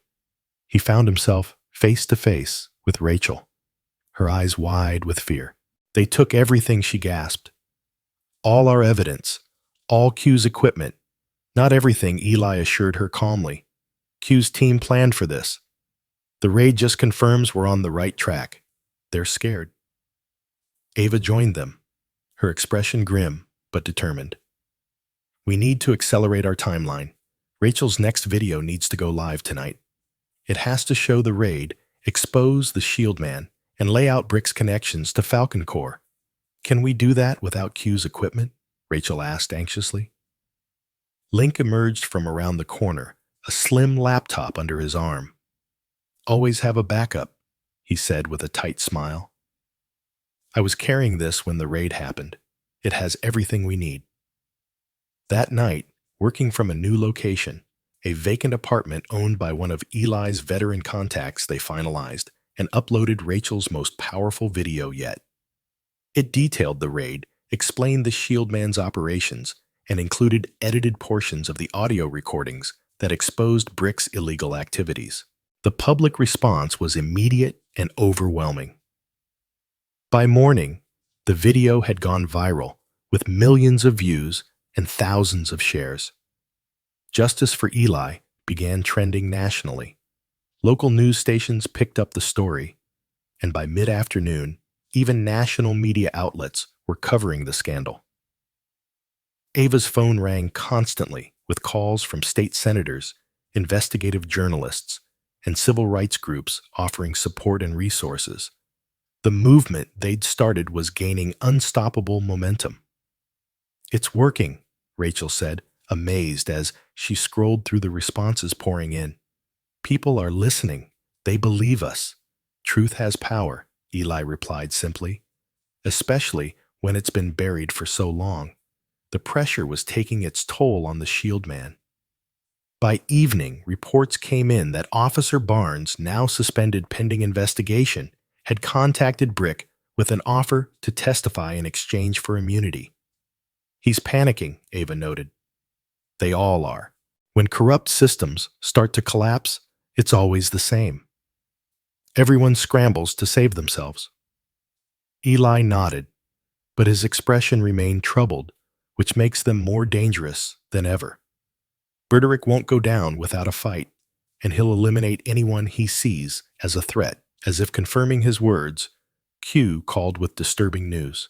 he found himself face to face with Rachel, her eyes wide with fear. "They took everything," she gasped. "All our evidence, all Q's equipment, not everything," Eli assured her calmly. "Q's team planned for this. The raid just confirms we're on the right track. They're scared." Ava joined them, her expression grim but determined. "We need to accelerate our timeline. Rachel's next video needs to go live tonight. It has to show the raid, expose the Shield Man, and lay out Brick's connections to Falcon Corps. Can we do that without Q's equipment?" Rachel asked anxiously. Link emerged from around the corner, a slim laptop under his arm. "Always have a backup," he said with a tight smile. "I was carrying this when the raid happened. It has everything we need." That night, working from a new location, a vacant apartment owned by one of Eli's veteran contacts, they finalized and uploaded Rachel's most powerful video yet. It detailed the raid, explained the Shield Man's operations, and included edited portions of the audio recordings that exposed Brick's illegal activities. The public response was immediate and overwhelming. By morning, the video had gone viral, with millions of views and thousands of shares. Justice for Eli began trending nationally. Local news stations picked up the story, and by mid-afternoon, even national media outlets were covering the scandal. Ava's phone rang constantly with calls from state senators, investigative journalists, and civil rights groups offering support and resources. The movement they'd started was gaining unstoppable momentum. "It's working," Rachel said, amazed as she scrolled through the responses pouring in. "People are listening. They believe us. Truth has power," Eli replied simply. "Especially when it's been buried for so long. The pressure was taking its toll on the Shield Man." By evening, reports came in that Officer Barnes, now suspended pending investigation, had contacted Brick with an offer to testify in exchange for immunity. "He's panicking," Ava noted. "They all are. When corrupt systems start to collapse, it's always the same. Everyone scrambles to save themselves." Eli nodded, but his expression remained troubled, which makes them more dangerous than ever. "Berderick won't go down without a fight, and he'll eliminate anyone he sees as a threat." As if confirming his words, Q called with disturbing news.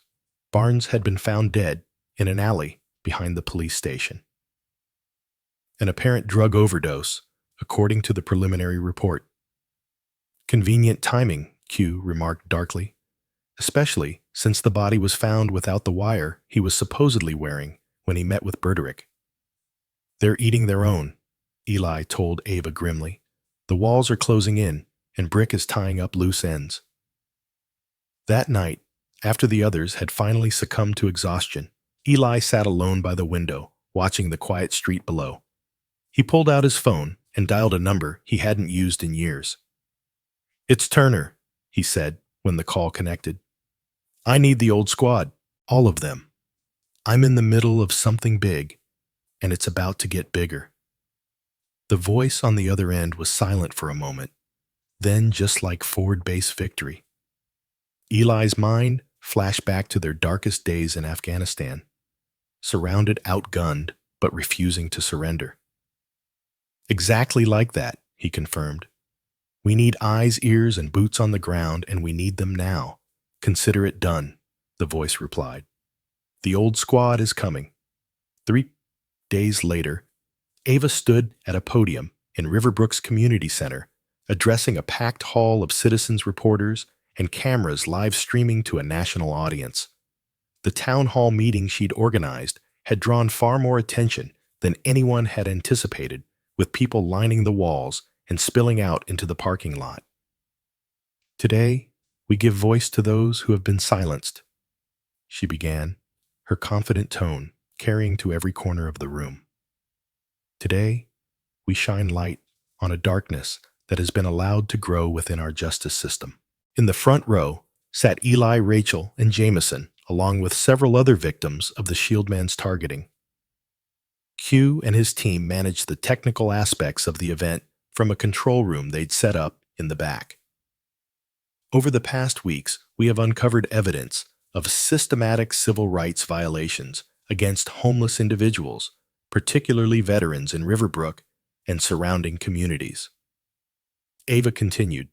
Barnes had been found dead in an alley behind the police station. An apparent drug overdose, according to the preliminary report. "Convenient timing," Q remarked darkly, "especially since the body was found without the wire he was supposedly wearing when he met with Berderick." "They're eating their own," Eli told Ava grimly. "The walls are closing in, and Brick is tying up loose ends." That night, after the others had finally succumbed to exhaustion, Eli sat alone by the window, watching the quiet street below. He pulled out his phone and dialed a number he hadn't used in years. "It's Turner," he said when the call connected. "I need the old squad, all of them. I'm in the middle of something big, and it's about to get bigger." The voice on the other end was silent for a moment, then just like forward base victory. Eli's mind flashed back to their darkest days in Afghanistan, surrounded, outgunned, but refusing to surrender. "Exactly like that," he confirmed. "We need eyes, ears, and boots on the ground, and we need them now. Consider it done," the voice replied. "The old squad is coming." 3 days later, Ava stood at a podium in Riverbrook's community center, addressing a packed hall of citizens, reporters, and cameras live streaming to a national audience. The town hall meeting she'd organized had drawn far more attention than anyone had anticipated, with people lining the walls and spilling out into the parking lot. "Today, we give voice to those who have been silenced," she began, her confident tone carrying to every corner of the room. "Today, we shine light on a darkness that has been allowed to grow within our justice system." In the front row sat Eli, Rachel, and Jameson, along with several other victims of the Shieldman's targeting. Q and his team managed the technical aspects of the event from a control room they'd set up in the back. Over the past weeks, we have uncovered evidence of systematic civil rights violations against homeless individuals, particularly veterans in Riverbrook and surrounding communities. Ava continued,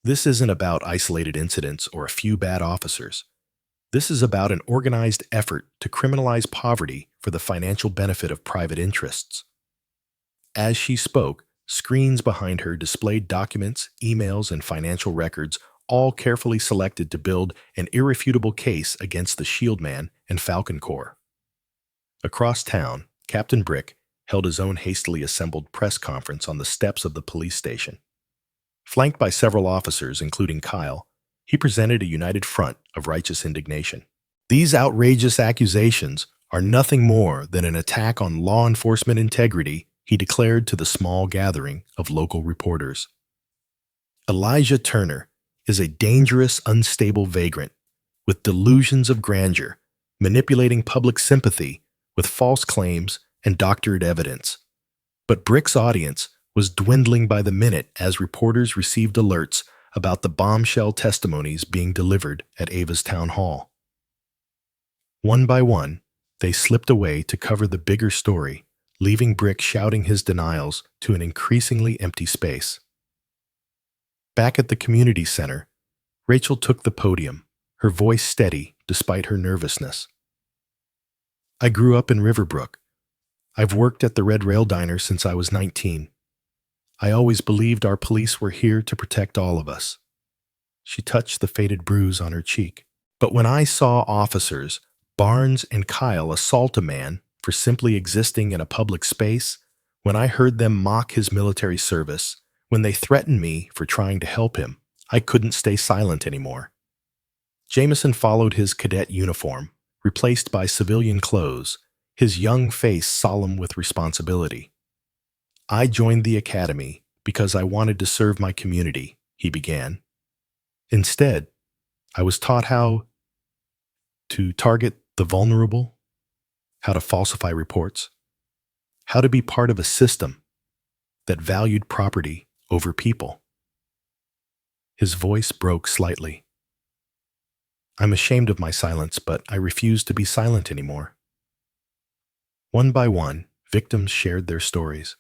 "This isn't about isolated incidents or a few bad officers. This is about an organized effort to criminalize poverty for the financial benefit of private interests." As she spoke, screens behind her displayed documents, emails, and financial records, all carefully selected to build an irrefutable case against the Shieldman and Falcon Corps. Across town, Captain Brick held his own hastily assembled press conference on the steps of the police station. Flanked by several officers, including Kyle, he presented a united front of righteous indignation. "These outrageous accusations are nothing more than an attack on law enforcement integrity," he declared to the small gathering of local reporters. "Elijah Turner is a dangerous, unstable vagrant with delusions of grandeur, manipulating public sympathy with false claims and doctored evidence." But Brick's audience was dwindling by the minute as reporters received alerts about the bombshell testimonies being delivered at Ava's town hall. One by one, they slipped away to cover the bigger story, leaving Brick shouting his denials to an increasingly empty space. Back at the community center, Rachel took the podium, her voice steady despite her nervousness. "I grew up in Riverbrook. I've worked at the Red Rail Diner since I was 19. I always believed our police were here to protect all of us." She touched the faded bruise on her cheek. "But when I saw officers, Barnes and Kyle, assault a man for simply existing in a public space, when I heard them mock his military service, when they threatened me for trying to help him, I couldn't stay silent anymore." Jameson followed his cadet uniform, replaced by civilian clothes, his young face solemn with responsibility. "I joined the academy because I wanted to serve my community," he began. "Instead, I was taught how to target the vulnerable, how to falsify reports, how to be part of a system that valued property over people." His voice broke slightly. "I'm ashamed of my silence, but I refuse to be silent anymore." One by one, victims shared their stories.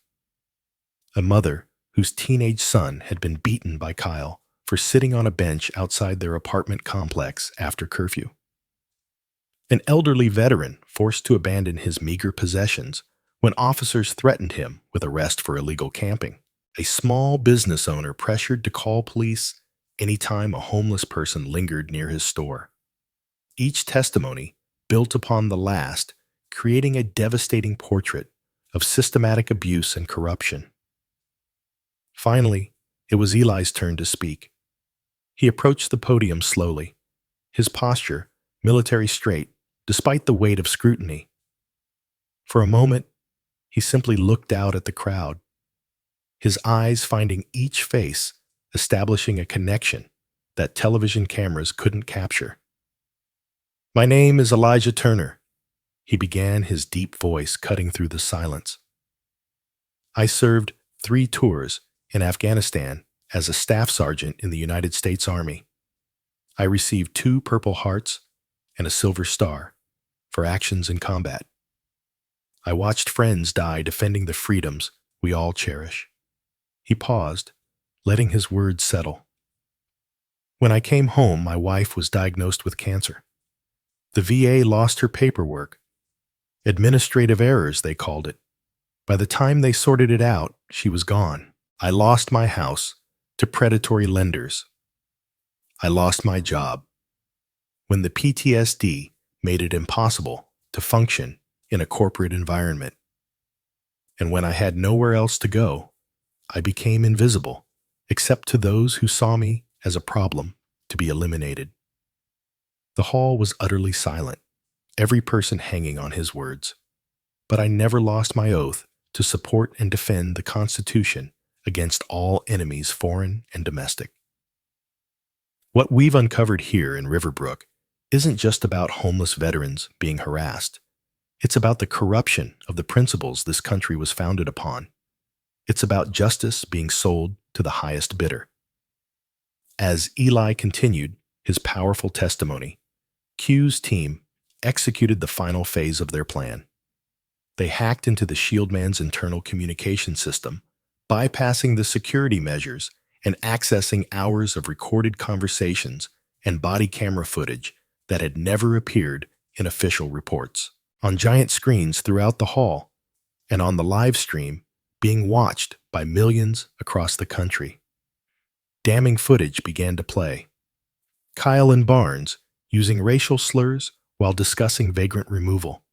A mother whose teenage son had been beaten by Kyle for sitting on a bench outside their apartment complex after curfew. An elderly veteran forced to abandon his meager possessions when officers threatened him with arrest for illegal camping. A small business owner pressured to call police anytime a homeless person lingered near his store. Each testimony built upon the last, creating a devastating portrait of systematic abuse and corruption. Finally, it was Eli's turn to speak. He approached the podium slowly, his posture military straight despite the weight of scrutiny. For a moment, he simply looked out at the crowd, his eyes finding each face establishing a connection that television cameras couldn't capture. "My name is Elijah Turner," he began, his deep voice cutting through the silence. "I served 3 tours in Afghanistan as a staff sergeant in the United States Army. I received 2 Purple Hearts and a Silver Star for actions in combat. I watched friends die defending the freedoms we all cherish." He paused, letting his words settle. "When I came home, my wife was diagnosed with cancer. The VA lost her paperwork. Administrative errors, they called it. By the time they sorted it out, she was gone. I lost my house to predatory lenders. I lost my job when the PTSD made it impossible to function in a corporate environment. And when I had nowhere else to go, I became invisible, except to those who saw me as a problem to be eliminated." The hall was utterly silent, every person hanging on his words. "But I never lost my oath to support and defend the Constitution against all enemies, foreign and domestic." What we've uncovered here in Riverbrook isn't just about homeless veterans being harassed. It's about the corruption of the principles this country was founded upon. It's about justice being sold to the highest bidder. As Eli continued his powerful testimony, Q's team executed the final phase of their plan. They hacked into the Shieldman's internal communication system, bypassing the security measures and accessing hours of recorded conversations and body camera footage that had never appeared in official reports. On giant screens throughout the hall and on the live stream being watched by millions across the country. Damning footage began to play. Kyle and Barnes using racial slurs while discussing vagrant removal.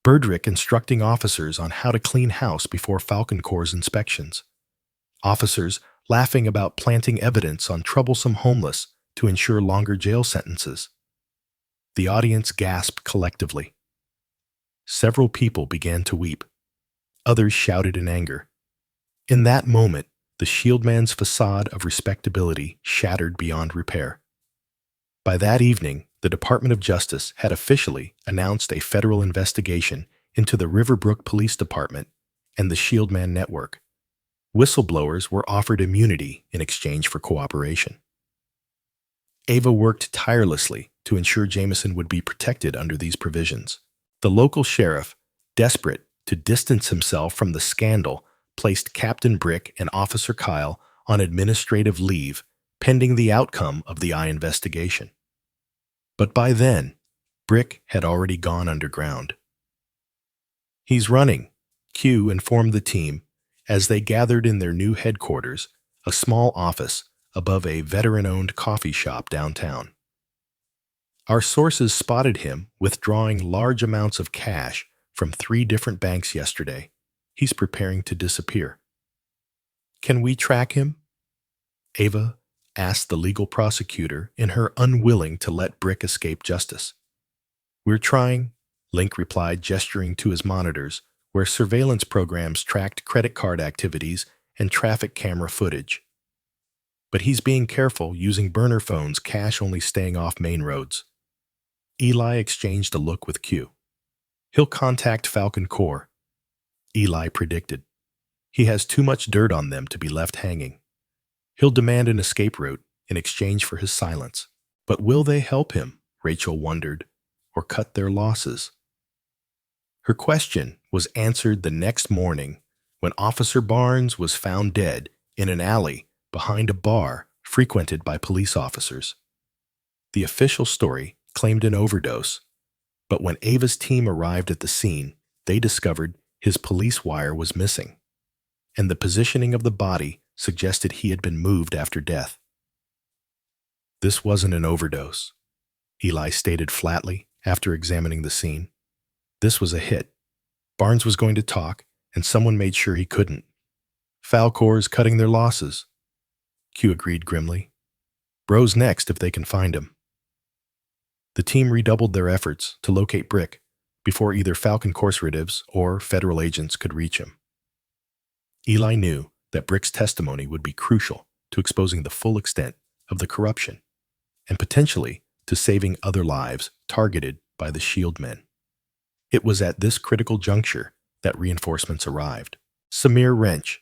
Burdrick instructing officers on how to clean house before Falcon Corps' inspections. Officers laughing about planting evidence on troublesome homeless to ensure longer jail sentences. The audience gasped collectively. Several people began to weep. Others shouted in anger. In that moment, the Shieldman's facade of respectability shattered beyond repair. By that evening, the Department of Justice had officially announced a federal investigation into the Riverbrook Police Department and the Shieldman network. Whistleblowers were offered immunity in exchange for cooperation. Ava worked tirelessly to ensure Jameson would be protected under these provisions. The local sheriff, desperate to distance himself from the scandal, placed Captain Brick and Officer Kyle on administrative leave pending the outcome of the eye investigation. But by then, Brick had already gone underground. "He's running," Q informed the team as they gathered in their new headquarters, a small office above a veteran-owned coffee shop downtown. "Our sources spotted him withdrawing large amounts of cash from 3 different banks yesterday. He's preparing to disappear." "Can we track him?" Ava asked the legal prosecutor in her unwilling to let Brick escape justice. "We're trying," Link replied, gesturing to his monitors, where surveillance programs tracked credit card activities and traffic camera footage. "But he's being careful, using burner phones, cash only staying off main roads." Eli exchanged a look with Q. "He'll contact Falcon Corps," Eli predicted. "He has too much dirt on them to be left hanging. He'll demand an escape route in exchange for his silence. But will they help him?" Rachel wondered, "or cut their losses?" Her question was answered the next morning when Officer Barnes was found dead in an alley behind a bar frequented by police officers. The official story claimed an overdose, but when Ava's team arrived at the scene, they discovered his police wire was missing, and the positioning of the body suggested he had been moved after death. "This wasn't an overdose," Eli stated flatly after examining the scene. "This was a hit. Barnes was going to talk, and someone made sure he couldn't. Falcor's cutting their losses." Q agreed grimly. "Bro's next if they can find him." The team redoubled their efforts to locate Brick before either Falcon Corsoratives or federal agents could reach him. Eli knew that Brick's testimony would be crucial to exposing the full extent of the corruption and potentially to saving other lives targeted by the Shield men. It was at this critical juncture that reinforcements arrived. Samir Wrench.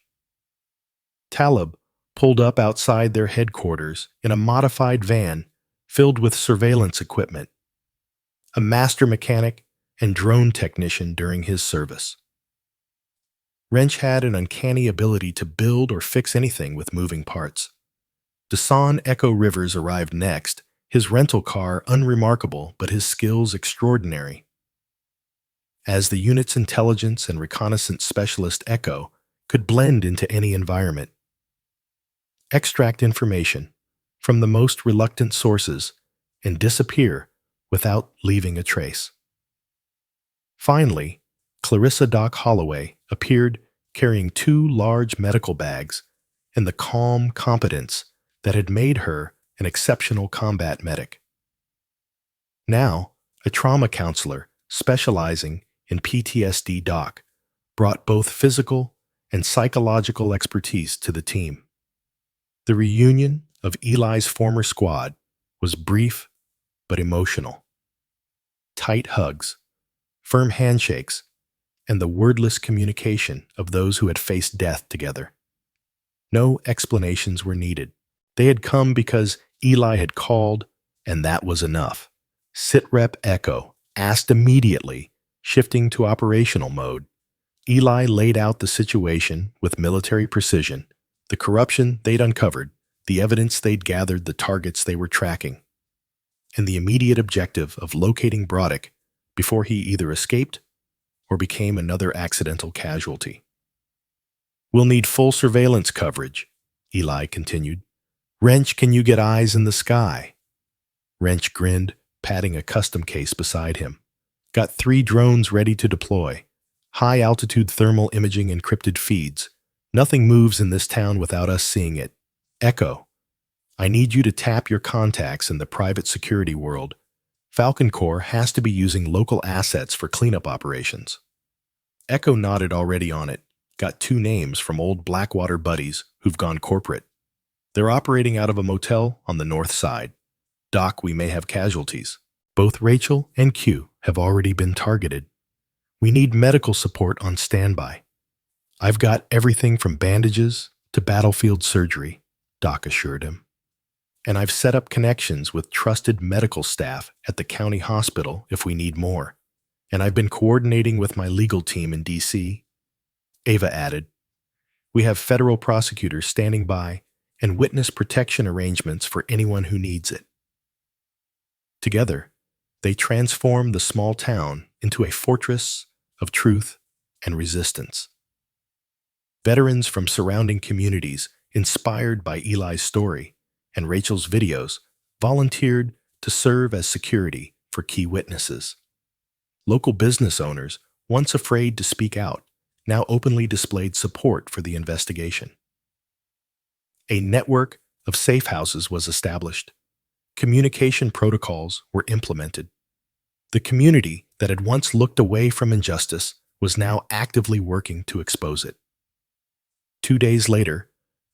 Talib pulled up outside their headquarters in a modified van filled with surveillance equipment, a master mechanic and drone technician during his service. Wrench had an uncanny ability to build or fix anything with moving parts. Dasan Echo Rivers arrived next, his rental car unremarkable but his skills extraordinary. As the unit's intelligence and reconnaissance specialist, Echo could blend into any environment, extract information from the most reluctant sources, and disappear without leaving a trace. Finally, Clarissa Doc Holloway appeared carrying 2 large medical bags and the calm competence that had made her an exceptional combat medic. Now, a trauma counselor specializing in PTSD, Doc brought both physical and psychological expertise to the team. The reunion of Eli's former squad was brief but emotional. Tight hugs, firm handshakes, and the wordless communication of those who had faced death together. No explanations were needed. They had come because Eli had called, and that was enough. Sitrep Echo asked immediately, shifting to operational mode. Eli laid out the situation with military precision, the corruption they'd uncovered, the evidence they'd gathered, the targets they were tracking, and the immediate objective of locating Broddick before he either escaped or became another accidental casualty. "We'll need full surveillance coverage," Eli continued. "Wrench, can you get eyes in the sky?" Wrench grinned, patting a custom case beside him. "Got 3 drones ready to deploy. High-altitude thermal imaging encrypted feeds. Nothing moves in this town without us seeing it. Echo, I need you to tap your contacts in the private security world. Falcon Corps has to be using local assets for cleanup operations." Echo nodded, already on it. "Got 2 names from old Blackwater buddies who've gone corporate. They're operating out of a motel on the north side. Doc, we may have casualties. Both Rachel and Q have already been targeted. We need medical support on standby." "I've got everything from bandages to battlefield surgery," Doc assured him. "And I've set up connections with trusted medical staff at the county hospital if we need more. And I've been coordinating with my legal team in D.C. Ava added, "We have federal prosecutors standing by and witness protection arrangements for anyone who needs it." Together, they transformed the small town into a fortress of truth and resistance. Veterans from surrounding communities, inspired by Eli's story and Rachel's videos, volunteered to serve as security for key witnesses. Local business owners, once afraid to speak out, now openly displayed support for the investigation. A network of safe houses was established. Communication protocols were implemented. The community that had once looked away from injustice was now actively working to expose it. 2 days later,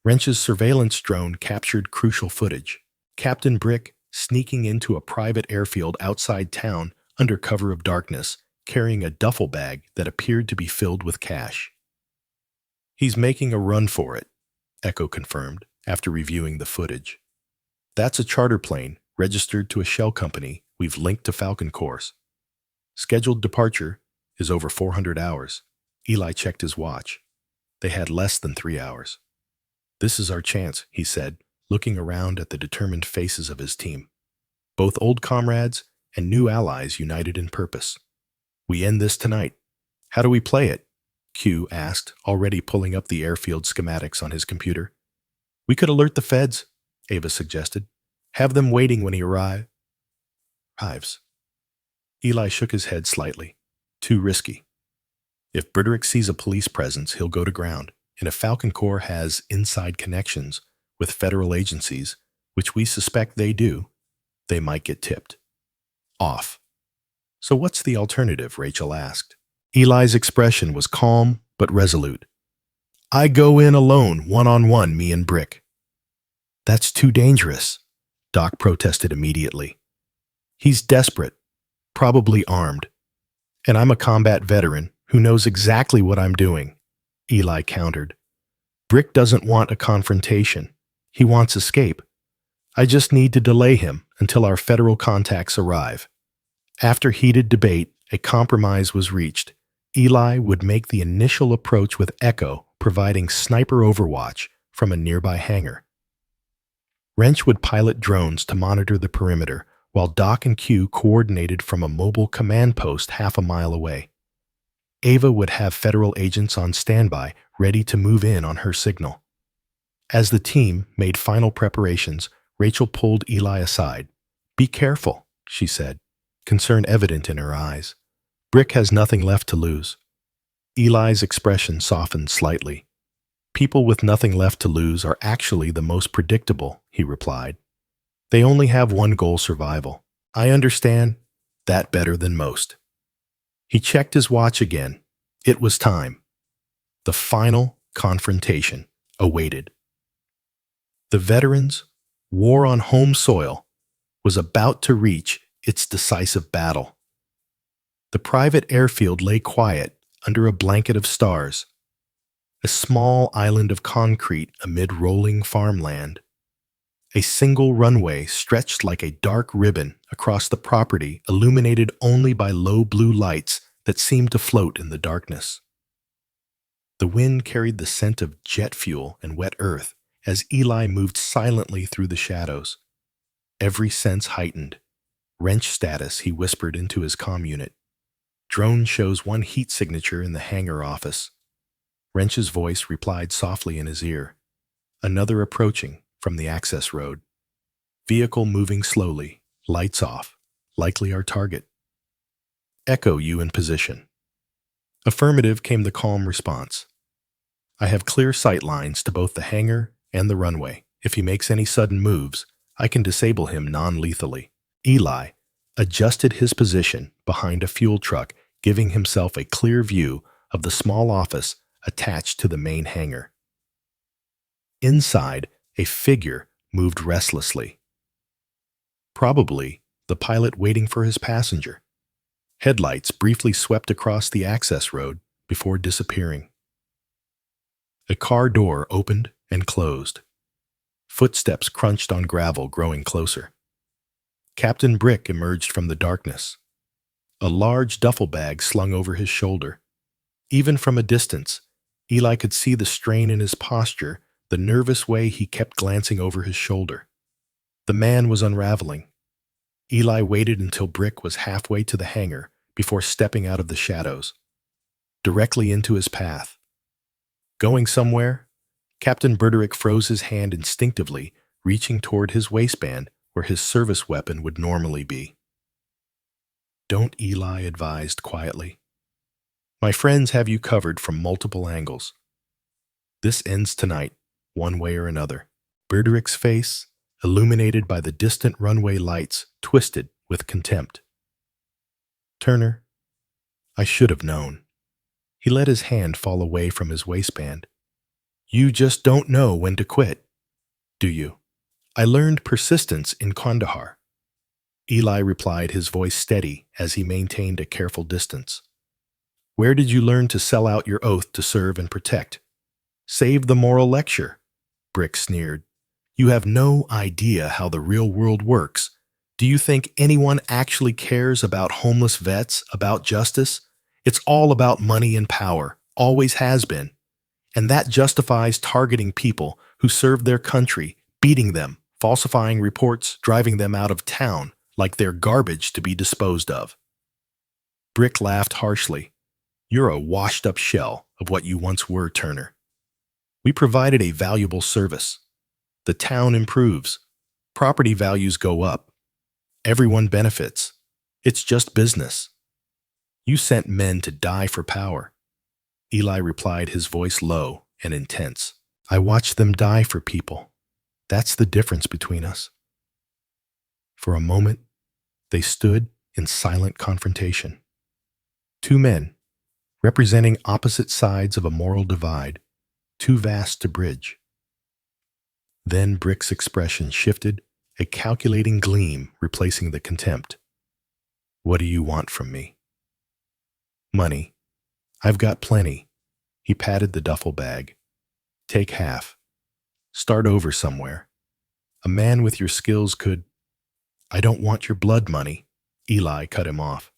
Wrench's surveillance drone captured crucial footage. Captain Brick sneaking into a private airfield outside town under cover of darkness, carrying a duffel bag that appeared to be filled with cash. "He's making a run for it," Echo confirmed after reviewing the footage. "That's a charter plane registered to a shell company we've linked to Falcon Corps. Scheduled departure is over 400 hours. Eli checked his watch. They had less than 3 hours. "This is our chance," he said, looking around at the determined faces of his team. Both old comrades and new allies united in purpose. "We end this tonight. How do we play it?" Q asked, already pulling up the airfield schematics on his computer. "We could alert the feds," Ava suggested. "Have them waiting when he arrives." Eli shook his head slightly. "Too risky. If Broddick sees a police presence, he'll go to ground, and if Falcon Corps has inside connections with federal agencies, which we suspect they do, they might get tipped off." "So what's the alternative?" Rachel asked. Eli's expression was calm but resolute. "I go in alone, one-on-one, me and Brick. That's too dangerous, Doc protested immediately. He's desperate, probably armed. And I'm a combat veteran who knows exactly what I'm doing, Eli countered. Brick doesn't want a confrontation. He wants escape. I just need to delay him until our federal contacts arrive. After heated debate, a compromise was reached. Eli would make the initial approach with Echo, providing sniper overwatch from a nearby hangar. Wrench would pilot drones to monitor the perimeter, while Doc and Q coordinated from a mobile command post half a mile away. Ava would have federal agents on standby, ready to move in on her signal. As the team made final preparations, Rachel pulled Eli aside. "Be careful," she said, concern evident in her eyes. "Brick has nothing left to lose." Eli's expression softened slightly. "People with nothing left to lose are actually the most predictable," he replied. "They only have one goal: survival. I understand that better than most." He checked his watch again. It was time. The final confrontation awaited. The veterans' war on home soil was about to reach its decisive battle. The private airfield lay quiet under a blanket of stars, a small island of concrete amid rolling farmland. A single runway stretched like a dark ribbon across the property, illuminated only by low blue lights that seemed to float in the darkness. The wind carried the scent of jet fuel and wet earth as Eli moved silently through the shadows. Every sense heightened. "Wrench status," he whispered into his comm unit. "Drone shows one heat signature in the hangar office." Wrench's voice replied softly in his ear. "Another approaching from the access road. Vehicle moving slowly, lights off, likely our target." "Echo, you in position." "Affirmative," came the calm response. "I have clear sight lines to both the hangar and the runway. If he makes any sudden moves, I can disable him non-lethally." Eli adjusted his position behind a fuel truck, giving himself a clear view of the small office attached to the main hangar. Inside, a figure moved restlessly. Probably the pilot waiting for his passenger. Headlights briefly swept across the access road before disappearing. A car door opened and closed. Footsteps crunched on gravel, growing closer. Captain Brick emerged from the darkness. A large duffel bag slung over his shoulder. Even from a distance, Eli could see the strain in his posture, the nervous way he kept glancing over his shoulder. The man was unraveling. Eli waited until Brick was halfway to the hangar before stepping out of the shadows, directly into his path. "Going somewhere?" Captain Berderick froze his hand instinctively, reaching toward his waistband where his service weapon would normally be. "Don't," Eli advised quietly. "My friends have you covered from multiple angles. This ends tonight, one way or another." Berderick's face, illuminated by the distant runway lights, twisted with contempt. "Turner, I should have known." He let his hand fall away from his waistband. "You just don't know when to quit, do you? I learned persistence in Kandahar." Eli replied, his voice steady as he maintained a careful distance. "Where did you learn to sell out your oath to serve and protect? Save the moral lecture," Brick sneered. "You have no idea how the real world works. Do you think anyone actually cares about homeless vets, about justice? It's all about money and power, always has been. And that justifies targeting people who serve their country, beating them, falsifying reports, driving them out of town like they're garbage to be disposed of." Brick laughed harshly. "You're a washed-up shell of what you once were, Turner. We provided a valuable service. The town improves. Property values go up. Everyone benefits. It's just business. You sent men to die for power." Eli replied, his voice low and intense. "I watched them die for people. That's the difference between us." For a moment, they stood in silent confrontation. Two men, representing opposite sides of a moral divide, too vast to bridge. Then Brick's expression shifted, a calculating gleam replacing the contempt. "What do you want from me?" "Money. I've got plenty." He patted the duffel bag. "Take half. Start over somewhere. A man with your skills could—" "I don't want your blood money," Eli cut him off.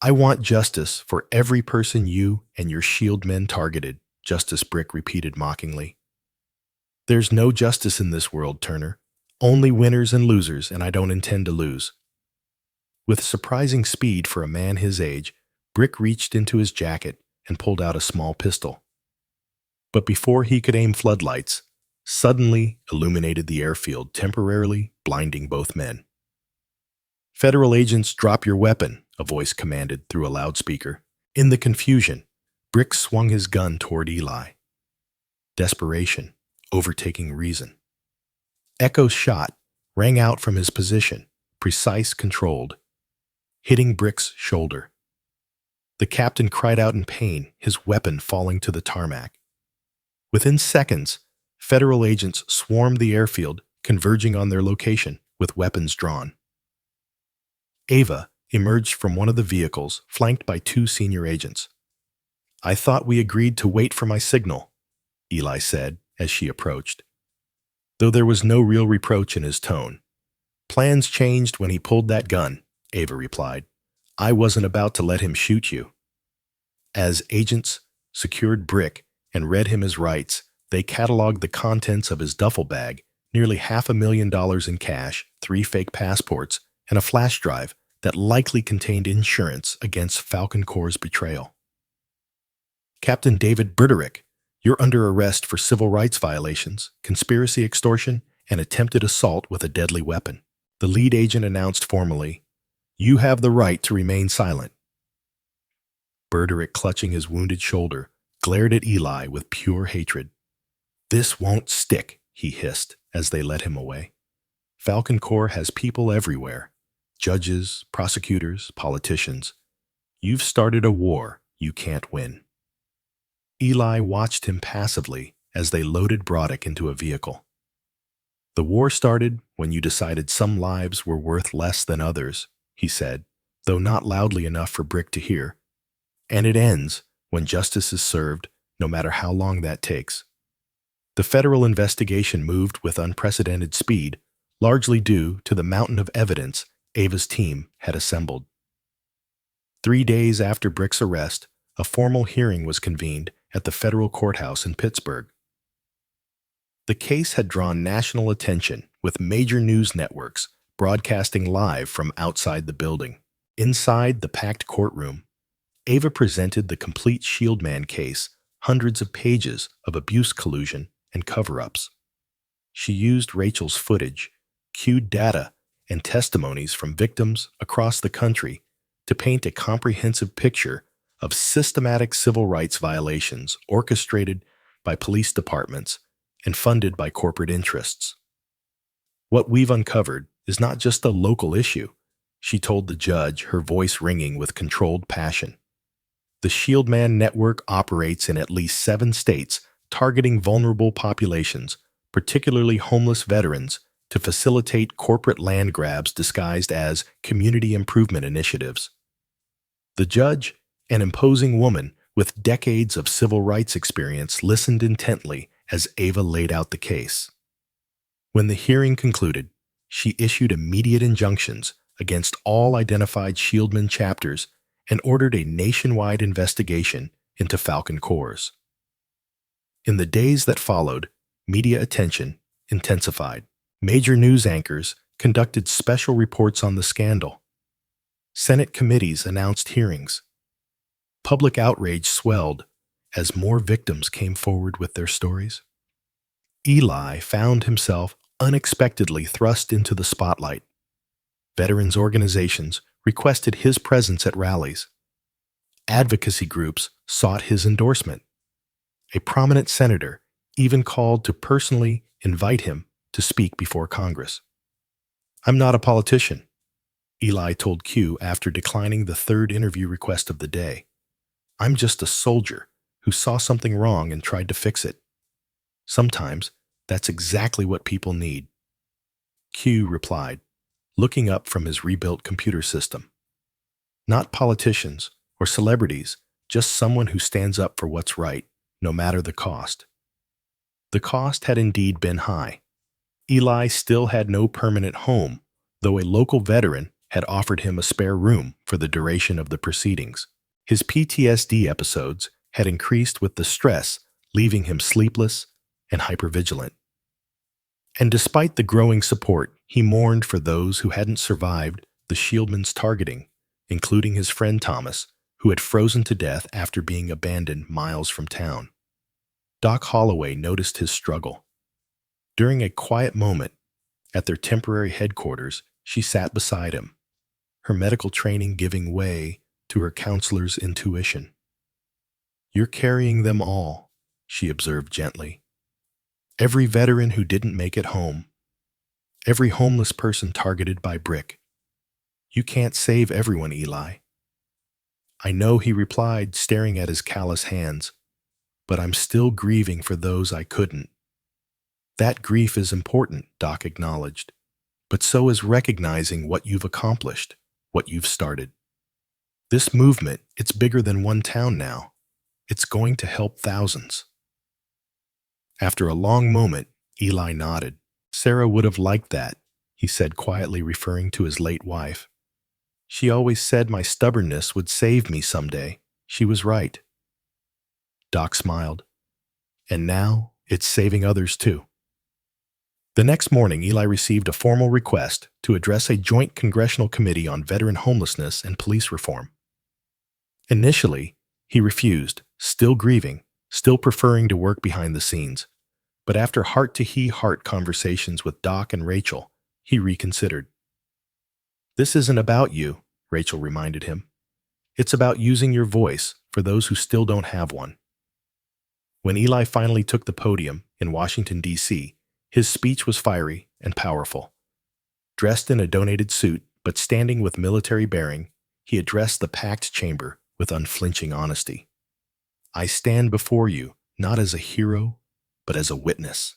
"I want justice for every person you and your shield men targeted," Justice Brick repeated mockingly. "There's no justice in this world, Turner. Only winners and losers, and I don't intend to lose." With surprising speed for a man his age, Brick reached into his jacket and pulled out a small pistol. But before he could aim, floodlights suddenly illuminated the airfield, temporarily blinding both men. "Federal agents, drop your weapon," a voice commanded through a loudspeaker. In the confusion, Brick swung his gun toward Eli. Desperation, overtaking reason. Echo's shot rang out from his position, precise, controlled, hitting Brick's shoulder. The captain cried out in pain, his weapon falling to the tarmac. Within seconds, federal agents swarmed the airfield, converging on their location with weapons drawn. Ava emerged from one of the vehicles, flanked by two senior agents. "I thought we agreed to wait for my signal," Eli said as she approached. Though there was no real reproach in his tone. "Plans changed when he pulled that gun," Ava replied. "I wasn't about to let him shoot you." As agents secured Brick and read him his rights, they cataloged the contents of his duffel bag, nearly $500,000 in cash, 3 fake passports, and a flash drive that likely contained insurance against Falcon Corps' betrayal. "Captain David Berderick, you're under arrest for civil rights violations, conspiracy, extortion, and attempted assault with a deadly weapon," the lead agent announced formally. "You have the right to remain silent." Berderick, clutching his wounded shoulder, glared at Eli with pure hatred. "This won't stick," he hissed as they led him away. "Falcon Corps has people everywhere. Judges, prosecutors, politicians. You've started a war you can't win." Eli watched him passively as they loaded Broderick into a vehicle. "The war started when you decided some lives were worth less than others," he said, though not loudly enough for Brick to hear. "And it ends when justice is served, no matter how long that takes." The federal investigation moved with unprecedented speed, largely due to the mountain of evidence Ava's team had assembled. 3 days after Brick's arrest, a formal hearing was convened at the federal courthouse in Pittsburgh. The case had drawn national attention, with major news networks broadcasting live from outside the building. Inside the packed courtroom, Ava presented the complete Shieldman case, hundreds of pages of abuse collusion and cover-ups. She used Rachel's footage, cued data, and testimonies from victims across the country to paint a comprehensive picture of systematic civil rights violations orchestrated by police departments and funded by corporate interests. "What we've uncovered is not just a local issue," she told the judge, her voice ringing with controlled passion. "The Shieldman network operates in at least 7 states, targeting vulnerable populations, particularly homeless veterans, to facilitate corporate land grabs disguised as community improvement initiatives." The judge, an imposing woman with decades of civil rights experience, listened intently as Ava laid out the case. When the hearing concluded, she issued immediate injunctions against all identified Shieldman chapters and ordered a nationwide investigation into Falcon Corps. In the days that followed, media attention intensified. Major news anchors conducted special reports on the scandal. Senate committees announced hearings. Public outrage swelled as more victims came forward with their stories. Eli found himself unexpectedly thrust into the spotlight. Veterans organizations requested his presence at rallies. Advocacy groups sought his endorsement. A prominent senator even called to personally invite him to speak before Congress. "I'm not a politician," Eli told Q after declining the 3rd interview request of the day. "I'm just a soldier who saw something wrong and tried to fix it. Sometimes That's exactly what people need, Q replied, looking up from his rebuilt computer system. Not politicians or celebrities, just someone who stands up for what's right, no matter the cost. The cost had indeed been high. Eli still had no permanent home, though a local veteran had offered him a spare room for the duration of the proceedings. His PTSD episodes had increased with the stress, leaving him sleepless and hypervigilant. And despite the growing support, he mourned for those who hadn't survived the shieldman's targeting, including his friend Thomas, who had frozen to death after being abandoned miles from town. Doc Holloway noticed his struggle. During a quiet moment at their temporary headquarters, she sat beside him, her medical training giving way to her counselor's intuition. "You're carrying them all," she observed gently. "Every veteran who didn't make it home. Every homeless person targeted by brick. You can't save everyone, Eli." "I know," he replied, staring at his callous hands, "but I'm still grieving for those I couldn't." "That grief is important," Doc acknowledged, "but so is recognizing what you've accomplished, what you've started. This movement, it's bigger than one town now. It's going to help thousands." After a long moment, Eli nodded. "Sarah would have liked that," he said quietly, referring to his late wife. "She always said my stubbornness would save me someday. She was right." Doc smiled. "And now it's saving others too." The next morning, Eli received a formal request to address a joint congressional committee on veteran homelessness and police reform. Initially, he refused, still grieving, still preferring to work behind the scenes. But after heart-to-heart conversations with Doc and Rachel, he reconsidered. "This isn't about you," Rachel reminded him. "It's about using your voice for those who still don't have one." When Eli finally took the podium in Washington, D.C., his speech was fiery and powerful. Dressed in a donated suit, but standing with military bearing, he addressed the packed chamber with unflinching honesty. "I stand before you not as a hero, but as a witness."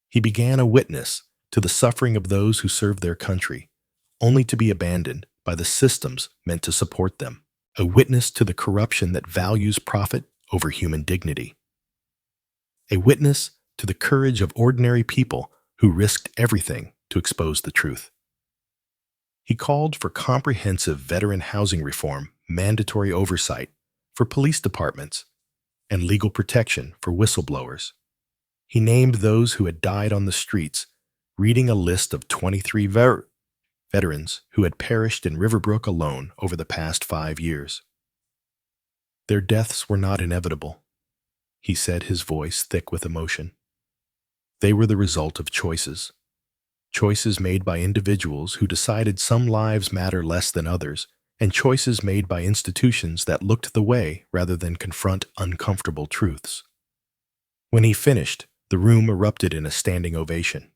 He began a witness to the suffering of those who serve their country, only to be abandoned by the systems meant to support them. A witness to the corruption that values profit over human dignity. A witness to the courage of ordinary people who risked everything to expose the truth. He called for comprehensive veteran housing reform, mandatory oversight for police departments, and legal protection for whistleblowers. He named those who had died on the streets, reading a list of 23 veterans who had perished in Riverbrook alone over the past 5 years. "Their deaths were not inevitable," he said, his voice thick with emotion. "They were the result of choices. Choices made by individuals who decided some lives matter less than others, and choices made by institutions that looked the way rather than confront uncomfortable truths." When he finished, the room erupted in a standing ovation.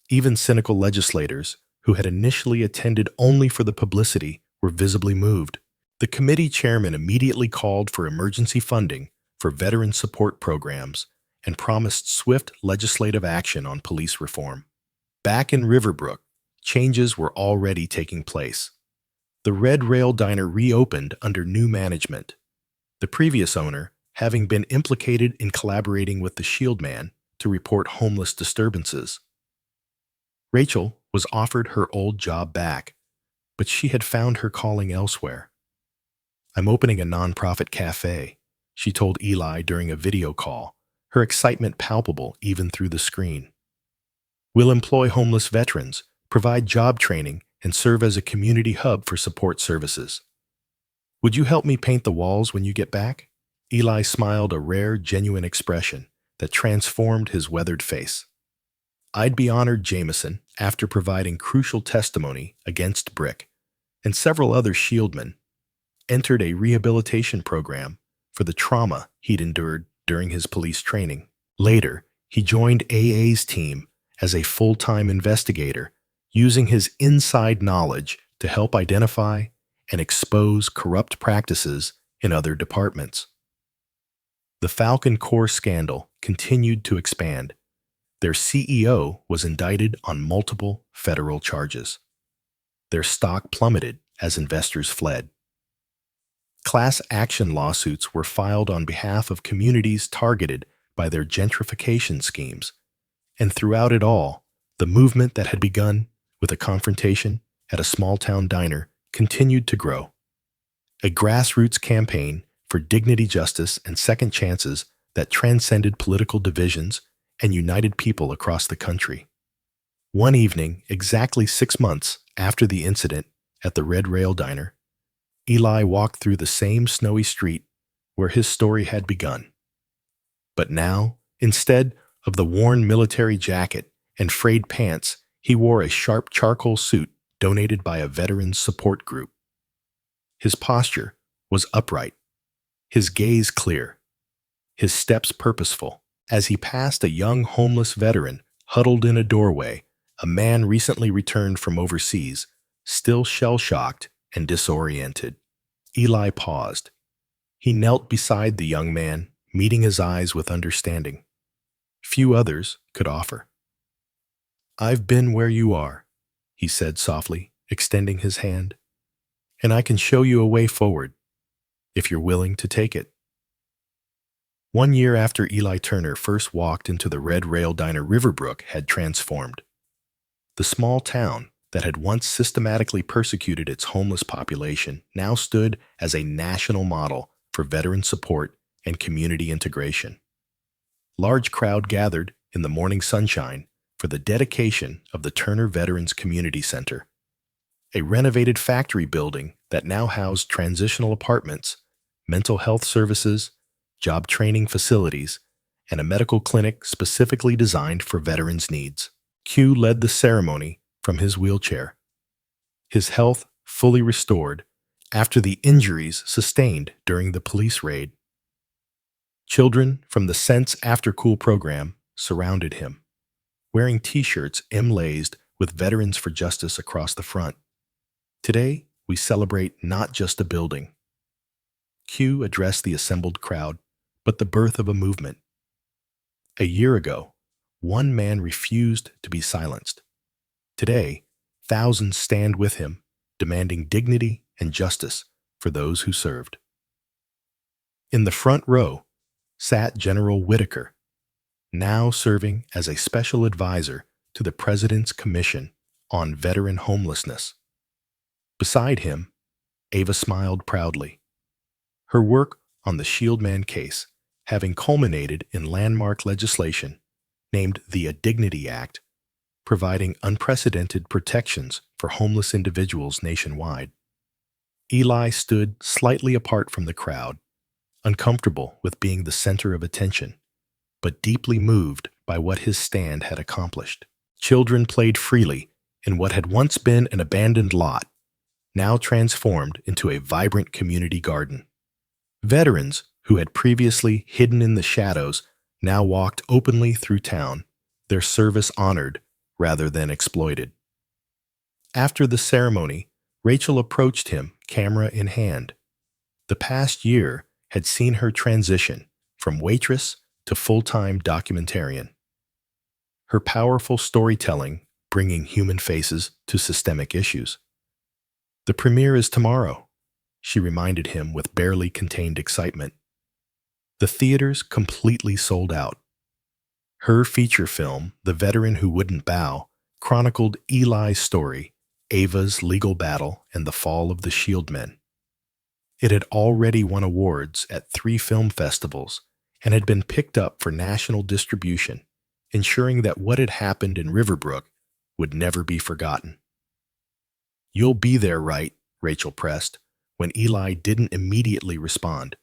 Even cynical legislators, who had initially attended only for the publicity, were visibly moved. The committee chairman immediately called for emergency funding for veteran support programs and promised swift legislative action on police reform. Back in Riverbrook, changes were already taking place. The Red Rail Diner reopened under new management. The previous owner, having been implicated in collaborating with the Shield Man to report homeless disturbances. Rachel was offered her old job back, but she had found her calling elsewhere. "I'm opening a nonprofit cafe," she told Eli during a video call, her excitement palpable even through the screen. "We'll employ homeless veterans, provide job training, and serve as a community hub for support services. Would you help me paint the walls when you get back?" Eli smiled, a rare, genuine expression that transformed his weathered face. "I'd be honored," Jameson, after providing crucial testimony against Brick and several other shieldmen, entered a rehabilitation program for the trauma he'd endured during his police training. Later, he joined AA's team as a full-time investigator, using his inside knowledge to help identify and expose corrupt practices in other departments. The Falcon Corps scandal continued to expand, Their CEO was indicted on multiple federal charges. Their stock plummeted as investors fled. Class action lawsuits were filed on behalf of communities targeted by their gentrification schemes. And throughout it all, the movement that had begun with a confrontation at a small-town diner continued to grow. A grassroots campaign for dignity, justice, and second chances that transcended political divisions and united people across the country. One evening, exactly 6 months after the incident at the Red Rail Diner, Eli walked through the same snowy street where his story had begun. But now, instead of the worn military jacket and frayed pants, he wore a sharp charcoal suit donated by a veterans support group. His posture was upright, his gaze clear, his steps purposeful. As he passed a young homeless veteran huddled in a doorway, a man recently returned from overseas, still shell-shocked and disoriented. Eli paused. He knelt beside the young man, meeting his eyes with understanding. Few others could offer. "I've been where you are," he said softly, extending his hand, "and I can show you a way forward, if you're willing to take it." 1 year after Eli Turner first walked into the Red Rail Diner, Riverbrook had transformed. The small town that had once systematically persecuted its homeless population now stood as a national model for veteran support and community integration. Large crowd gathered in the morning sunshine for the dedication of the Turner Veterans Community Center, a renovated factory building that now housed transitional apartments, mental health services, job training facilities, and a medical clinic specifically designed for veterans' needs. Q led the ceremony from his wheelchair, his health fully restored after the injuries sustained during the police raid. Children from the Sense After-School program surrounded him, wearing T-shirts emblazoned with Veterans for Justice across the front. Today, we celebrate not just a building. Q addressed the assembled crowd, but the birth of a movement. A year ago, one man refused to be silenced. Today, thousands stand with him, demanding dignity and justice for those who served. In the front row sat General Whitaker, now serving as a special advisor to the President's Commission on Veteran Homelessness. Beside him, Ava smiled proudly. Her work on the Shieldman case, having culminated in landmark legislation named the Dignity Act, providing unprecedented protections for homeless individuals nationwide. Eli stood slightly apart from the crowd, uncomfortable with being the center of attention, but deeply moved by what his stand had accomplished. Children played freely in what had once been an abandoned lot, now transformed into a vibrant community garden. Veterans who had previously hidden in the shadows now walked openly through town, their service honored rather than exploited. After the ceremony, Rachel approached him, camera in hand. The past year had seen her transition from waitress to full-time documentarian. Her powerful storytelling bringing human faces to systemic issues. "The premiere is tomorrow," she reminded him with barely contained excitement. The theaters completely sold out. Her feature film, The Veteran Who Wouldn't Bow, chronicled Eli's story, Ava's legal battle, and the fall of the Shieldmen. It had already won awards at 3 film festivals and had been picked up for national distribution, ensuring that what had happened in Riverbrook would never be forgotten. "You'll be there, right?" Rachel pressed, when Eli didn't immediately respond.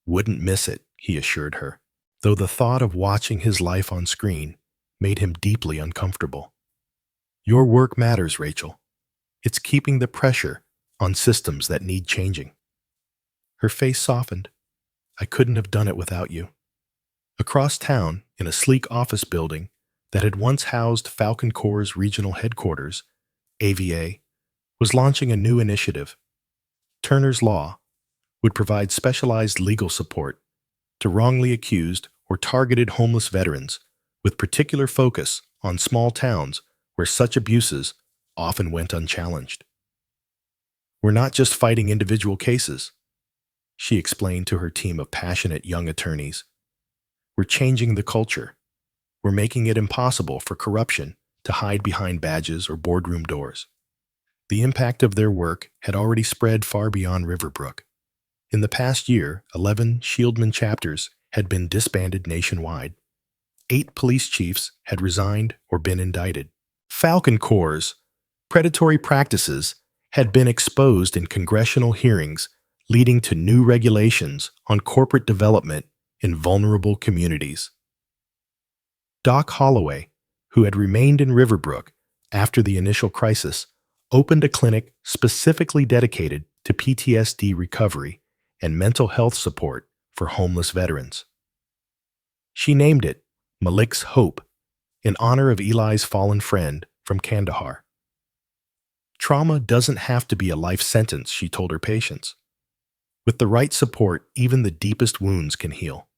"Wouldn't miss it," he assured her, though the thought of watching his life on screen made him deeply uncomfortable. "Your work matters, Rachel. It's keeping the pressure on systems that need changing." Her face softened. "I couldn't have done it without you." Across town, in a sleek office building that had once housed Falcon Corps' regional headquarters, AVA was launching a new initiative. Turner's Law would provide specialized legal support to wrongly accused or targeted homeless veterans with particular focus on small towns where such abuses often went unchallenged. "We're not just fighting individual cases," she explained to her team of passionate young attorneys. "We're changing the culture. We're making it impossible for corruption to hide behind badges or boardroom doors." The impact of their work had already spread far beyond Riverbrook. In the past year, 11 Shieldman chapters had been disbanded nationwide. 8 police chiefs had resigned or been indicted. Falcon Corps' predatory practices had been exposed in congressional hearings, leading to new regulations on corporate development in vulnerable communities. Doc Holloway, who had remained in Riverbrook after the initial crisis, opened a clinic specifically dedicated to PTSD recovery and mental health support for homeless veterans. She named it Malik's Hope, in honor of Eli's fallen friend from Kandahar. "Trauma doesn't have to be a life sentence," she told her patients. "With the right support, even the deepest wounds can heal."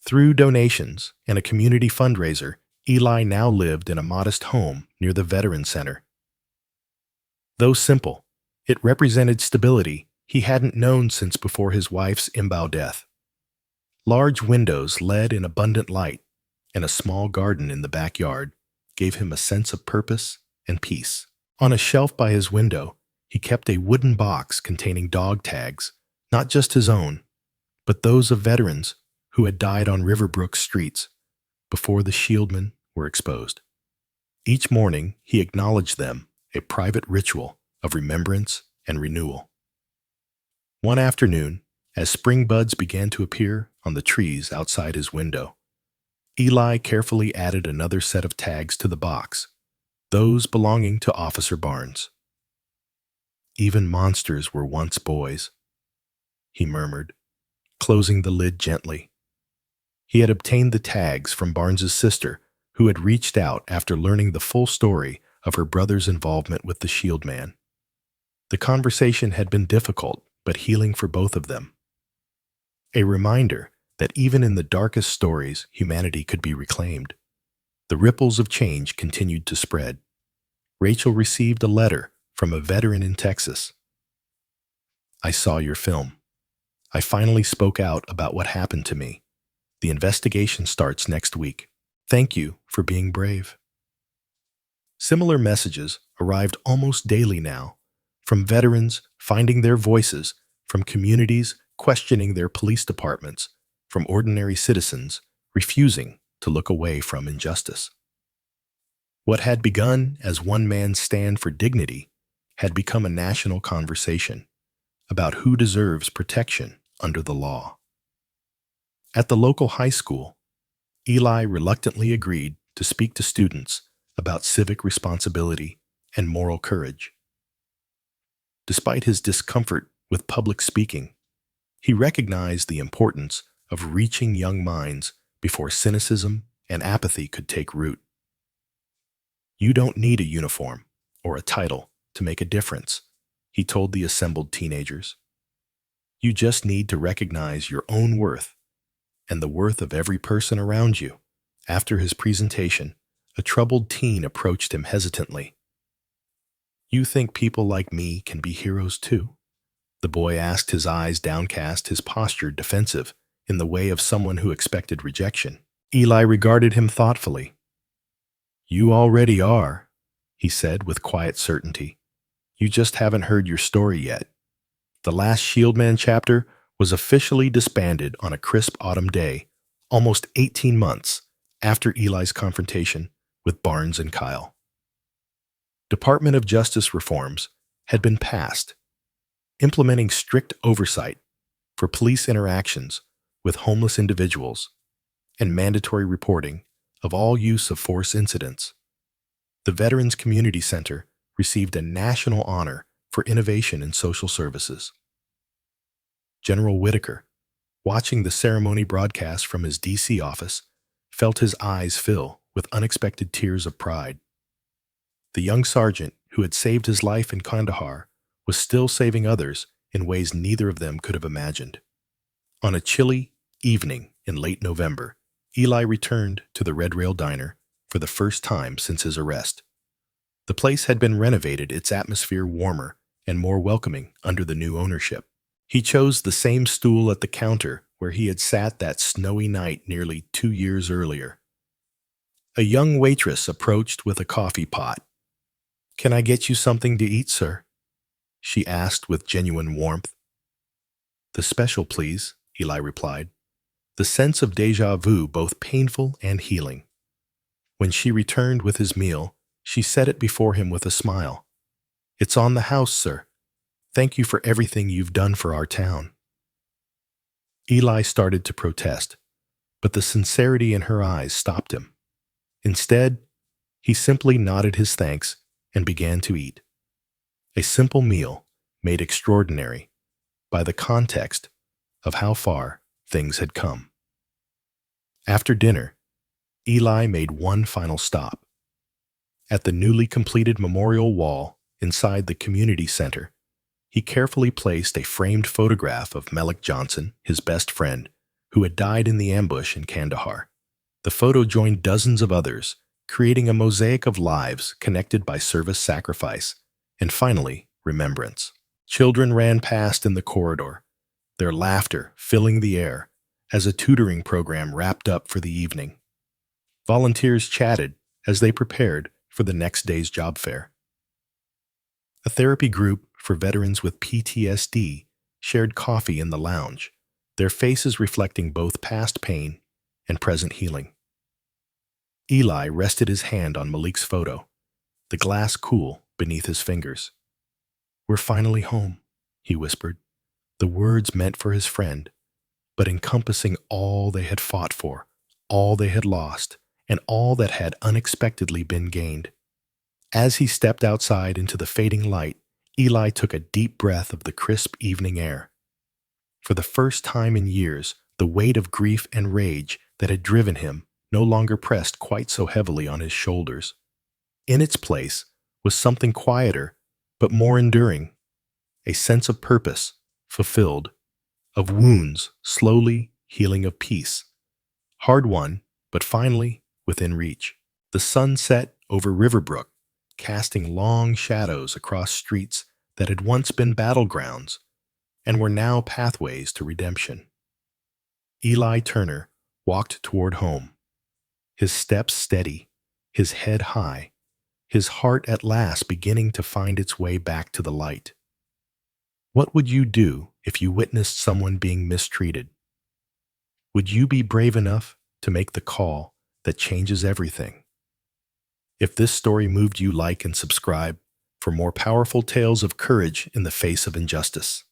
Through donations and a community fundraiser, Eli now lived in a modest home near the Veteran Center. Though simple, it represented stability he hadn't known since before his wife's Imbau death. Large windows led in abundant light, and a small garden in the backyard gave him a sense of purpose and peace. On a shelf by his window, he kept a wooden box containing dog tags, not just his own, but those of veterans who had died on Riverbrook streets before the Shieldmen were exposed. Each morning, he acknowledged them, a private ritual of remembrance and renewal. One afternoon, as spring buds began to appear on the trees outside his window, Eli carefully added another set of tags to the box, those belonging to Officer Barnes. "Even monsters were once boys," he murmured, closing the lid gently. He had obtained the tags from Barnes's sister, who had reached out after learning the full story of her brother's involvement with the Shield Man. The conversation had been difficult, but healing for both of them. A reminder that even in the darkest stories, humanity could be reclaimed. The ripples of change continued to spread. Rachel received a letter from a veteran in Texas. "I saw your film. I finally spoke out about what happened to me. The investigation starts next week. Thank you for being brave." Similar messages arrived almost daily now, from veterans finding their voices, from communities questioning their police departments, from ordinary citizens refusing to look away from injustice. What had begun as one man's stand for dignity had become a national conversation about who deserves protection under the law. At the local high school, Eli reluctantly agreed to speak to students about civic responsibility and moral courage. Despite his discomfort with public speaking, he recognized the importance of reaching young minds before cynicism and apathy could take root. "You don't need a uniform or a title to make a difference," he told the assembled teenagers. "You just need to recognize your own worth and the worth of every person around you." After his presentation, a troubled teen approached him hesitantly. "You think people like me can be heroes too?" the boy asked, his eyes downcast, his posture defensive, in the way of someone who expected rejection. Eli regarded him thoughtfully. "You already are," he said with quiet certainty. "You just haven't heard your story yet." The last Shieldman chapter was officially disbanded on a crisp autumn day, almost 18 months after Eli's confrontation with Barnes and Kyle. Department of Justice reforms had been passed, implementing strict oversight for police interactions with homeless individuals and mandatory reporting of all use of force incidents. The Veterans Community Center received a national honor for innovation in social services. General Whitaker, watching the ceremony broadcast from his D.C. office, felt his eyes fill with unexpected tears of pride. The young sergeant who had saved his life in Kandahar was still saving others in ways neither of them could have imagined. On a chilly evening in late November, Eli returned to the Red Rail Diner for the first time since his arrest. The place had been renovated, its atmosphere warmer and more welcoming under the new ownership. He chose the same stool at the counter where he had sat that snowy night nearly 2 years earlier. A young waitress approached with a coffee pot. "Can I get you something to eat, sir?" she asked with genuine warmth. "The special, please," Eli replied, the sense of déjà vu both painful and healing. When she returned with his meal, she set it before him with a smile. "It's on the house, sir. Thank you for everything you've done for our town." Eli started to protest, but the sincerity in her eyes stopped him. Instead, he simply nodded his thanks and began to eat. A simple meal made extraordinary by the context of how far things had come. After dinner, Eli made one final stop. At the newly completed memorial wall inside the community center, he carefully placed a framed photograph of Malik Johnson, his best friend, who had died in the ambush in Kandahar. The photo joined dozens of others, creating a mosaic of lives connected by service, sacrifice, and finally, remembrance. Children ran past in the corridor, their laughter filling the air as a tutoring program wrapped up for the evening. Volunteers chatted as they prepared for the next day's job fair. A therapy group for veterans with PTSD shared coffee in the lounge, their faces reflecting both past pain and present healing. Eli rested his hand on Malik's photo, the glass cool beneath his fingers. "We're finally home," he whispered, the words meant for his friend, but encompassing all they had fought for, all they had lost, and all that had unexpectedly been gained. As he stepped outside into the fading light, Eli took a deep breath of the crisp evening air. For the first time in years, the weight of grief and rage that had driven him no longer pressed quite so heavily on his shoulders. In its place was something quieter, but more enduring, a sense of purpose, fulfilled, of wounds slowly healing, of peace, hard won, but finally within reach. The sun set over Riverbrook, casting long shadows across streets that had once been battlegrounds and were now pathways to redemption. Eli Turner walked toward home, his steps steady, his head high, his heart at last beginning to find its way back to the light. What would you do if you witnessed someone being mistreated? Would you be brave enough to make the call that changes everything? If this story moved you, like and subscribe for more powerful tales of courage in the face of injustice.